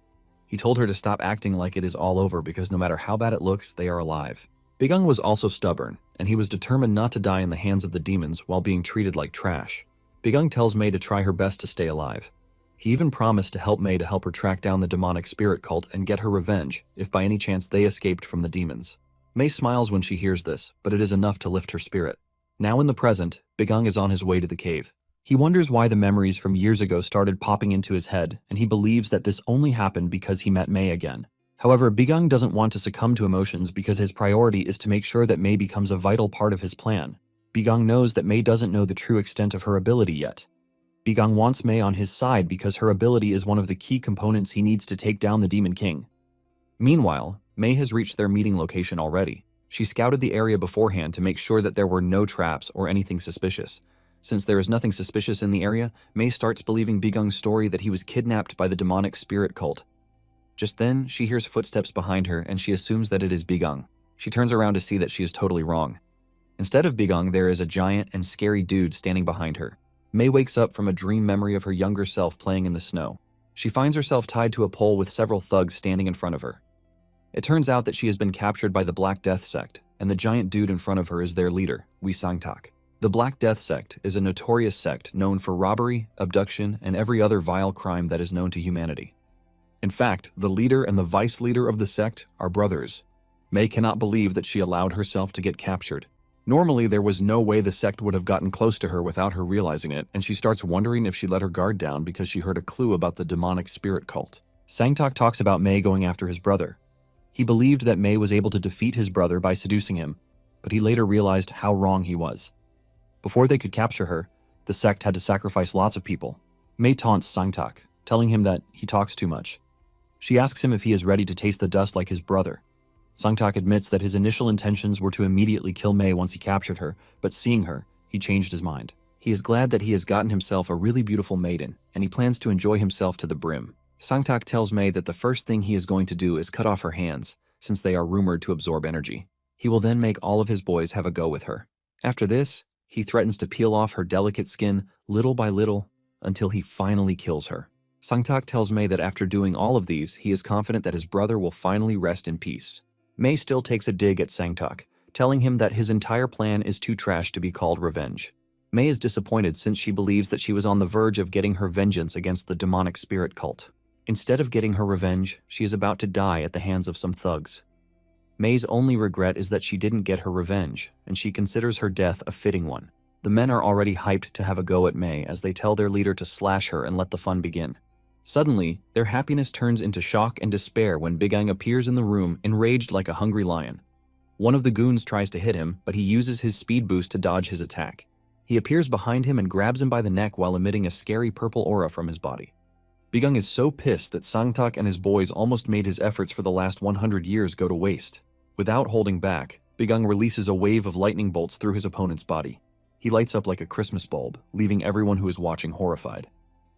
He told her to stop acting like it is all over because no matter how bad it looks, they are alive. Bigang was also stubborn, and he was determined not to die in the hands of the demons while being treated like trash. Bigang tells Mei to try her best to stay alive. He even promised to help Mei to help her track down the demonic spirit cult and get her revenge if by any chance they escaped from the demons. Mei smiles when she hears this, but it is enough to lift her spirit. Now in the present, Bigang is on his way to the cave. He wonders why the memories from years ago started popping into his head, and he believes that this only happened because he met Mei again. However, Bigang doesn't want to succumb to emotions because his priority is to make sure that Mei becomes a vital part of his plan. Bigang knows that Mei doesn't know the true extent of her ability yet. Bigang wants Mei on his side because her ability is one of the key components he needs to take down the Demon King. Meanwhile, Mei has reached their meeting location already. She scouted the area beforehand to make sure that there were no traps or anything suspicious. Since there is nothing suspicious in the area, Mei starts believing Bigang's story that he was kidnapped by the demonic spirit cult. Just then, she hears footsteps behind her and she assumes that it is Bigang. She turns around to see that she is totally wrong. Instead of Bigang, there is a giant and scary dude standing behind her. Mei wakes up from a dream memory of her younger self playing in the snow. She finds herself tied to a pole with several thugs standing in front of her. It turns out that she has been captured by the Black Death sect, and the giant dude in front of her is their leader, Wee Sang-tak. The Black Death sect is a notorious sect known for robbery, abduction, and every other vile crime that is known to humanity. In fact, the leader and the vice leader of the sect are brothers. Mei cannot believe that she allowed herself to get captured. Normally, there was no way the sect would have gotten close to her without her realizing it, and she starts wondering if she let her guard down because she heard a clue about the demonic spirit cult. Sang-tak talks about Mei going after his brother. He believed that Mei was able to defeat his brother by seducing him, but he later realized how wrong he was. Before they could capture her, the sect had to sacrifice lots of people. Mei taunts Sang-tak, telling him that he talks too much. She asks him if he is ready to taste the dust like his brother. Sang-tak admits that his initial intentions were to immediately kill Mei once he captured her, but seeing her, he changed his mind. He is glad that he has gotten himself a really beautiful maiden, and he plans to enjoy himself to the brim. Sang-tak tells Mei that the first thing he is going to do is cut off her hands, since they are rumored to absorb energy. He will then make all of his boys have a go with her. After this, he threatens to peel off her delicate skin little by little until he finally kills her. Sang-tak tells Mei that after doing all of these, he is confident that his brother will finally rest in peace. Mei still takes a dig at Sang-tak, telling him that his entire plan is too trash to be called revenge. Mei is disappointed since she believes that she was on the verge of getting her vengeance against the demonic spirit cult. Instead of getting her revenge, she is about to die at the hands of some thugs. Mei's only regret is that she didn't get her revenge, and she considers her death a fitting one. The men are already hyped to have a go at Mei as they tell their leader to slash her and let the fun begin. Suddenly, their happiness turns into shock and despair when Bigang appears in the room, enraged like a hungry lion. One of the goons tries to hit him, but he uses his speed boost to dodge his attack. He appears behind him and grabs him by the neck while emitting a scary purple aura from his body. Bigang is so pissed that Sang-tak and his boys almost made his efforts for the last 100 years go to waste. Without holding back, Bigang releases a wave of lightning bolts through his opponent's body. He lights up like a Christmas bulb, leaving everyone who is watching horrified.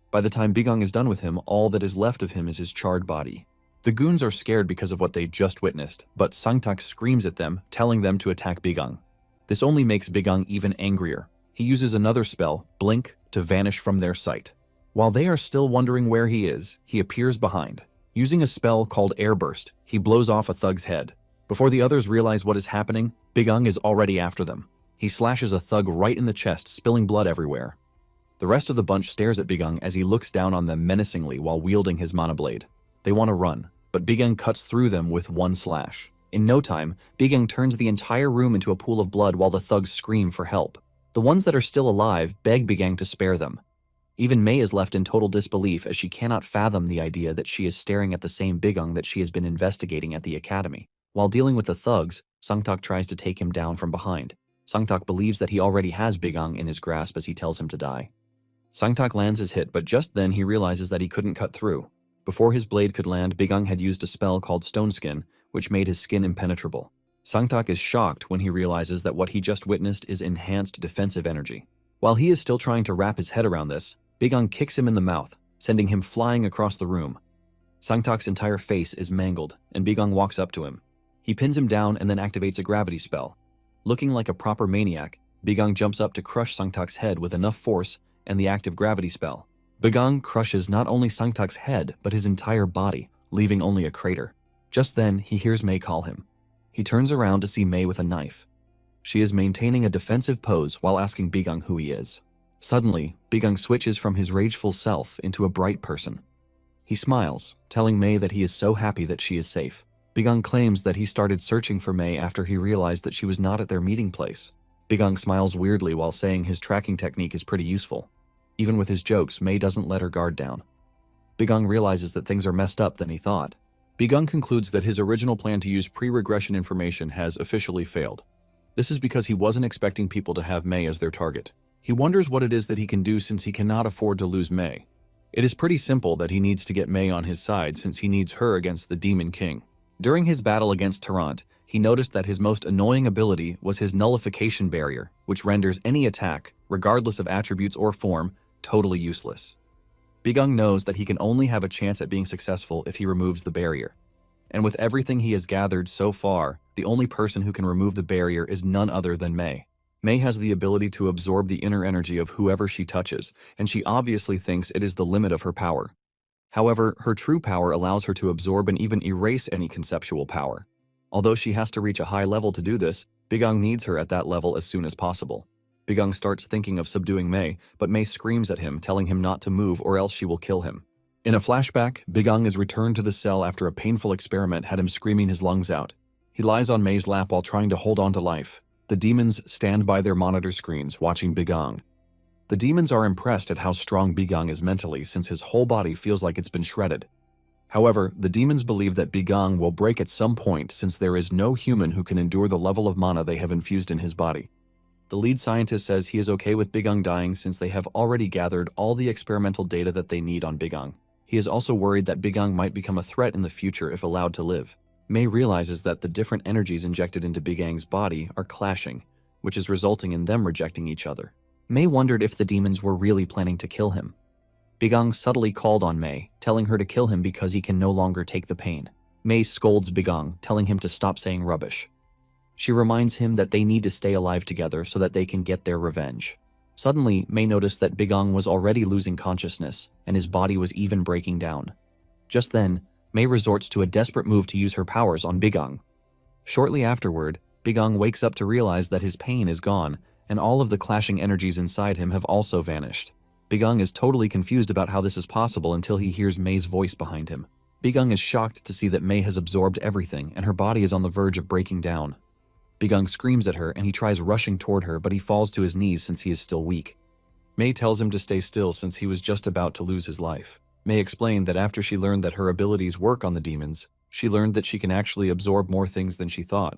By the time Bigang is done with him, all that is left of him is his charred body. The goons are scared because of what they just witnessed, but Sangtak screams at them, telling them to attack Bigang. This only makes Bigang even angrier. He uses another spell, Blink, to vanish from their sight. While they are still wondering where he is, he appears behind. Using a spell called Airburst, he blows off a thug's head. Before the others realize what is happening, Bigang is already after them. He slashes a thug right in the chest, spilling blood everywhere. The rest of the bunch stares at Bigang as he looks down on them menacingly while wielding his mana blade. They want to run, but Bigang cuts through them with one slash. In no time, Bigang turns the entire room into a pool of blood while the thugs scream for help. The ones that are still alive beg Bigang to spare them. Even Mei is left in total disbelief as she cannot fathom the idea that she is staring at the same Bigang that she has been investigating at the academy. While dealing with the thugs, Sangtak tries to take him down from behind. Sangtak believes that he already has Bigang in his grasp as he tells him to die. Sangtak lands his hit, but just then he realizes that he couldn't cut through. Before his blade could land, Bigang had used a spell called Stone Skin, which made his skin impenetrable. Sangtak is shocked when he realizes that what he just witnessed is enhanced defensive energy. While he is still trying to wrap his head around this, Bigang kicks him in the mouth, sending him flying across the room. Sangtak's entire face is mangled, and Bigang walks up to him. He pins him down and then activates a gravity spell. Looking like a proper maniac, Bigang jumps up to crush Sangtak's head with enough force and the active gravity spell. Bigang crushes not only Sangtak's head, but his entire body, leaving only a crater. Just then, he hears Mei call him. He turns around to see Mei with a knife. She is maintaining a defensive pose while asking Bigang who he is. Suddenly, Bigang switches from his rageful self into a bright person. He smiles, telling Mei that he is so happy that she is safe. Bigang claims that he started searching for Mei after he realized that she was not at their meeting place. Bigang smiles weirdly while saying his tracking technique is pretty useful. Even with his jokes, Mei doesn't let her guard down. Bigang realizes that things are messed up than he thought. Bigang concludes that his original plan to use pre-regression information has officially failed. This is because he wasn't expecting people to have Mei as their target. He wonders what it is that he can do since he cannot afford to lose Mei. It is pretty simple that he needs to get Mei on his side since he needs her against the Demon King. During his battle against Tarrant, he noticed that his most annoying ability was his nullification barrier, which renders any attack, regardless of attributes or form, totally useless. Bigang knows that he can only have a chance at being successful if he removes the barrier. And with everything he has gathered so far, the only person who can remove the barrier is none other than Mei. Mei has the ability to absorb the inner energy of whoever she touches, and she obviously thinks it is the limit of her power. However, her true power allows her to absorb and even erase any conceptual power. Although she has to reach a high level to do this, Bigang needs her at that level as soon as possible. Bigang starts thinking of subduing Mei, but Mei screams at him, telling him not to move or else she will kill him. In a flashback, Bigang is returned to the cell after a painful experiment had him screaming his lungs out. He lies on Mei's lap while trying to hold on to life. The demons stand by their monitor screens, watching Bigang. The demons are impressed at how strong Bigang is mentally since his whole body feels like it's been shredded. However, the demons believe that Bigang will break at some point since there is no human who can endure the level of mana they have infused in his body. The lead scientist says he is okay with Bigang dying since they have already gathered all the experimental data that they need on Bigang. He is also worried that Bigang might become a threat in the future if allowed to live. Mei realizes that the different energies injected into Bigang's body are clashing, which is resulting in them rejecting each other. Mei wondered if the demons were really planning to kill him. Bigang subtly called on Mei, telling her to kill him because he can no longer take the pain. Mei scolds Bigang, telling him to stop saying rubbish. She reminds him that they need to stay alive together so that they can get their revenge. Suddenly, Mei noticed that Bigang was already losing consciousness, and his body was even breaking down. Just then, Mei resorts to a desperate move to use her powers on Bigang. Shortly afterward, Bigang wakes up to realize that his pain is gone, and all of the clashing energies inside him have also vanished. Bigang is totally confused about how this is possible until he hears Mei's voice behind him. Bigang is shocked to see that Mei has absorbed everything, and her body is on the verge of breaking down. Bigang screams at her and he tries rushing toward her, but he falls to his knees since he is still weak. Mei tells him to stay still since he was just about to lose his life. Mei explained that after she learned that her abilities work on the demons, she learned that she can actually absorb more things than she thought.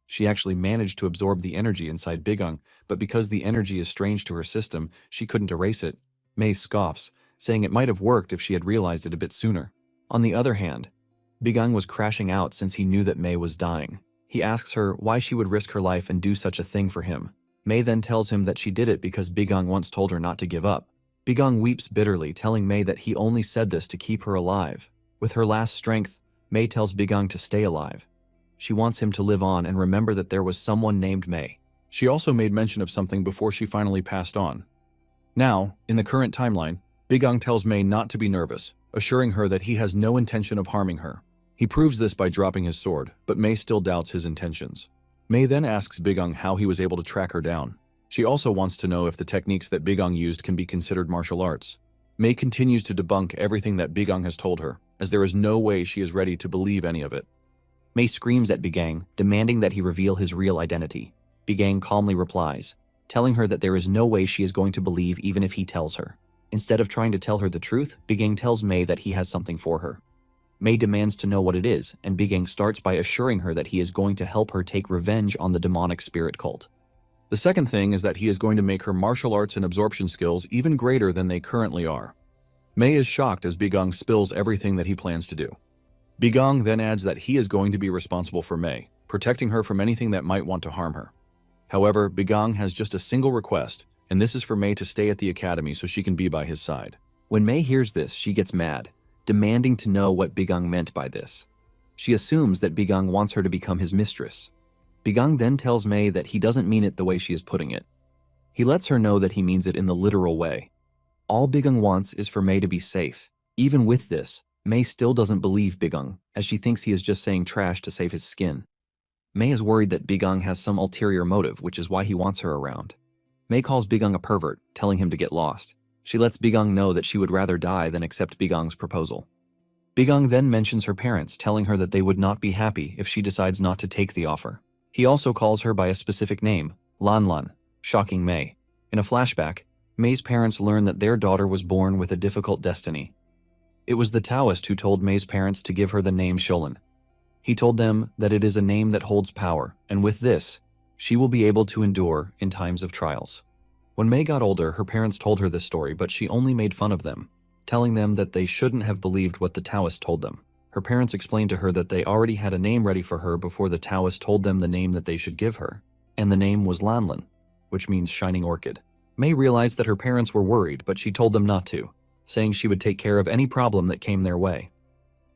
She actually managed to absorb the energy inside Bigang, but because the energy is strange to her system, she couldn't erase it. Mei scoffs, saying it might have worked if she had realized it a bit sooner. On the other hand, Bigang was crashing out since he knew that Mei was dying. He asks her why she would risk her life and do such a thing for him. Mei then tells him that she did it because Bigang once told her not to give up. Bigang weeps bitterly, telling Mei that he only said this to keep her alive. With her last strength, Mei tells Bigang to stay alive. She wants him to live on and remember that there was someone named Mei. She also made mention of something before she finally passed on. Now, in the current timeline, Bigang tells Mei not to be nervous, assuring her that he has no intention of harming her. He proves this by dropping his sword, but Mei still doubts his intentions. Mei then asks Bigang how he was able to track her down. She also wants to know if the techniques that Bigang used can be considered martial arts. Mei continues to debunk everything that Bigang has told her, as there is no way she is ready to believe any of it. Mei screams at Bigang, demanding that he reveal his real identity. Bigang calmly replies, telling her that there is no way she is going to believe even if he tells her. Instead of trying to tell her the truth, Bigang tells Mei that he has something for her. Mei demands to know what it is, and Bigang starts by assuring her that he is going to help her take revenge on the demonic spirit cult. The second thing is that he is going to make her martial arts and absorption skills even greater than they currently are. Mei is shocked as Bigang spills everything that he plans to do. Bigang then adds that he is going to be responsible for Mei, protecting her from anything that might want to harm her. However, Bigang has just a single request, and this is for Mei to stay at the academy so she can be by his side. When Mei hears this, she gets mad, demanding to know what Bigang meant by this. She assumes that Bigang wants her to become his mistress. Bigang then tells Mei that he doesn't mean it the way she is putting it. He lets her know that he means it in the literal way. All Bigang wants is for Mei to be safe. Even with this, Mei still doesn't believe Bigang, as she thinks he is just saying trash to save his skin. Mei is worried that Bigang has some ulterior motive, which is why he wants her around. Mei calls Bigang a pervert, telling him to get lost. She lets Bigang know that she would rather die than accept Bigang's proposal. Bigang then mentions her parents, telling her that they would not be happy if she decides not to take the offer. He also calls her by a specific name, Lanlan, shocking Mei. In a flashback, Mei's parents learn that their daughter was born with a difficult destiny. It was the Taoist who told Mei's parents to give her the name Sholan. He told them that it is a name that holds power, and with this, she will be able to endure in times of trials. When Mei got older, her parents told her this story, but she only made fun of them, telling them that they shouldn't have believed what the Taoist told them. Her parents explained to her that they already had a name ready for her before the Taoist told them the name that they should give her, and the name was Lanlan, which means shining orchid. Mei realized that her parents were worried, but she told them not to, saying she would take care of any problem that came their way.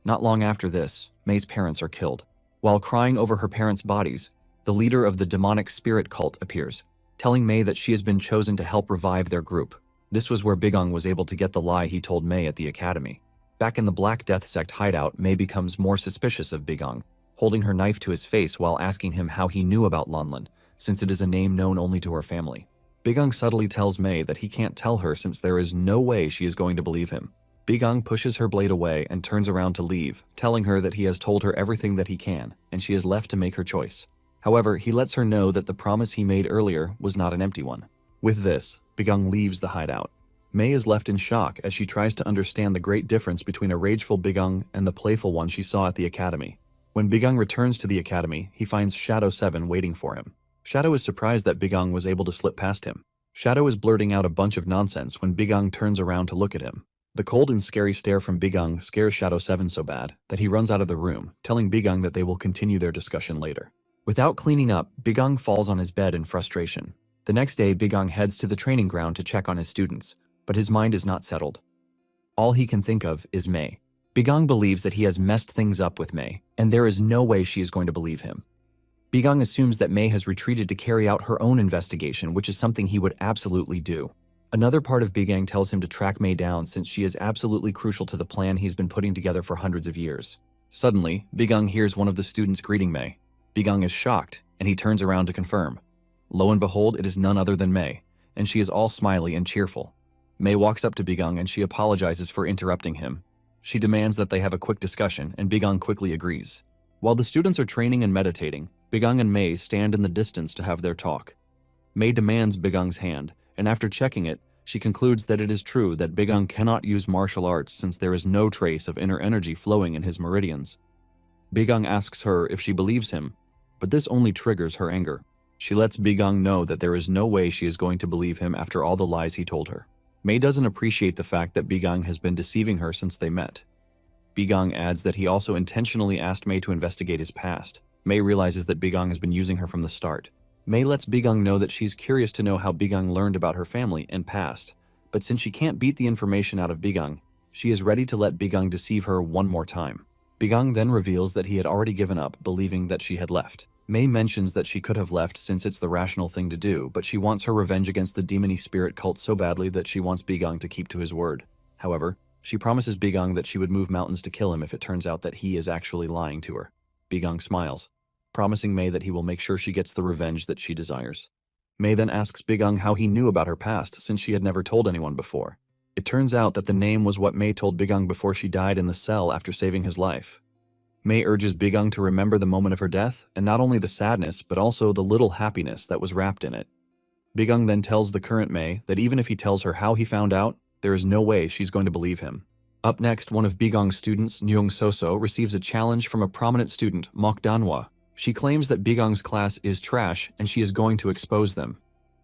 Not long after this, Mei's parents are killed. While crying over her parents' bodies, the leader of the demonic spirit cult appears, telling Mei that she has been chosen to help revive their group. This was where Bigang was able to get the lie he told Mei at the academy. Back in the Black Death sect hideout, Mei becomes more suspicious of Bigang, holding her knife to his face while asking him how he knew about Lanlan, since it is a name known only to her family. Bigang subtly tells Mei that he can't tell her since there is no way she is going to believe him. Bigang pushes her blade away and turns around to leave, telling her that he has told her everything that he can, and she is left to make her choice. However, he lets her know that the promise he made earlier was not an empty one. With this, Bigang leaves the hideout. Mei is left in shock as she tries to understand the great difference between a rageful Bigang and the playful one she saw at the academy. When Bigang returns to the academy, he finds Shadow 7 waiting for him. Shadow is surprised that Bigang was able to slip past him. Shadow is blurting out a bunch of nonsense when Bigang turns around to look at him. The cold and scary stare from Bigang scares Shadow 7 so bad that he runs out of the room, telling Bigang that they will continue their discussion later. Without cleaning up, Bigang falls on his bed in frustration. The next day, Bigang heads to the training ground to check on his students, but his mind is not settled. All he can think of is Mei. Bigang believes that he has messed things up with Mei, and there is no way she is going to believe him. Bigang assumes that Mei has retreated to carry out her own investigation, which is something he would absolutely do. Another part of Bigang tells him to track Mei down since she is absolutely crucial to the plan he's been putting together for hundreds of years. Suddenly, Bigang hears one of the students greeting Mei. Bigang is shocked, and he turns around to confirm. Lo and behold, it is none other than Mei, and she is all smiley and cheerful. Mei walks up to Bigang and she apologizes for interrupting him. She demands that they have a quick discussion, and Bigang quickly agrees. While the students are training and meditating, Bigang and Mei stand in the distance to have their talk. Mei demands Bigang's hand, and after checking it, she concludes that it is true that Bigang cannot use martial arts since there is no trace of inner energy flowing in his meridians. Bigang asks her if she believes him, but this only triggers her anger. She lets Bigang know that there is no way she is going to believe him after all the lies he told her. Mei doesn't appreciate the fact that Bigang has been deceiving her since they met. Bigang adds that he also intentionally asked Mei to investigate his past. Mei realizes that Bigang has been using her from the start. Mei lets Bigang know that she's curious to know how Bigang learned about her family and past, but since she can't beat the information out of Bigang, she is ready to let Bigang deceive her one more time. Bigang then reveals that he had already given up, believing that she had left. Mei mentions that she could have left since it's the rational thing to do, but she wants her revenge against the demony spirit cult so badly that she wants Bigang to keep to his word. However, she promises Bigang that she would move mountains to kill him if it turns out that he is actually lying to her. Bigang smiles, promising Mei that he will make sure she gets the revenge that she desires. Mei then asks Bigang how he knew about her past since she had never told anyone before. It turns out that the name was what Mei told Bigang before she died in the cell after saving his life. Mei urges Bigang to remember the moment of her death, and not only the sadness, but also the little happiness that was wrapped in it. Bigang then tells the current Mei that even if he tells her how he found out, there is no way she's going to believe him. Up next, one of Bigang's students, Nyung Soso, receives a challenge from a prominent student, Mok Danhwa. She claims that Bigang's class is trash and she is going to expose them.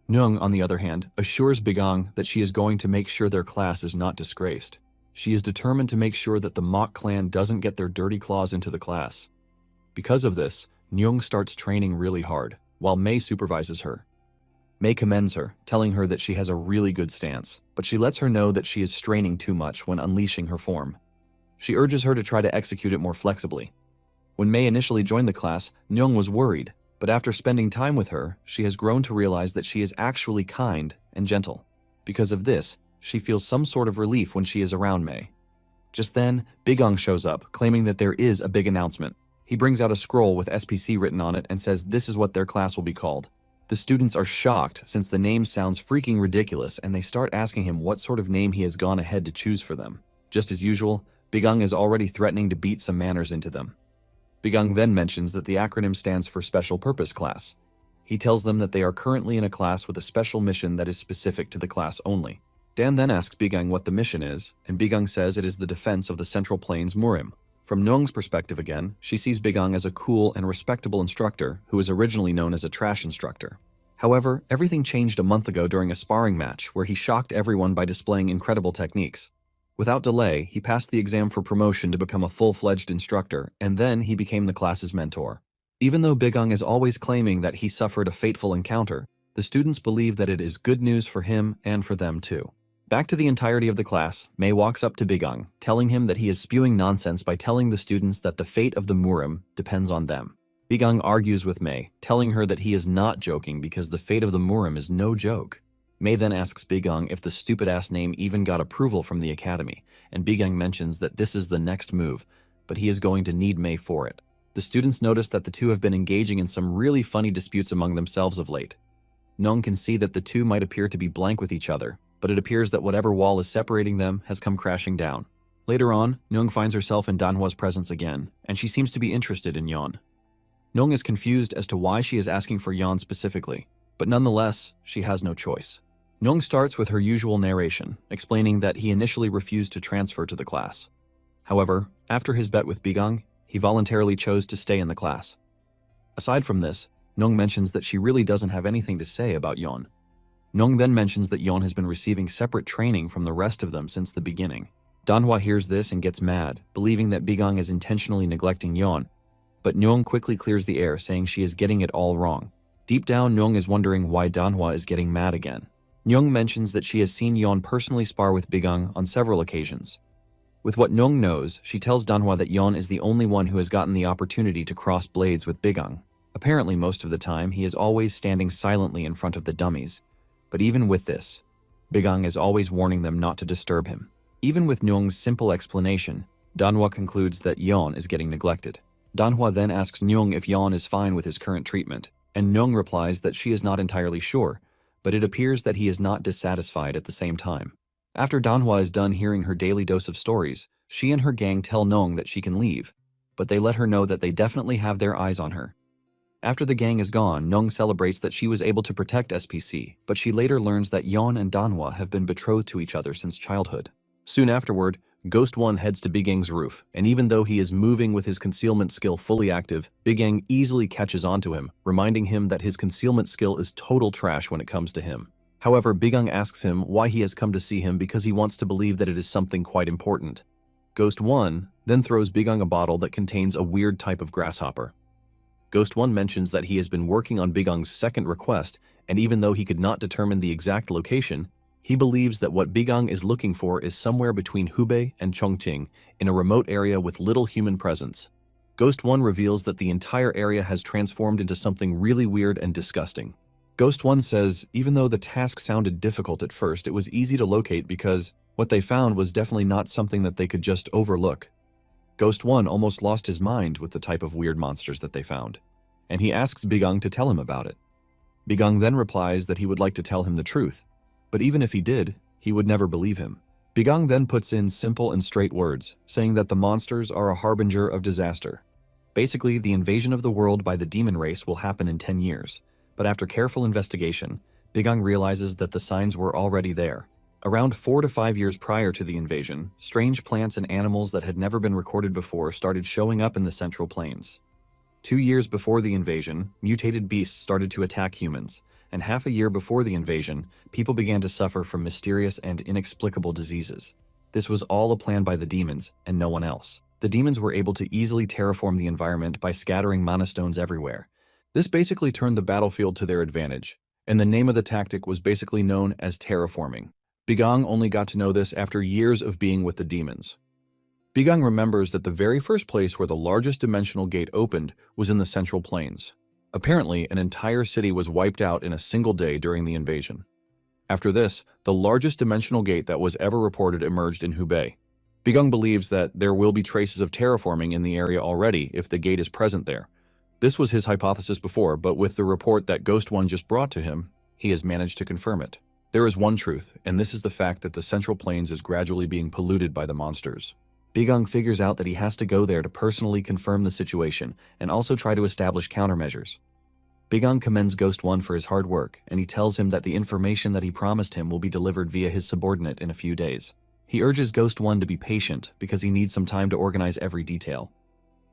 Nyung, on the other hand, assures Bigang that she is going to make sure their class is not disgraced. She is determined to make sure that the Mok clan doesn't get their dirty claws into the class. Because of this, Nyung starts training really hard, while Mei supervises her. Mei commends her, telling her that she has a really good stance, but she lets her know that she is straining too much when unleashing her form. She urges her to try to execute it more flexibly. When Mei initially joined the class, Nyung was worried, but after spending time with her, she has grown to realize that she is actually kind and gentle. Because of this, she feels some sort of relief when she is around Mei. Just then, Bigang shows up, claiming that there is a big announcement. He brings out a scroll with SPC written on it and says this is what their class will be called. The students are shocked since the name sounds freaking ridiculous, and they start asking him what sort of name he has gone ahead to choose for them. Just as usual, Bigang is already threatening to beat some manners into them. Bigang then mentions that the acronym stands for Special Purpose Class. He tells them that they are currently in a class with a special mission that is specific to the class only. Dan then asks Bigang what the mission is, and Bigang says it is the defense of the Central Plains Murim. From Nyung's perspective again, she sees Bigang as a cool and respectable instructor who was originally known as a trash instructor. However, everything changed a month ago during a sparring match where he shocked everyone by displaying incredible techniques. Without delay, he passed the exam for promotion to become a full-fledged instructor, and then he became the class's mentor. Even though Bigang is always claiming that he suffered a fateful encounter, the students believe that it is good news for him and for them too. Back to the entirety of the class, Mei walks up to Bigang, telling him that he is spewing nonsense by telling the students that the fate of the Murim depends on them. Bigang argues with Mei, telling her that he is not joking because the fate of the Murim is no joke. Mei then asks Bigang if the stupid-ass name even got approval from the academy, and Bigang mentions that this is the next move, but he is going to need Mei for it. The students notice that the two have been engaging in some really funny disputes among themselves of late. Nyung can see that the two might appear to be blank with each other, but it appears that whatever wall is separating them has come crashing down. Later on, Nyung finds herself in Danhwa's presence again, and she seems to be interested in Yeon. Nyung is confused as to why she is asking for Yeon specifically, but nonetheless, she has no choice. Nyung starts with her usual narration, explaining that he initially refused to transfer to the class. However, after his bet with Bigang, he voluntarily chose to stay in the class. Aside from this, Nyung mentions that she really doesn't have anything to say about Yeon. Nyung then mentions that Yeon has been receiving separate training from the rest of them since the beginning. Danhwa hears this and gets mad, believing that Bigang is intentionally neglecting Yeon, but Nyung quickly clears the air, saying she is getting it all wrong. Deep down, Nyung is wondering why Danhwa is getting mad again. Nyung mentions that she has seen Yeon personally spar with Bigang on several occasions. With what Nyung knows, she tells Danhwa that Yeon is the only one who has gotten the opportunity to cross blades with Bigang. Apparently, most of the time, he is always standing silently in front of the dummies. But even with this, Bigang is always warning them not to disturb him. Even with Nyung's simple explanation, Danhwa concludes that Yeon is getting neglected. Danhwa then asks Nyung if Yeon is fine with his current treatment, and Nyung replies that she is not entirely sure, but it appears that he is not dissatisfied at the same time. After Danhwa is done hearing her daily dose of stories, she and her gang tell Nyung that she can leave, but they let her know that they definitely have their eyes on her. After the gang is gone, Nyung celebrates that she was able to protect SPC, but she later learns that Yeon and Danhwa have been betrothed to each other since childhood. Soon afterward, Ghost One heads to Bigang's roof, and even though he is moving with his concealment skill fully active, Bigang easily catches onto him, reminding him that his concealment skill is total trash when it comes to him. However, Bigang asks him why he has come to see him because he wants to believe that it is something quite important. Ghost One then throws Bigang a bottle that contains a weird type of grasshopper. Ghost One mentions that he has been working on Bigang's second request, and even though he could not determine the exact location, He believes that what Bigang is looking for is somewhere between Hubei and Chongqing, in a remote area with little human presence. Ghost 1 reveals that the entire area has transformed into something really weird and disgusting. Ghost 1 says, even though the task sounded difficult at first, it was easy to locate because what they found was definitely not something that they could just overlook. Ghost 1 almost lost his mind with the type of weird monsters that they found, and he asks Bigang to tell him about it. Bigang then replies that he would like to tell him the truth, but even if he did, he would never believe him. Bigang then puts in simple and straight words, saying that the monsters are a harbinger of disaster. Basically, the invasion of the world by the demon race will happen in 10 years, but after careful investigation, Bigang realizes that the signs were already there. Around 4 to 5 years prior to the invasion, strange plants and animals that had never been recorded before started showing up in the Central Plains. 2 years before the invasion, mutated beasts started to attack humans, and half a year before the invasion, people began to suffer from mysterious and inexplicable diseases. This was all a plan by the demons, and no one else. The demons were able to easily terraform the environment by scattering mana stones everywhere. This basically turned the battlefield to their advantage, and the name of the tactic was basically known as terraforming. Bigang only got to know this after years of being with the demons. Bigang remembers that the very first place where the largest dimensional gate opened was in the Central Plains. Apparently, an entire city was wiped out in a single day during the invasion. After this, the largest dimensional gate that was ever reported emerged in Hubei. Bigang believes that there will be traces of terraforming in the area already if the gate is present there. This was his hypothesis before, but with the report that Ghost 1 just brought to him, he has managed to confirm it. There is one truth, and this is the fact that the Central Plains is gradually being polluted by the monsters. Bigang figures out that he has to go there to personally confirm the situation and also try to establish countermeasures. Bigang commends Ghost 1 for his hard work, and he tells him that the information that he promised him will be delivered via his subordinate in a few days. He urges Ghost 1 to be patient because he needs some time to organize every detail.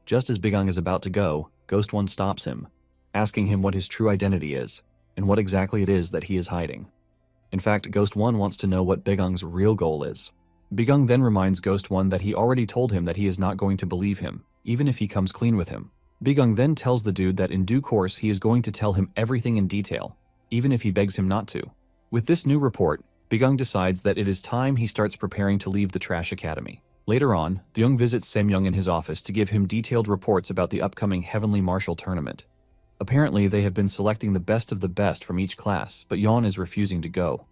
Just as Bigang is about to go, Ghost 1 stops him, asking him what his true identity is, and what exactly it is that he is hiding. In fact, Ghost 1 wants to know what Bigang's real goal is. Bigang then reminds Ghost 1 that he already told him that he is not going to believe him, even if he comes clean with him. Bigang then tells the dude that in due course he is going to tell him everything in detail, even if he begs him not to. With this new report, Bigang decides that it is time he starts preparing to leave the Trash Academy. Later on, Deung visits Semyoung in his office to give him detailed reports about the upcoming Heavenly Martial Tournament. Apparently, they have been selecting the best of the best from each class, but Yeon is refusing to go.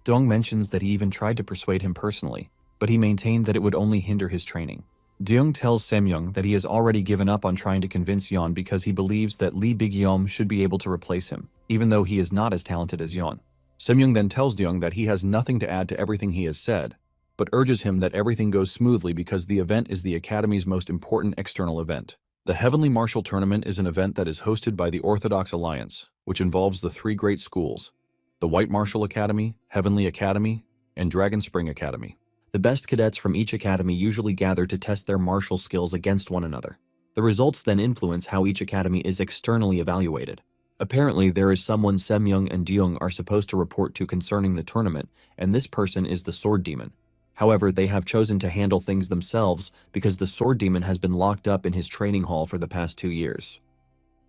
Deung mentions that he even tried to persuade him personally, but he maintained that it would only hinder his training. Deung tells Semyoung that he has already given up on trying to convince Yeon because he believes that Lee Big-yeom should be able to replace him, even though he is not as talented as Yeon. Semyoung then tells Deung that he has nothing to add to everything he has said, but urges him that everything goes smoothly because the event is the Academy's most important external event. The Heavenly Martial Tournament is an event that is hosted by the Orthodox Alliance, which involves the 3 great schools: the White Martial Academy, Heavenly Academy, and Dragon Spring Academy. The best cadets from each academy usually gather to test their martial skills against one another. The results then influence how each academy is externally evaluated. Apparently, there is someone Semyoung and Deung are supposed to report to concerning the tournament, and this person is the Sword Demon. However, they have chosen to handle things themselves because the Sword Demon has been locked up in his training hall for the past 2 years.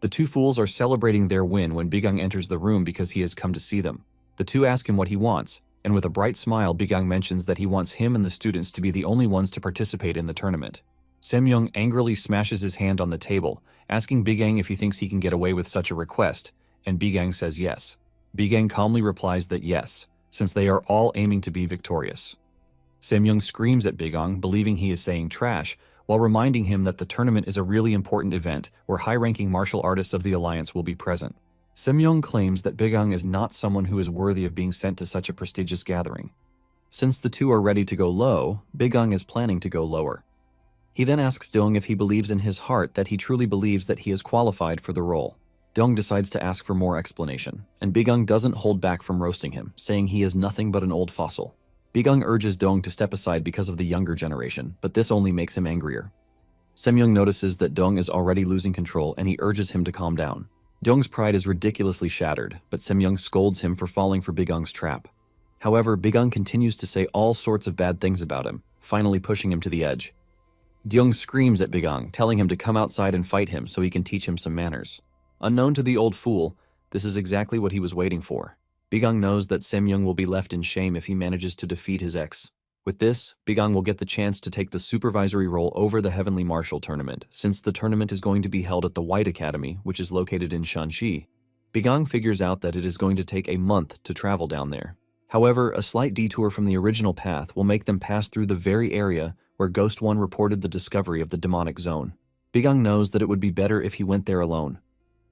The two fools are celebrating their win when Bigang enters the room because he has come to see them. The two ask him what he wants, and with a bright smile, Bigang mentions that he wants him and the students to be the only ones to participate in the tournament. Semyoung angrily smashes his hand on the table, asking Bigang if he thinks he can get away with such a request, and Bigang says yes. Bigang calmly replies that yes, since they are all aiming to be victorious. Semyoung screams at Bigang, believing he is saying trash, while reminding him that the tournament is a really important event where high-ranking martial artists of the Alliance will be present. Semyoung claims that Bigang is not someone who is worthy of being sent to such a prestigious gathering. Since the two are ready to go low, Bigang is planning to go lower. He then asks Deung if he believes in his heart that he truly believes that he is qualified for the role. Deung decides to ask for more explanation, and Bigang doesn't hold back from roasting him, saying he is nothing but an old fossil. Bigang urges Deung to step aside because of the younger generation, but this only makes him angrier. Semyoung notices that Deung is already losing control, and he urges him to calm down. Deung's pride is ridiculously shattered, but Semyoung scolds him for falling for Bigang's trap. However, Bigang continues to say all sorts of bad things about him, finally pushing him to the edge. Deung screams at Bigang, telling him to come outside and fight him so he can teach him some manners. Unknown to the old fool, this is exactly what he was waiting for. Bigang knows that Semyoung will be left in shame if he manages to defeat his ex. With this, Bigang will get the chance to take the supervisory role over the Heavenly Martial Tournament, since the tournament is going to be held at the White Academy, which is located in Shanxi. Bigang figures out that it is going to take a month to travel down there. However, a slight detour from the original path will make them pass through the very area where Ghost One reported the discovery of the demonic zone. Bigang knows that it would be better if he went there alone.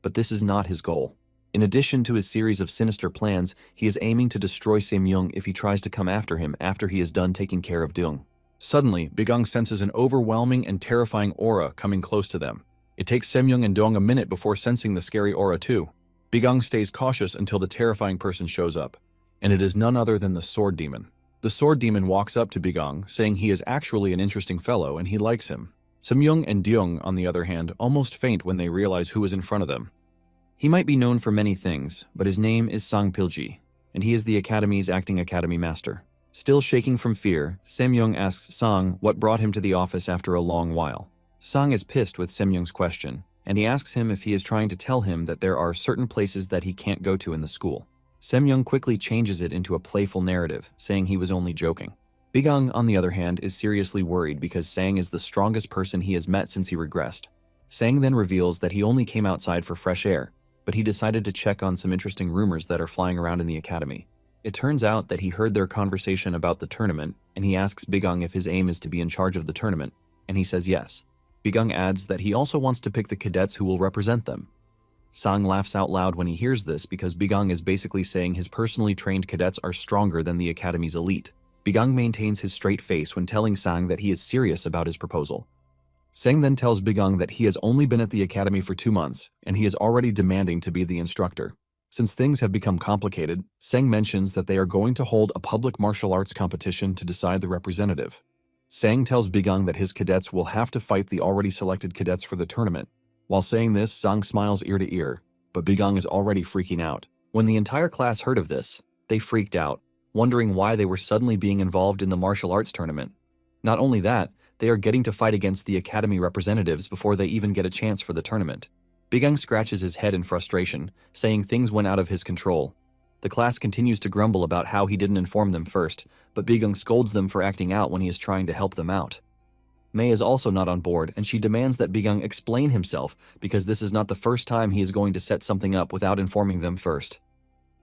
But this is not his goal. In addition to his series of sinister plans, he is aiming to destroy Semyoung if he tries to come after him after he is done taking care of Deung. Suddenly, Bigang senses an overwhelming and terrifying aura coming close to them. It takes Semyoung and Deung a minute before sensing the scary aura too. Bigang stays cautious until the terrifying person shows up, and it is none other than the Sword Demon. The Sword Demon walks up to Bigang, saying he is actually an interesting fellow and he likes him. Semyoung and Deung, on the other hand, almost faint when they realize who is in front of them. He might be known for many things, but his name is Sang Pilji, and he is the Academy's acting academy master. Still shaking from fear, Semyoung asks Sang what brought him to the office after a long while. Sang is pissed with Semyoung's question, and he asks him if he is trying to tell him that there are certain places that he can't go to in the school. Semyoung quickly changes it into a playful narrative, saying he was only joking. Bigang, on the other hand, is seriously worried because Sang is the strongest person he has met since he regressed. Sang then reveals that he only came outside for fresh air, but he decided to check on some interesting rumors that are flying around in the academy. It turns out that he heard their conversation about the tournament, and he asks Bigang if his aim is to be in charge of the tournament, and he says yes. Bigang adds that he also wants to pick the cadets who will represent them. Sang laughs out loud when he hears this because Bigang is basically saying his personally trained cadets are stronger than the academy's elite. Bigang maintains his straight face when telling Sang that he is serious about his proposal. Sang then tells Bigang that he has only been at the academy for 2 months, and he is already demanding to be the instructor. Since things have become complicated, Sang mentions that they are going to hold a public martial arts competition to decide the representative. Sang tells Bigang that his cadets will have to fight the already selected cadets for the tournament. While saying this, Sang smiles ear to ear, but Bigang is already freaking out. When the entire class heard of this, they freaked out, wondering why they were suddenly being involved in the martial arts tournament. Not only that, they are getting to fight against the academy representatives before they even get a chance for the tournament. Bigang scratches his head in frustration, saying things went out of his control. The class continues to grumble about how he didn't inform them first, but Bigang scolds them for acting out when he is trying to help them out. Mei is also not on board, and she demands that Bigang explain himself because this is not the first time he is going to set something up without informing them first.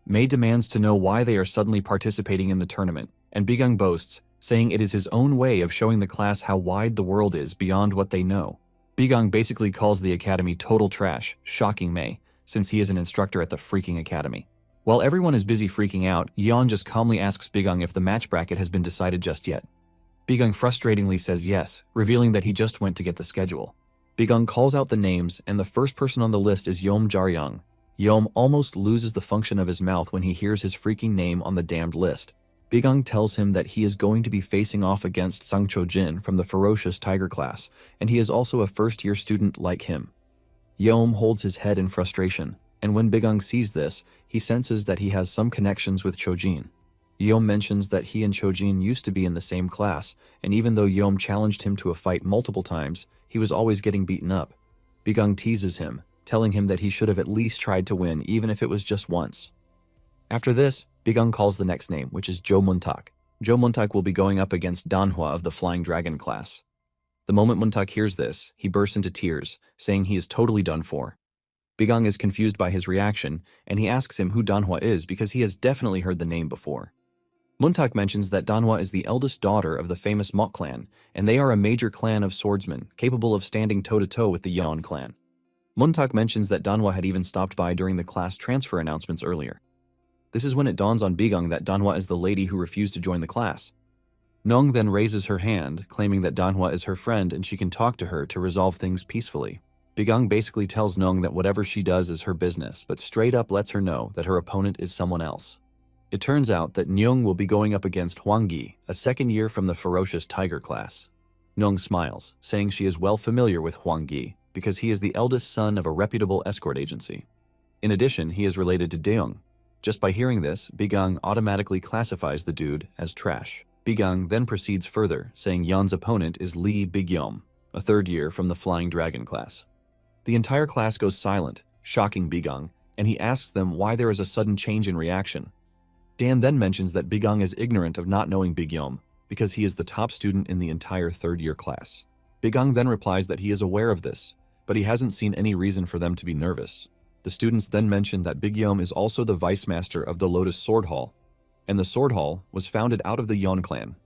Mei demands to know why they are suddenly participating in the tournament, and Bigang boasts, saying it is his own way of showing the class how wide the world is beyond what they know. Bigang basically calls the academy total trash, shocking Mei, since he is an instructor at the freaking academy. While everyone is busy freaking out, Yeon just calmly asks Bigang if the match bracket has been decided just yet. Bigang frustratingly says yes, revealing that he just went to get the schedule. Bigang calls out the names, and the first person on the list is Yeom Jaryung. Yeom almost loses the function of his mouth when he hears his freaking name on the damned list. Bigang tells him that he is going to be facing off against Sang Cho-jin from the Ferocious Tiger class, and he is also a first-year student like him. Yeom holds his head in frustration, and when Bigang sees this, he senses that he has some connections with Cho-jin. Yeom mentions that he and Cho-jin used to be in the same class, and even though Yeom challenged him to a fight multiple times, he was always getting beaten up. Bigang teases him, telling him that he should have at least tried to win even if it was just once. After this, Bigang calls the next name, which is Jo Muntak. Jo Muntak will be going up against Danhwa of the Flying Dragon class. The moment Muntak hears this, he bursts into tears, saying he is totally done for. Bigang is confused by his reaction, and he asks him who Danhwa is because he has definitely heard the name before. Muntak mentions that Danhwa is the eldest daughter of the famous Mok clan, and they are a major clan of swordsmen, capable of standing toe-to-toe with the Yeon clan. Muntak mentions that Danhwa had even stopped by during the class transfer announcements earlier. This is when it dawns on Bigang that Danhwa is the lady who refused to join the class. Nong then raises her hand, claiming that Danhwa is her friend and she can talk to her to resolve things peacefully. Bigang basically tells Nong that whatever she does is her business, but straight up lets her know that her opponent is someone else. It turns out that Nyong will be going up against Hwang Gi, a second year from the Ferocious Tiger class. Nong smiles, saying she is well familiar with Hwang Gi because he is the eldest son of a reputable escort agency. In addition, he is related to Deong. Just by hearing this, Bigang automatically classifies the dude as trash. Bigang then proceeds further, saying Yeon's opponent is Lee Bigyom, a third year from the Flying Dragon class. The entire class goes silent, shocking Bigang, and he asks them why there is a sudden change in reaction. Dan then mentions that Bigong is ignorant of not knowing Big Yom because he is the top student in the entire third-year class. Bigong then replies that he is aware of this, but he hasn't seen any reason for them to be nervous. The students then mention that Big Yom is also the vice master of the Lotus Sword Hall, and the Sword Hall was founded out of the Yeon clan.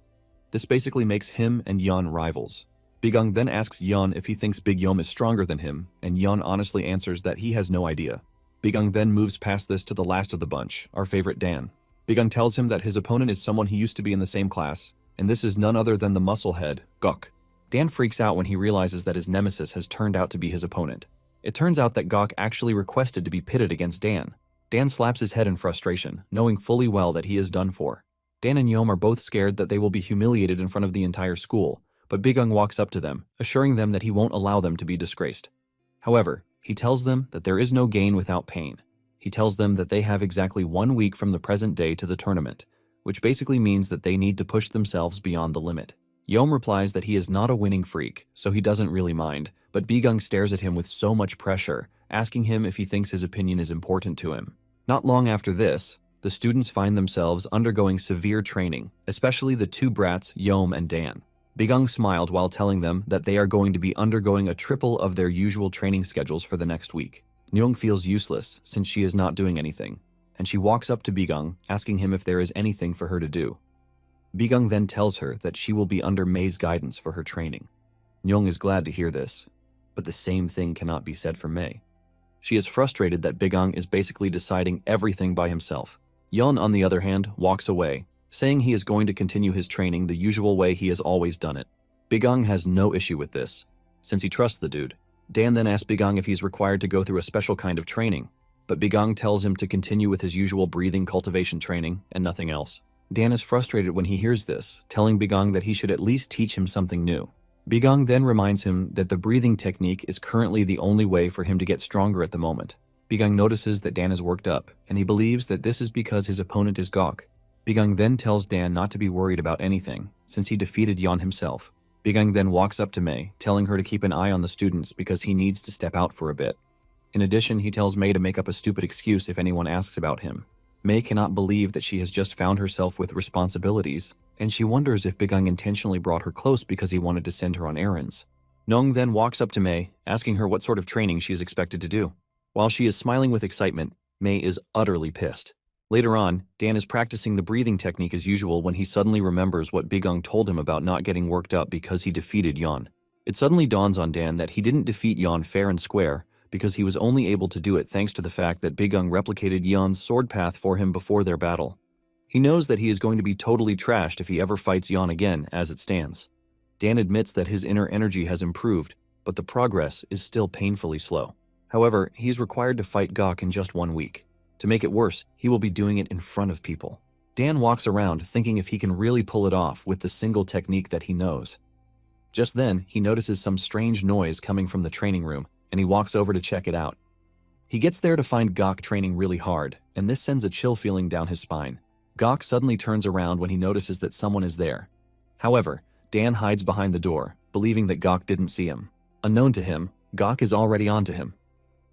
This basically makes him and Yeon rivals. Bigong then asks Yeon if he thinks Big Yom is stronger than him, and Yeon honestly answers that he has no idea. Bigong then moves past this to the last of the bunch, our favorite Dan. Bigong tells him that his opponent is someone he used to be in the same class, and this is none other than the musclehead, Gok. Dan freaks out when he realizes that his nemesis has turned out to be his opponent. It turns out that Gok actually requested to be pitted against Dan. Dan slaps his head in frustration, knowing fully well that he is done for. Dan and Yom are both scared that they will be humiliated in front of the entire school, but Bigong walks up to them, assuring them that he won't allow them to be disgraced. However, he tells them that there is no gain without pain. He tells them that they have exactly 1 week from the present day to the tournament, which basically means that they need to push themselves beyond the limit. Yom replies that he is not a winning freak, so he doesn't really mind, but Bigong stares at him with so much pressure, asking him if he thinks his opinion is important to him. Not long after this, the students find themselves undergoing severe training, especially the two brats, Yom and Dan. Bigong smiled while telling them that they are going to be undergoing a triple of their usual training schedules for the next week. Nyong feels useless since she is not doing anything, and she walks up to Bigong, asking him if there is anything for her to do. Bigong then tells her that she will be under May's guidance for her training. Nyong is glad to hear this, but the same thing cannot be said for May. She is frustrated that Bigong is basically deciding everything by himself. Yeon, on the other hand, walks away, saying he is going to continue his training the usual way he has always done it. Bigong has no issue with this, since he trusts the dude. Dan then asks Bigong if he's required to go through a special kind of training, but Bigong tells him to continue with his usual breathing cultivation training and nothing else. Dan is frustrated when he hears this, telling Bigong that he should at least teach him something new. Bigong then reminds him that the breathing technique is currently the only way for him to get stronger at the moment. Bigong notices that Dan is worked up, and he believes that this is because his opponent is Gok. Bigong then tells Dan not to be worried about anything, since he defeated Yeon himself. Bigong then walks up to May, telling her to keep an eye on the students because he needs to step out for a bit. In addition, he tells May to make up a stupid excuse if anyone asks about him. May cannot believe that she has just found herself with responsibilities, and she wonders if Bigong intentionally brought her close because he wanted to send her on errands. Nong then walks up to May, asking her what sort of training she is expected to do. While she is smiling with excitement, May is utterly pissed. Later on, Dan is practicing the breathing technique as usual when he suddenly remembers what Bigong told him about not getting worked up because he defeated Yeon. It suddenly dawns on Dan that he didn't defeat Yeon fair and square, because he was only able to do it thanks to the fact that Bigong replicated Yeon's sword path for him before their battle. He knows that he is going to be totally trashed if he ever fights Yeon again, as it stands. Dan admits that his inner energy has improved, but the progress is still painfully slow. However, he's required to fight Gok in just 1 week. To make it worse, he will be doing it in front of people. Dan walks around thinking if he can really pull it off with the single technique that he knows. Just then, he notices some strange noise coming from the training room, and he walks over to check it out. He gets there to find Gok training really hard, and this sends a chill feeling down his spine. Gok suddenly turns around when he notices that someone is there. However, Dan hides behind the door, believing that Gok didn't see him. Unknown to him, Gok is already onto him.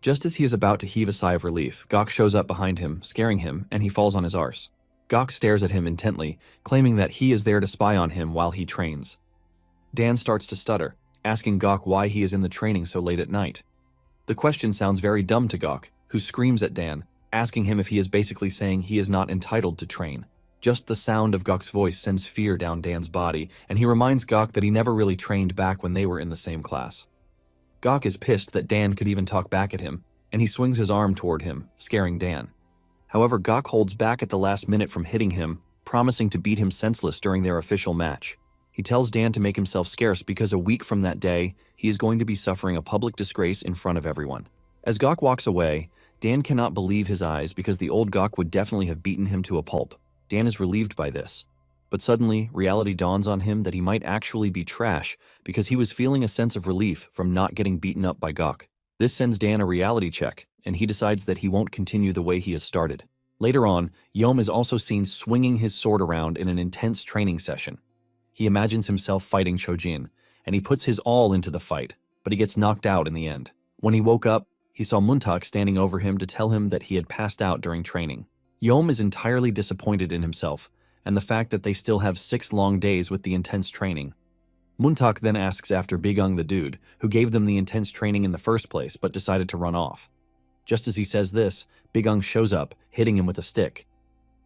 Just as he is about to heave a sigh of relief, Gok shows up behind him, scaring him, and he falls on his arse. Gok stares at him intently, claiming that he is there to spy on him while he trains. Dan starts to stutter, asking Gok why he is in the training so late at night. The question sounds very dumb to Gok, who screams at Dan, asking him if he is basically saying he is not entitled to train. Just the sound of Gok's voice sends fear down Dan's body, and he reminds Gok that he never really trained back when they were in the same class. Gok is pissed that Dan could even talk back at him, and he swings his arm toward him, scaring Dan. However, Gok holds back at the last minute from hitting him, promising to beat him senseless during their official match. He tells Dan to make himself scarce because a week from that day, he is going to be suffering a public disgrace in front of everyone. As Gok walks away, Dan cannot believe his eyes because the old Gok would definitely have beaten him to a pulp. Dan is relieved by this. But suddenly, reality dawns on him that he might actually be trash because he was feeling a sense of relief from not getting beaten up by Gok. This sends Dan a reality check, and he decides that he won't continue the way he has started. Later on, Yom is also seen swinging his sword around in an intense training session. He imagines himself fighting Chojin, and he puts his all into the fight, but he gets knocked out in the end. When he woke up, he saw Muntak standing over him to tell him that he had passed out during training. Yom is entirely disappointed in himself and the fact that they still have 6 long days with the intense training. Muntak then asks after Bigung the dude, who gave them the intense training in the first place but decided to run off. Just as he says this, Bigung shows up, hitting him with a stick.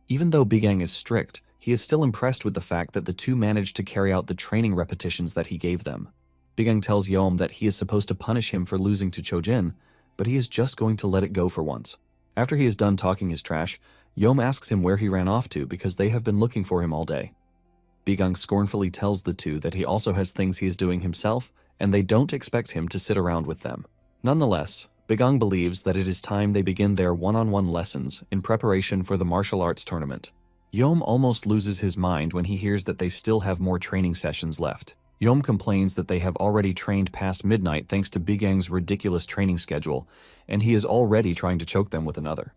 Even though Bigung is strict, he is still impressed with the fact that the two managed to carry out the training repetitions that he gave them. Bigung tells Yom that he is supposed to punish him for losing to Chojin, but he is just going to let it go for once. After he is done talking his trash, Yom asks him where he ran off to because they have been looking for him all day. Bigung scornfully tells the two that he also has things he is doing himself, and they don't expect him to sit around with them. Nonetheless, Bigung believes that it is time they begin their one-on-one lessons in preparation for the martial arts tournament. Yom almost loses his mind when he hears that they still have more training sessions left. Yom complains that they have already trained past midnight thanks to Bigung's ridiculous training schedule, and he is already trying to choke them with another.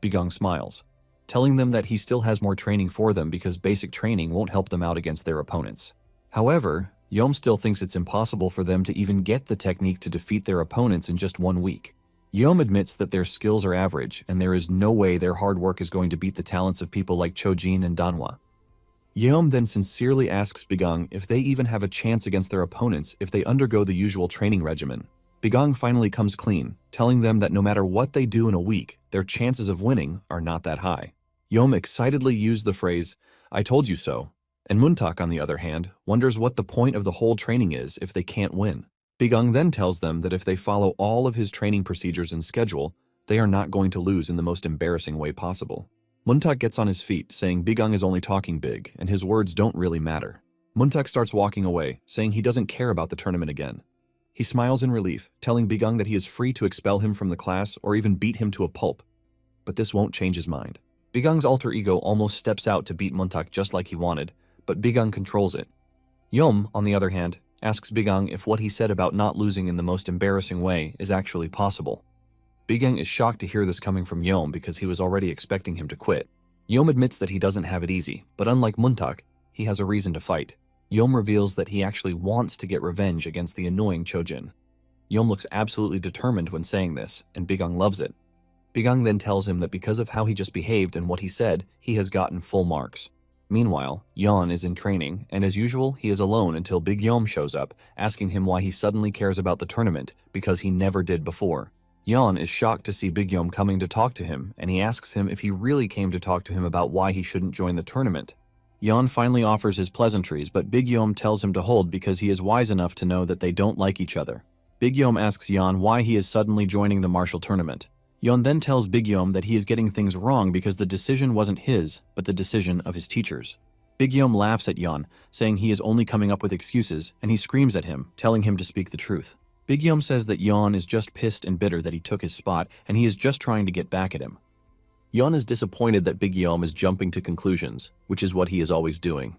Bigung smiles, telling them that he still has more training for them because basic training won't help them out against their opponents. However, Yom still thinks it's impossible for them to even get the technique to defeat their opponents in just 1 week. Yom admits that their skills are average, and there is no way their hard work is going to beat the talents of people like Chojin and Manhwa. Yom then sincerely asks Bigung if they even have a chance against their opponents if they undergo the usual training regimen. Bigung finally comes clean, telling them that no matter what they do in a week, their chances of winning are not that high. Yom excitedly used the phrase, "I told you so," and Muntak, on the other hand, wonders what the point of the whole training is if they can't win. Bigung then tells them that if they follow all of his training procedures and schedule, they are not going to lose in the most embarrassing way possible. Muntak gets on his feet, saying Bigung is only talking big, and his words don't really matter. Muntak starts walking away, saying he doesn't care about the tournament again. He smiles in relief, telling Bigung that he is free to expel him from the class or even beat him to a pulp. But this won't change his mind. Bigung's alter ego almost steps out to beat Muntak just like he wanted, but Bigung controls it. Yom, on the other hand, asks Bigung if what he said about not losing in the most embarrassing way is actually possible. Bigung is shocked to hear this coming from Yom because he was already expecting him to quit. Yom admits that he doesn't have it easy, but unlike Muntak, he has a reason to fight. Yom reveals that he actually wants to get revenge against the annoying Chojin. Yom looks absolutely determined when saying this, and Bigung loves it. Bigung then tells him that because of how he just behaved and what he said, he has gotten full marks. Meanwhile, Yon is in training, and as usual, he is alone until Big Yom shows up, asking him why he suddenly cares about the tournament, because he never did before. Yon is shocked to see Big Yom coming to talk to him, and he asks him if he really came to talk to him about why he shouldn't join the tournament. Yon finally offers his pleasantries, but Big Yom tells him to hold because he is wise enough to know that they don't like each other. Big Yom asks Yon why he is suddenly joining the martial tournament. Yon then tells Big Yom that he is getting things wrong because the decision wasn't his, but the decision of his teachers. Big Yom laughs at Yon, saying he is only coming up with excuses, and he screams at him, telling him to speak the truth. Big Yom says that Yon is just pissed and bitter that he took his spot, and he is just trying to get back at him. Yon is disappointed that Big Yom is jumping to conclusions, which is what he is always doing.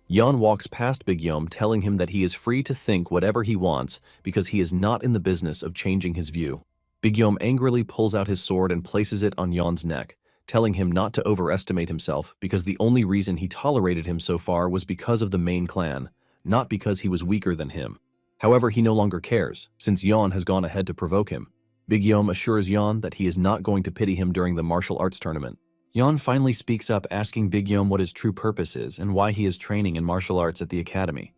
Yon walks past Big Yom, telling him that he is free to think whatever he wants because he is not in the business of changing his view. Big Yom angrily pulls out his sword and places it on Yon's neck, telling him not to overestimate himself because the only reason he tolerated him so far was because of the main clan, not because he was weaker than him. However, he no longer cares, since Yon has gone ahead to provoke him. Big Yom assures Yon that he is not going to pity him during the martial arts tournament. Yon finally speaks up, asking Big Yom what his true purpose is and why he is training in martial arts at the academy.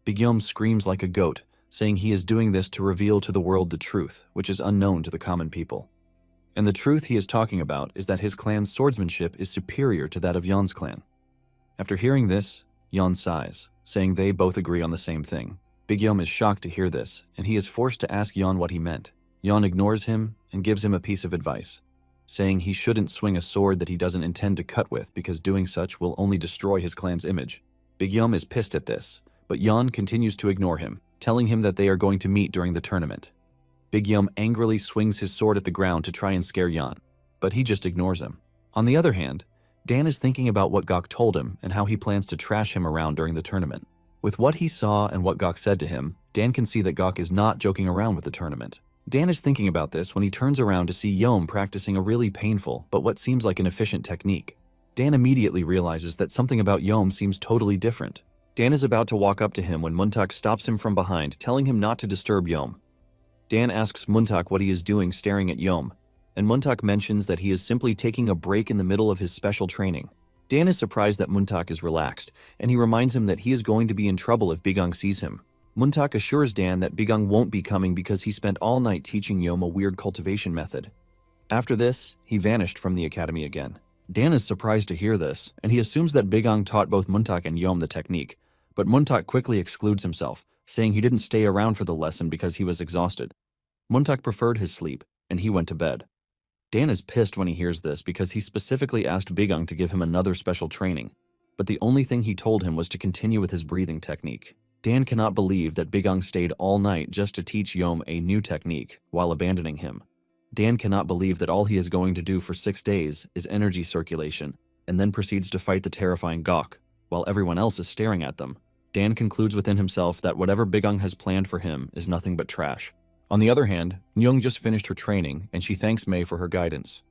Big Yom screams like a goat, saying he is doing this to reveal to the world the truth, which is unknown to the common people. And the truth he is talking about is that his clan's swordsmanship is superior to that of Yon's clan. After hearing this, Yon sighs, saying they both agree on the same thing. Big Yom is shocked to hear this, and he is forced to ask Yon what he meant. Yon ignores him and gives him a piece of advice, saying he shouldn't swing a sword that he doesn't intend to cut with because doing such will only destroy his clan's image. Big Yom is pissed at this, but Yon continues to ignore him, telling him that they are going to meet during the tournament. Big Yom angrily swings his sword at the ground to try and scare Yon, but he just ignores him. On the other hand, Dan is thinking about what Gok told him and how he plans to trash him around during the tournament. With what he saw and what Gok said to him, Dan can see that Gok is not joking around with the tournament. Dan is thinking about this when he turns around to see Yom practicing a really painful but what seems like an efficient technique. Dan immediately realizes that something about Yom seems totally different. Dan is about to walk up to him when Muntak stops him from behind, telling him not to disturb Yom. Dan asks Muntak what he is doing staring at Yom. and Muntak mentions that he is simply taking a break in the middle of his special training. Dan is surprised that Muntak is relaxed, and he reminds him that he is going to be in trouble if Bigang sees him. Muntak assures Dan that Bigang won't be coming because he spent all night teaching Yom a weird cultivation method. After this, he vanished from the academy again. Dan is surprised to hear this, and he assumes that Bigang taught both Muntak and Yom the technique, but Muntak quickly excludes himself, saying he didn't stay around for the lesson because he was exhausted. Muntak preferred his sleep, and he went to bed. Dan is pissed when he hears this because he specifically asked Bigang to give him another special training, but the only thing he told him was to continue with his breathing technique. Dan cannot believe that Bigang stayed all night just to teach Yom a new technique while abandoning him. Dan cannot believe that all he is going to do for 6 days is energy circulation, and then proceeds to fight the terrifying Gok, while everyone else is staring at them. Dan concludes within himself that whatever Bigang has planned for him is nothing but trash. On the other hand, Nyung just finished her training, and she thanks Mei for her guidance.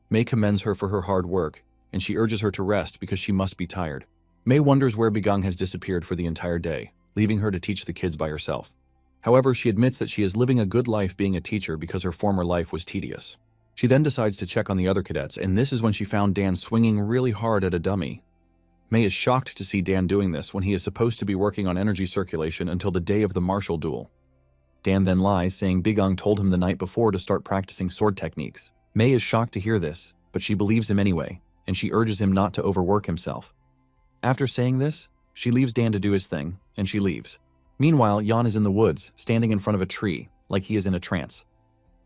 Mei commends her for her hard work, and she urges her to rest because she must be tired. Mei wonders where Bigang has disappeared for the entire day, leaving her to teach the kids by herself. However, she admits that she is living a good life being a teacher because her former life was tedious. She then decides to check on the other cadets, and this is when she found Dan swinging really hard at a dummy. Mei is shocked to see Dan doing this when he is supposed to be working on energy circulation until the day of the martial duel. Dan then lies, saying Bigang told him the night before to start practicing sword techniques. Mei is shocked to hear this, but she believes him anyway, and she urges him not to overwork himself. After saying this, she leaves Dan to do his thing, and she leaves. Meanwhile, Yan is in the woods, standing in front of a tree, like he is in a trance.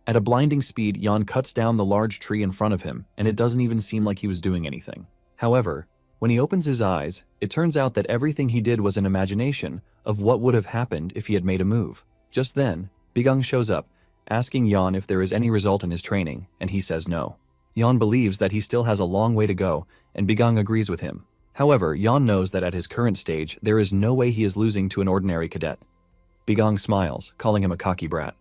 At a blinding speed, Yan cuts down the large tree in front of him, and it doesn't even seem like he was doing anything. However, when he opens his eyes, it turns out that everything he did was an imagination of what would have happened if he had made a move. Just then, Bigang shows up, asking Yan if there is any result in his training, and he says no. Yan believes that he still has a long way to go, and Bigang agrees with him. However, Yan knows that at his current stage, there is no way he is losing to an ordinary cadet. Bigang smiles, calling him a cocky brat.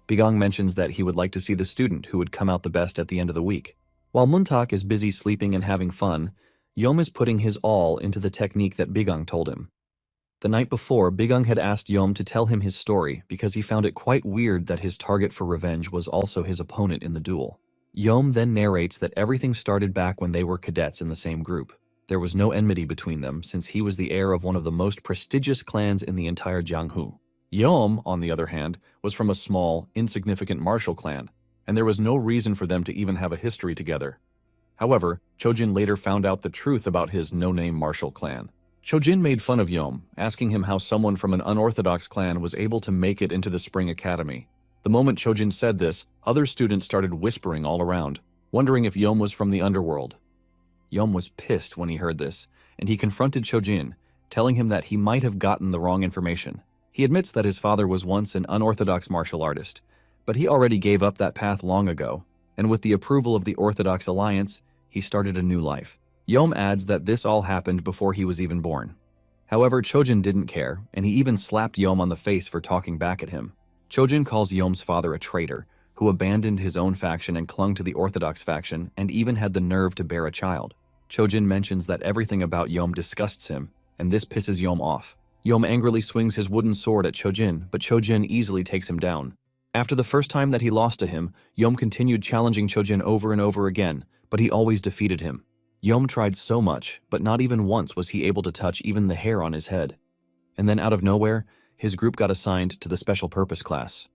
Bigang mentions that he would like to see the student who would come out the best at the end of the week. While Muntak is busy sleeping and having fun, Yom is putting his all into the technique that Bigang told him. The night before, Bigang had asked Yom to tell him his story because he found it quite weird that his target for revenge was also his opponent in the duel. Yom then narrates that everything started back when they were cadets in the same group. There was no enmity between them since he was the heir of one of the most prestigious clans in the entire Jianghu. Yom, on the other hand, was from a small, insignificant martial clan, and there was no reason for them to even have a history together. However, Chojin later found out the truth about his no-name martial clan. Chojin made fun of Yom, asking him how someone from an unorthodox clan was able to make it into the Spring Academy. The moment Chojin said this, other students started whispering all around, wondering if Yom was from the underworld. Yom was pissed when he heard this, and he confronted Chojin, telling him that he might have gotten the wrong information. He admits that his father was once an unorthodox martial artist, but he already gave up that path long ago, and with the approval of the Orthodox Alliance, he started a new life. Yom adds that this all happened before he was even born. However, Chojin didn't care, and he even slapped Yom on the face for talking back at him. Chojin calls Yom's father a traitor, who abandoned his own faction and clung to the Orthodox faction and even had the nerve to bear a child. Chojin mentions that everything about Yom disgusts him, and this pisses Yom off. Yom angrily swings his wooden sword at Chojin, but Chojin easily takes him down. After the first time that he lost to him, Yom continued challenging Chojin over and over again, but he always defeated him. Yom tried so much, but not even once was he able to touch even the hair on his head. And then out of nowhere, his group got assigned to the special purpose class.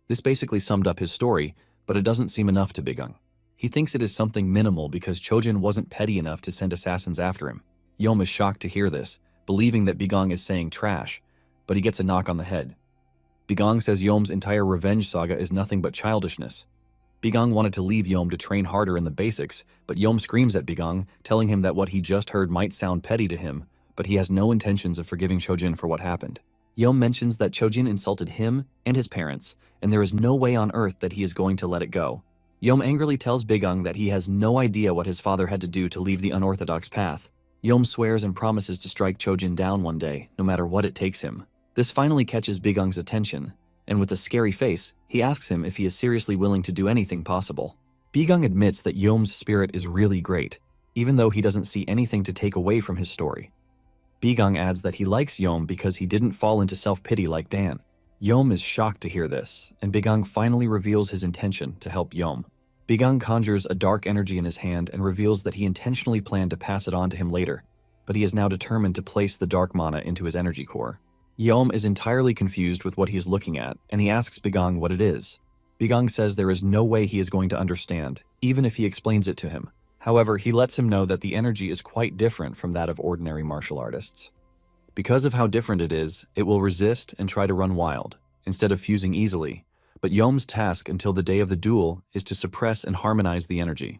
This basically summed up his story, but it doesn't seem enough to Bigang. He thinks it is something minimal because Chojin wasn't petty enough to send assassins after him. Yom is shocked to hear this, believing that Bigang is saying trash, but he gets a knock on the head. Bigang says Yom's entire revenge saga is nothing but childishness. Bigang wanted to leave Yom to train harder in the basics, but Yom screams at Bigang, telling him that what he just heard might sound petty to him, but he has no intentions of forgiving Chojin for what happened. Yom mentions that Chojin insulted him and his parents, and there is no way on earth that he is going to let it go. Yom angrily tells Bigang that he has no idea what his father had to do to leave the unorthodox path. Yom swears and promises to strike Chojin down one day, no matter what it takes him. This finally catches Bigang's attention, and with a scary face, he asks him if he is seriously willing to do anything possible. Bigang admits that Yom's spirit is really great, even though he doesn't see anything to take away from his story. Bigang adds that he likes Yom because he didn't fall into self-pity like Dan. Yom is shocked to hear this, and Bigang finally reveals his intention to help Yom. Bigang conjures a dark energy in his hand and reveals that he intentionally planned to pass it on to him later, but he is now determined to place the dark mana into his energy core. Yeom is entirely confused with what he is looking at, and he asks Bigang what it is. Bigang says there is no way he is going to understand, even if he explains it to him. However, he lets him know that the energy is quite different from that of ordinary martial artists. Because of how different it is, it will resist and try to run wild, instead of fusing easily, but Yeom's task until the day of the duel is to suppress and harmonize the energy.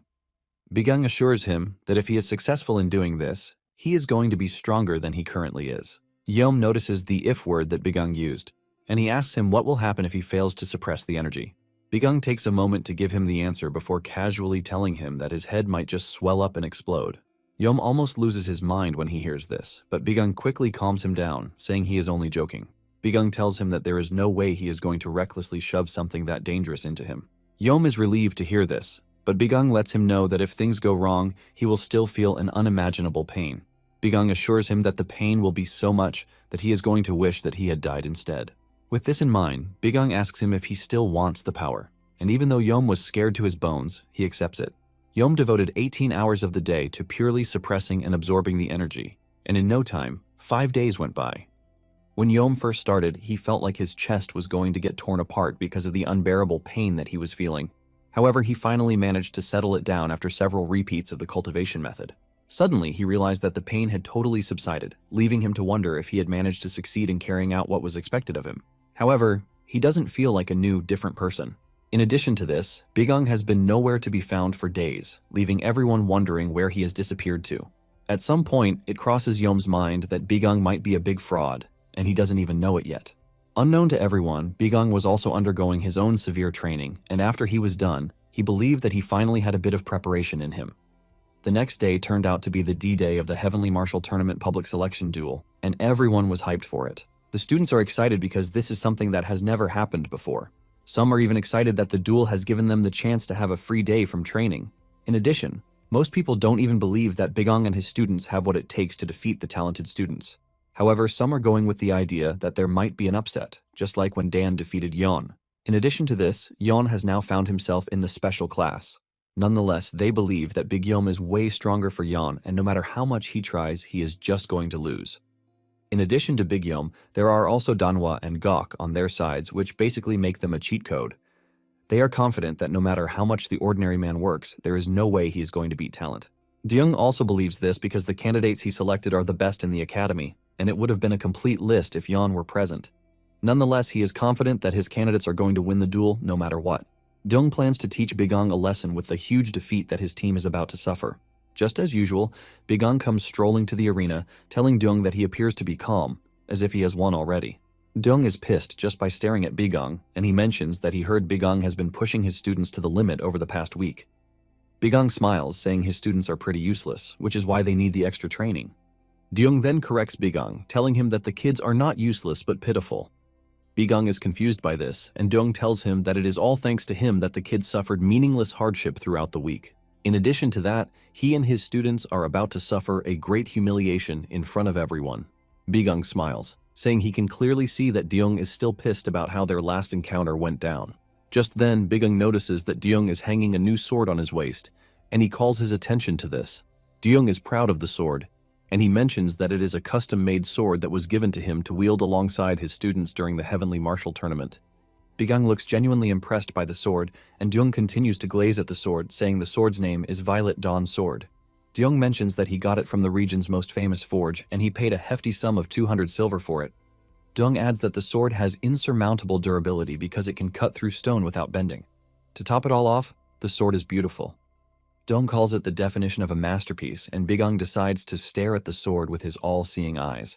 Bigang assures him that if he is successful in doing this, he is going to be stronger than he currently is. Yeom notices the if word that Bigang used, and he asks him what will happen if he fails to suppress the energy. Bigang takes a moment to give him the answer before casually telling him that his head might just swell up and explode. Yeom almost loses his mind when he hears this, but Bigang quickly calms him down, saying he is only joking. Bigang tells him that there is no way he is going to recklessly shove something that dangerous into him. Yeom is relieved to hear this, but Bigang lets him know that if things go wrong, he will still feel an unimaginable pain. Bigang assures him that the pain will be so much that he is going to wish that he had died instead. With this in mind, Bigang asks him if he still wants the power, and even though Yeom was scared to his bones, he accepts it. Yeom devoted 18 hours of the day to purely suppressing and absorbing the energy, and in no time, 5 days went by. When Yeom first started, he felt like his chest was going to get torn apart because of the unbearable pain that he was feeling. However, he finally managed to settle it down after several repeats of the cultivation method. Suddenly, he realized that the pain had totally subsided, leaving him to wonder if he had managed to succeed in carrying out what was expected of him. However, he doesn't feel like a new, different person. In addition to this, Bigang has been nowhere to be found for days, leaving everyone wondering where he has disappeared to. At some point, it crosses Yeom's mind that Bigang might be a big fraud, and he doesn't even know it yet. Unknown to everyone, Bigang was also undergoing his own severe training, and after he was done, he believed that he finally had a bit of preparation in him. The next day turned out to be the D-Day of the Heavenly Martial Tournament public selection duel, and everyone was hyped for it. The students are excited because this is something that has never happened before. Some are even excited that the duel has given them the chance to have a free day from training. In addition, most people don't even believe that Bigang and his students have what it takes to defeat the talented students. However, some are going with the idea that there might be an upset, just like when Dan defeated Yeon. In addition to this, Yeon has now found himself in the special class. Nonetheless, they believe that Big Yeom is way stronger for Yeon, and no matter how much he tries, he is just going to lose. In addition to Big Yeom, there are also Danhwa and Gok on their sides, which basically make them a cheat code. They are confident that no matter how much the ordinary man works, there is no way he is going to beat talent. Deung also believes this because the candidates he selected are the best in the academy, and it would have been a complete list if Yeon were present. Nonetheless, he is confident that his candidates are going to win the duel no matter what. Deung plans to teach Bigang a lesson with the huge defeat that his team is about to suffer. Just as usual, Bigang comes strolling to the arena, telling Deung that he appears to be calm, as if he has won already. Deung is pissed just by staring at Bigang, and he mentions that he heard Bigang has been pushing his students to the limit over the past week. Bigang smiles, saying his students are pretty useless, which is why they need the extra training. Deung then corrects Bigang, telling him that the kids are not useless but pitiful. Bigang is confused by this, and Deung tells him that it is all thanks to him that the kids suffered meaningless hardship throughout the week. In addition to that, he and his students are about to suffer a great humiliation in front of everyone. Bigang smiles, saying he can clearly see that Deung is still pissed about how their last encounter went down. Just then, Bigang notices that Deung is hanging a new sword on his waist, and he calls his attention to this. Deung is proud of the sword, and he mentions that it is a custom-made sword that was given to him to wield alongside his students during the Heavenly Martial Tournament. Bigang looks genuinely impressed by the sword, and Deung continues to glaze at the sword, saying the sword's name is Violet Dawn Sword. Deung mentions that he got it from the region's most famous forge, and he paid a hefty sum of 200 silver for it. Deung adds that the sword has insurmountable durability because it can cut through stone without bending. To top it all off, the sword is beautiful. Deung calls it the definition of a masterpiece, and Bigang decides to stare at the sword with his all-seeing eyes.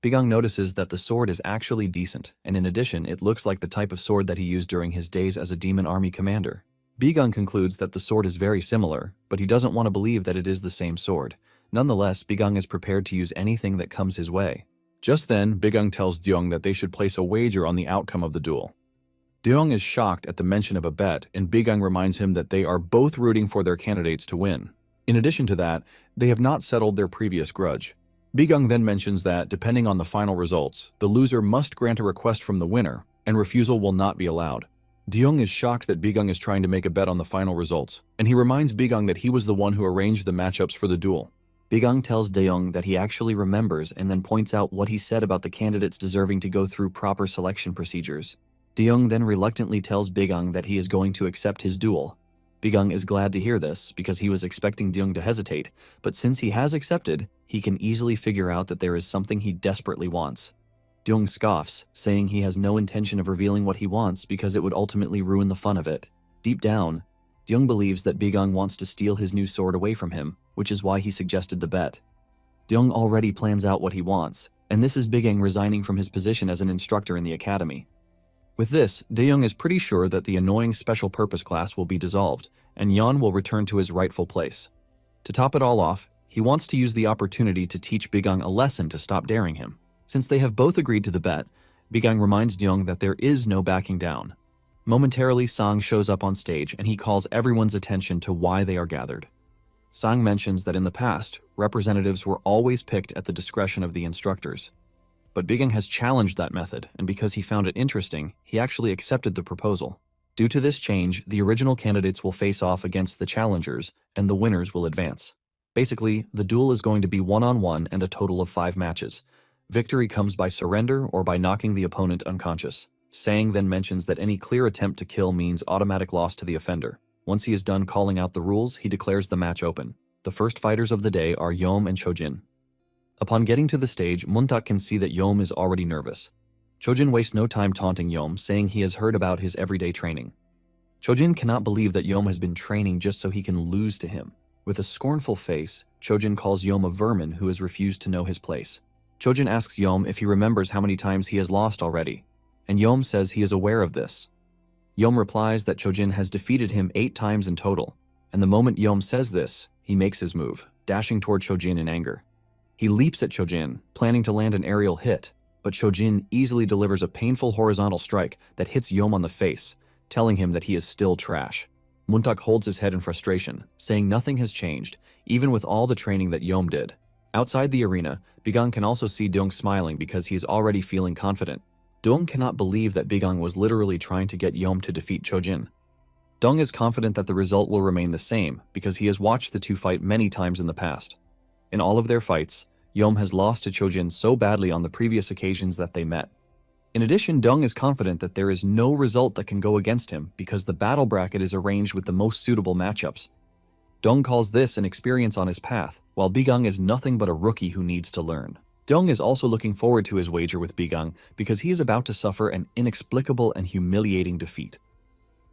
Bigang notices that the sword is actually decent, and in addition, it looks like the type of sword that he used during his days as a demon army commander. Bigang concludes that the sword is very similar, but he doesn't want to believe that it is the same sword. Nonetheless, Bigang is prepared to use anything that comes his way. Just then, Bigang tells Deung that they should place a wager on the outcome of the duel. Deung is shocked at the mention of a bet, and Bigang reminds him that they are both rooting for their candidates to win. In addition to that, they have not settled their previous grudge. Bigang then mentions that, depending on the final results, the loser must grant a request from the winner, and refusal will not be allowed. Deyoung is shocked that Bigung is trying to make a bet on the final results, and he reminds Bigung that he was the one who arranged the matchups for the duel. Bigung tells Deyoung that he actually remembers and then points out what he said about the candidates deserving to go through proper selection procedures. Deyoung then reluctantly tells Bigung that he is going to accept his duel. Bigung is glad to hear this because he was expecting Deyoung to hesitate, but since he has accepted, he can easily figure out that there is something he desperately wants. Deyoung scoffs, saying he has no intention of revealing what he wants because it would ultimately ruin the fun of it. Deep down, Deyoung believes that Bigung wants to steal his new sword away from him, which is why he suggested the bet. Deyoung already plans out what he wants, and this is Bigung resigning from his position as an instructor in the academy. With this, Deyoung is pretty sure that the annoying special purpose class will be dissolved, and Yeon will return to his rightful place. To top it all off, he wants to use the opportunity to teach Bigung a lesson to stop daring him. Since they have both agreed to the bet, Bigung reminds Deyoung that there is no backing down. Momentarily, Sang shows up on stage and he calls everyone's attention to why they are gathered. Sang mentions that in the past, representatives were always picked at the discretion of the instructors. But Bigung has challenged that method, and because he found it interesting, he actually accepted the proposal. Due to this change, the original candidates will face off against the challengers, and the winners will advance. Basically, the duel is going to be one-on-one and a total of 5 matches. Victory comes by surrender or by knocking the opponent unconscious. Sang then mentions that any clear attempt to kill means automatic loss to the offender. Once he is done calling out the rules, he declares the match open. The first fighters of the day are Yeom and Chojin. Upon getting to the stage, Muntak can see that Yeom is already nervous. Chojin wastes no time taunting Yeom, saying he has heard about his everyday training. Chojin cannot believe that Yeom has been training just so he can lose to him. With a scornful face, Chojin calls Yeom a vermin who has refused to know his place. Chojin asks Yeom if he remembers how many times he has lost already, and Yeom says he is aware of this. Yeom replies that Chojin has defeated him 8 times in total, and the moment Yeom says this, he makes his move, dashing toward Chojin in anger. He leaps at Chojin, planning to land an aerial hit, but Chojin easily delivers a painful horizontal strike that hits Yeom on the face, telling him that he is still trash. Muntak holds his head in frustration, saying nothing has changed, even with all the training that Yeom did. Outside the arena, Bigung can also see Deyoung smiling because he is already feeling confident. Deyoung cannot believe that Bigung was literally trying to get Yeom to defeat Chojin. Deyoung is confident that the result will remain the same because he has watched the two fight many times in the past. In all of their fights, Yeom has lost to Chojin so badly on the previous occasions that they met. In addition, Deyoung is confident that there is no result that can go against him because the battle bracket is arranged with the most suitable matchups. Deyoung calls this an experience on his path, while Bigung is nothing but a rookie who needs to learn. Deyoung is also looking forward to his wager with Bigung because he is about to suffer an inexplicable and humiliating defeat.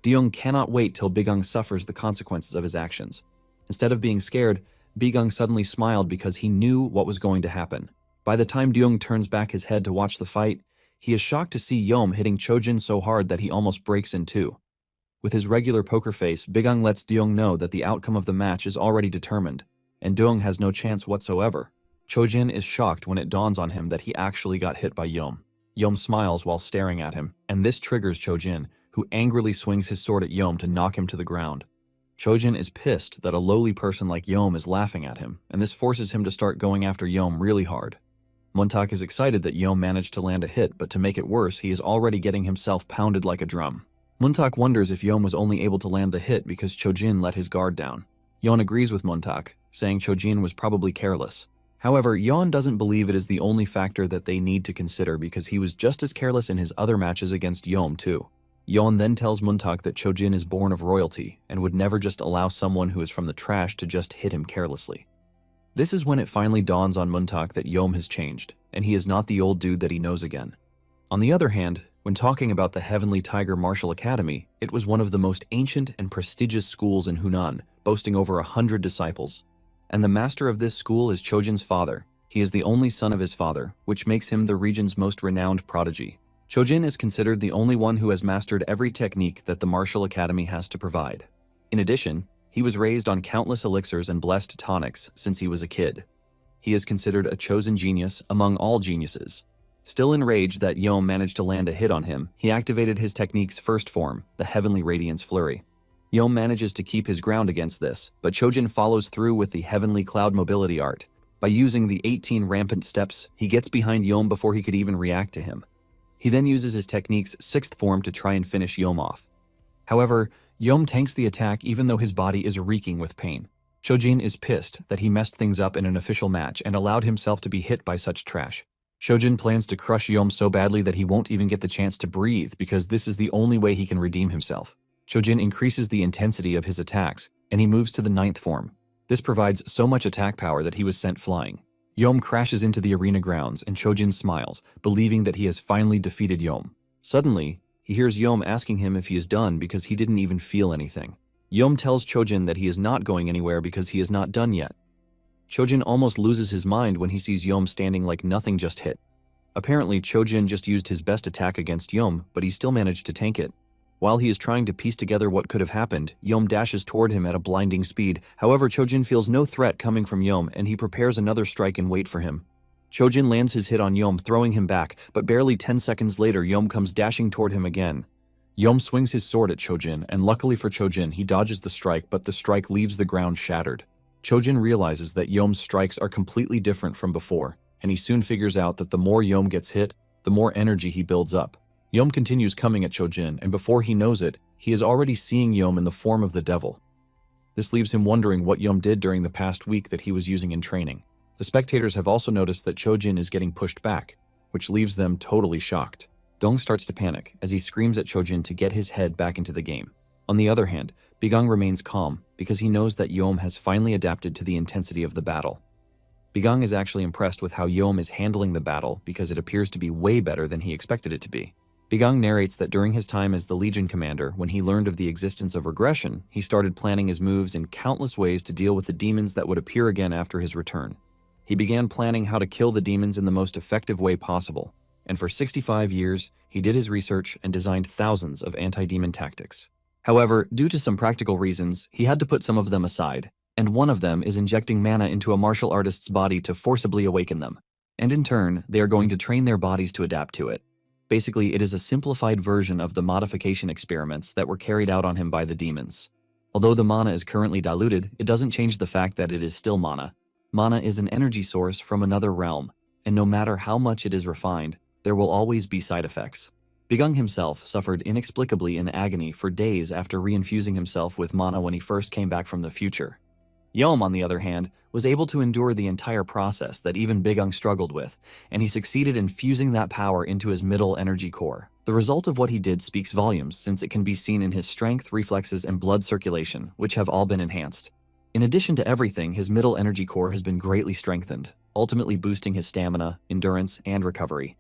Deyoung cannot wait till Bigung suffers the consequences of his actions. Instead of being scared, Bigung suddenly smiled because he knew what was going to happen. By the time Deyoung turns back his head to watch the fight, he is shocked to see Yeom hitting Chojin so hard that he almost breaks in two. With his regular poker face, Bigung lets Deyoung know that the outcome of the match is already determined, and Deyoung has no chance whatsoever. Chojin is shocked when it dawns on him that he actually got hit by Yeom. Yeom smiles while staring at him, and this triggers Chojin, who angrily swings his sword at Yeom to knock him to the ground. Chojin is pissed that a lowly person like Yeom is laughing at him, and this forces him to start going after Yeom really hard. Muntak is excited that Yeom managed to land a hit, but to make it worse, he is already getting himself pounded like a drum. Muntak wonders if Yeom was only able to land the hit because Chojin let his guard down. Yeon agrees with Muntak, saying Chojin was probably careless. However, Yeon doesn't believe it is the only factor that they need to consider because he was just as careless in his other matches against Yeom too. Yeon then tells Muntak that Chojin is born of royalty and would never just allow someone who is from the trash to just hit him carelessly. This is when it finally dawns on Muntak that Yeom has changed, and he is not the old dude that he knows again. On the other hand, when talking about the Heavenly Tiger Martial Academy, it was one of the most ancient and prestigious schools in Hunan, boasting over 100 disciples. And the master of this school is Chojin's father. He is the only son of his father, which makes him the region's most renowned prodigy. Chojin is considered the only one who has mastered every technique that the Martial Academy has to provide. In addition, he was raised on countless elixirs and blessed tonics since he was a kid. He is considered a chosen genius among all geniuses. Still enraged that Yeom managed to land a hit on him, he activated his technique's first form, the Heavenly Radiance Flurry. Yeom manages to keep his ground against this, but Chojin follows through with the Heavenly Cloud Mobility art. By using the 18 rampant steps, he gets behind Yeom before he could even react to him. He then uses his technique's sixth form to try and finish Yeom off. However, Yom tanks the attack even though his body is reeking with pain. Chojin is pissed that he messed things up in an official match and allowed himself to be hit by such trash. Chojin plans to crush Yom so badly that he won't even get the chance to breathe because this is the only way he can redeem himself. Chojin increases the intensity of his attacks, and he moves to the 9th form. This provides so much attack power that he was sent flying. Yom crashes into the arena grounds, and Chojin smiles, believing that he has finally defeated Yom. Suddenly, he hears Yom asking him if he is done because he didn't even feel anything. Yom tells Chojin that he is not going anywhere because he is not done yet. Chojin almost loses his mind when he sees Yom standing like nothing just hit. Apparently, Chojin just used his best attack against Yom, but he still managed to tank it. While he is trying to piece together what could have happened, Yom dashes toward him at a blinding speed. However, Chojin feels no threat coming from Yom, and he prepares another strike and wait for him. Chojin lands his hit on Yom, throwing him back, but barely 10 seconds later, Yom comes dashing toward him again. Yom swings his sword at Chojin, and luckily for Chojin, he dodges the strike, but the strike leaves the ground shattered. Chojin realizes that Yom's strikes are completely different from before, and he soon figures out that the more Yom gets hit, the more energy he builds up. Yom continues coming at Chojin, and before he knows it, he is already seeing Yom in the form of the devil. This leaves him wondering what Yom did during the past week that he was using in training. The spectators have also noticed that Chojin is getting pushed back, which leaves them totally shocked. Dong starts to panic as he screams at Chojin to get his head back into the game. On the other hand, Bigang remains calm because he knows that Yom has finally adapted to the intensity of the battle. Bigang is actually impressed with how Yom is handling the battle because it appears to be way better than he expected it to be. Bigang narrates that during his time as the Legion commander, when he learned of the existence of regression, he started planning his moves in countless ways to deal with the demons that would appear again after his return. He began planning how to kill the demons in the most effective way possible, and for 65 years, he did his research and designed thousands of anti-demon tactics. However, due to some practical reasons, he had to put some of them aside, and one of them is injecting mana into a martial artist's body to forcibly awaken them. And in turn, they are going to train their bodies to adapt to it. Basically, it is a simplified version of the modification experiments that were carried out on him by the demons. Although the mana is currently diluted, it doesn't change the fact that it is still mana. Mana is an energy source from another realm, and no matter how much it is refined, there will always be side effects. Bigang himself suffered inexplicably in agony for days after reinfusing himself with mana when he first came back from the future. Yom, on the other hand, was able to endure the entire process that even Bigang struggled with, and he succeeded in fusing that power into his middle energy core. The result of what he did speaks volumes, since it can be seen in his strength, reflexes, and blood circulation, which have all been enhanced. In addition to everything, his middle energy core has been greatly strengthened, ultimately boosting his stamina, endurance, and recovery.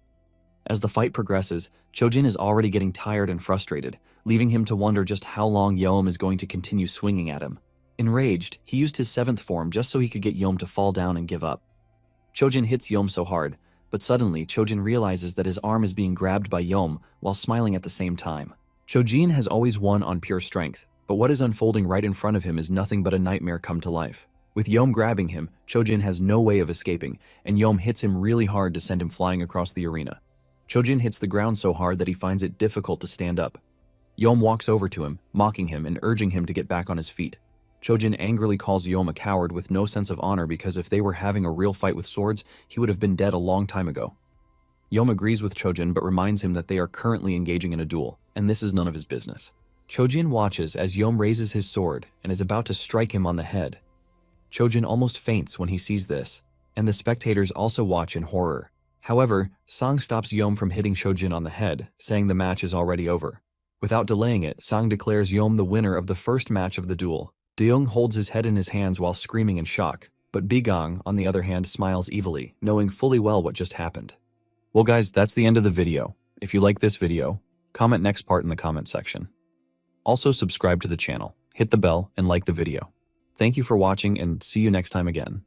As the fight progresses, Chojin is already getting tired and frustrated, leaving him to wonder just how long Yom is going to continue swinging at him. Enraged, he used his 7th form just so he could get Yom to fall down and give up. Chojin hits Yom so hard, but suddenly Chojin realizes that his arm is being grabbed by Yom while smiling at the same time. Chojin has always won on pure strength, but what is unfolding right in front of him is nothing but a nightmare come to life. With Yom grabbing him, Chojin has no way of escaping, and Yom hits him really hard to send him flying across the arena. Chojin hits the ground so hard that he finds it difficult to stand up. Yom walks over to him, mocking him and urging him to get back on his feet. Chojin angrily calls Yom a coward with no sense of honor because if they were having a real fight with swords, he would have been dead a long time ago. Yom agrees with Chojin but reminds him that they are currently engaging in a duel, and this is none of his business. Chojin watches as Yom raises his sword and is about to strike him on the head. Chojin almost faints when he sees this, and the spectators also watch in horror. However, Sang stops Yom from hitting Chojin on the head, saying the match is already over. Without delaying it, Sang declares Yom the winner of the first match of the duel. Deyoung holds his head in his hands while screaming in shock, but Bigang, on the other hand, smiles evilly, knowing fully well what just happened. Well guys, that's the end of the video. If you like this video, comment next part in the comment section. Also subscribe to the channel, hit the bell, and like the video. Thank you for watching and see you next time again.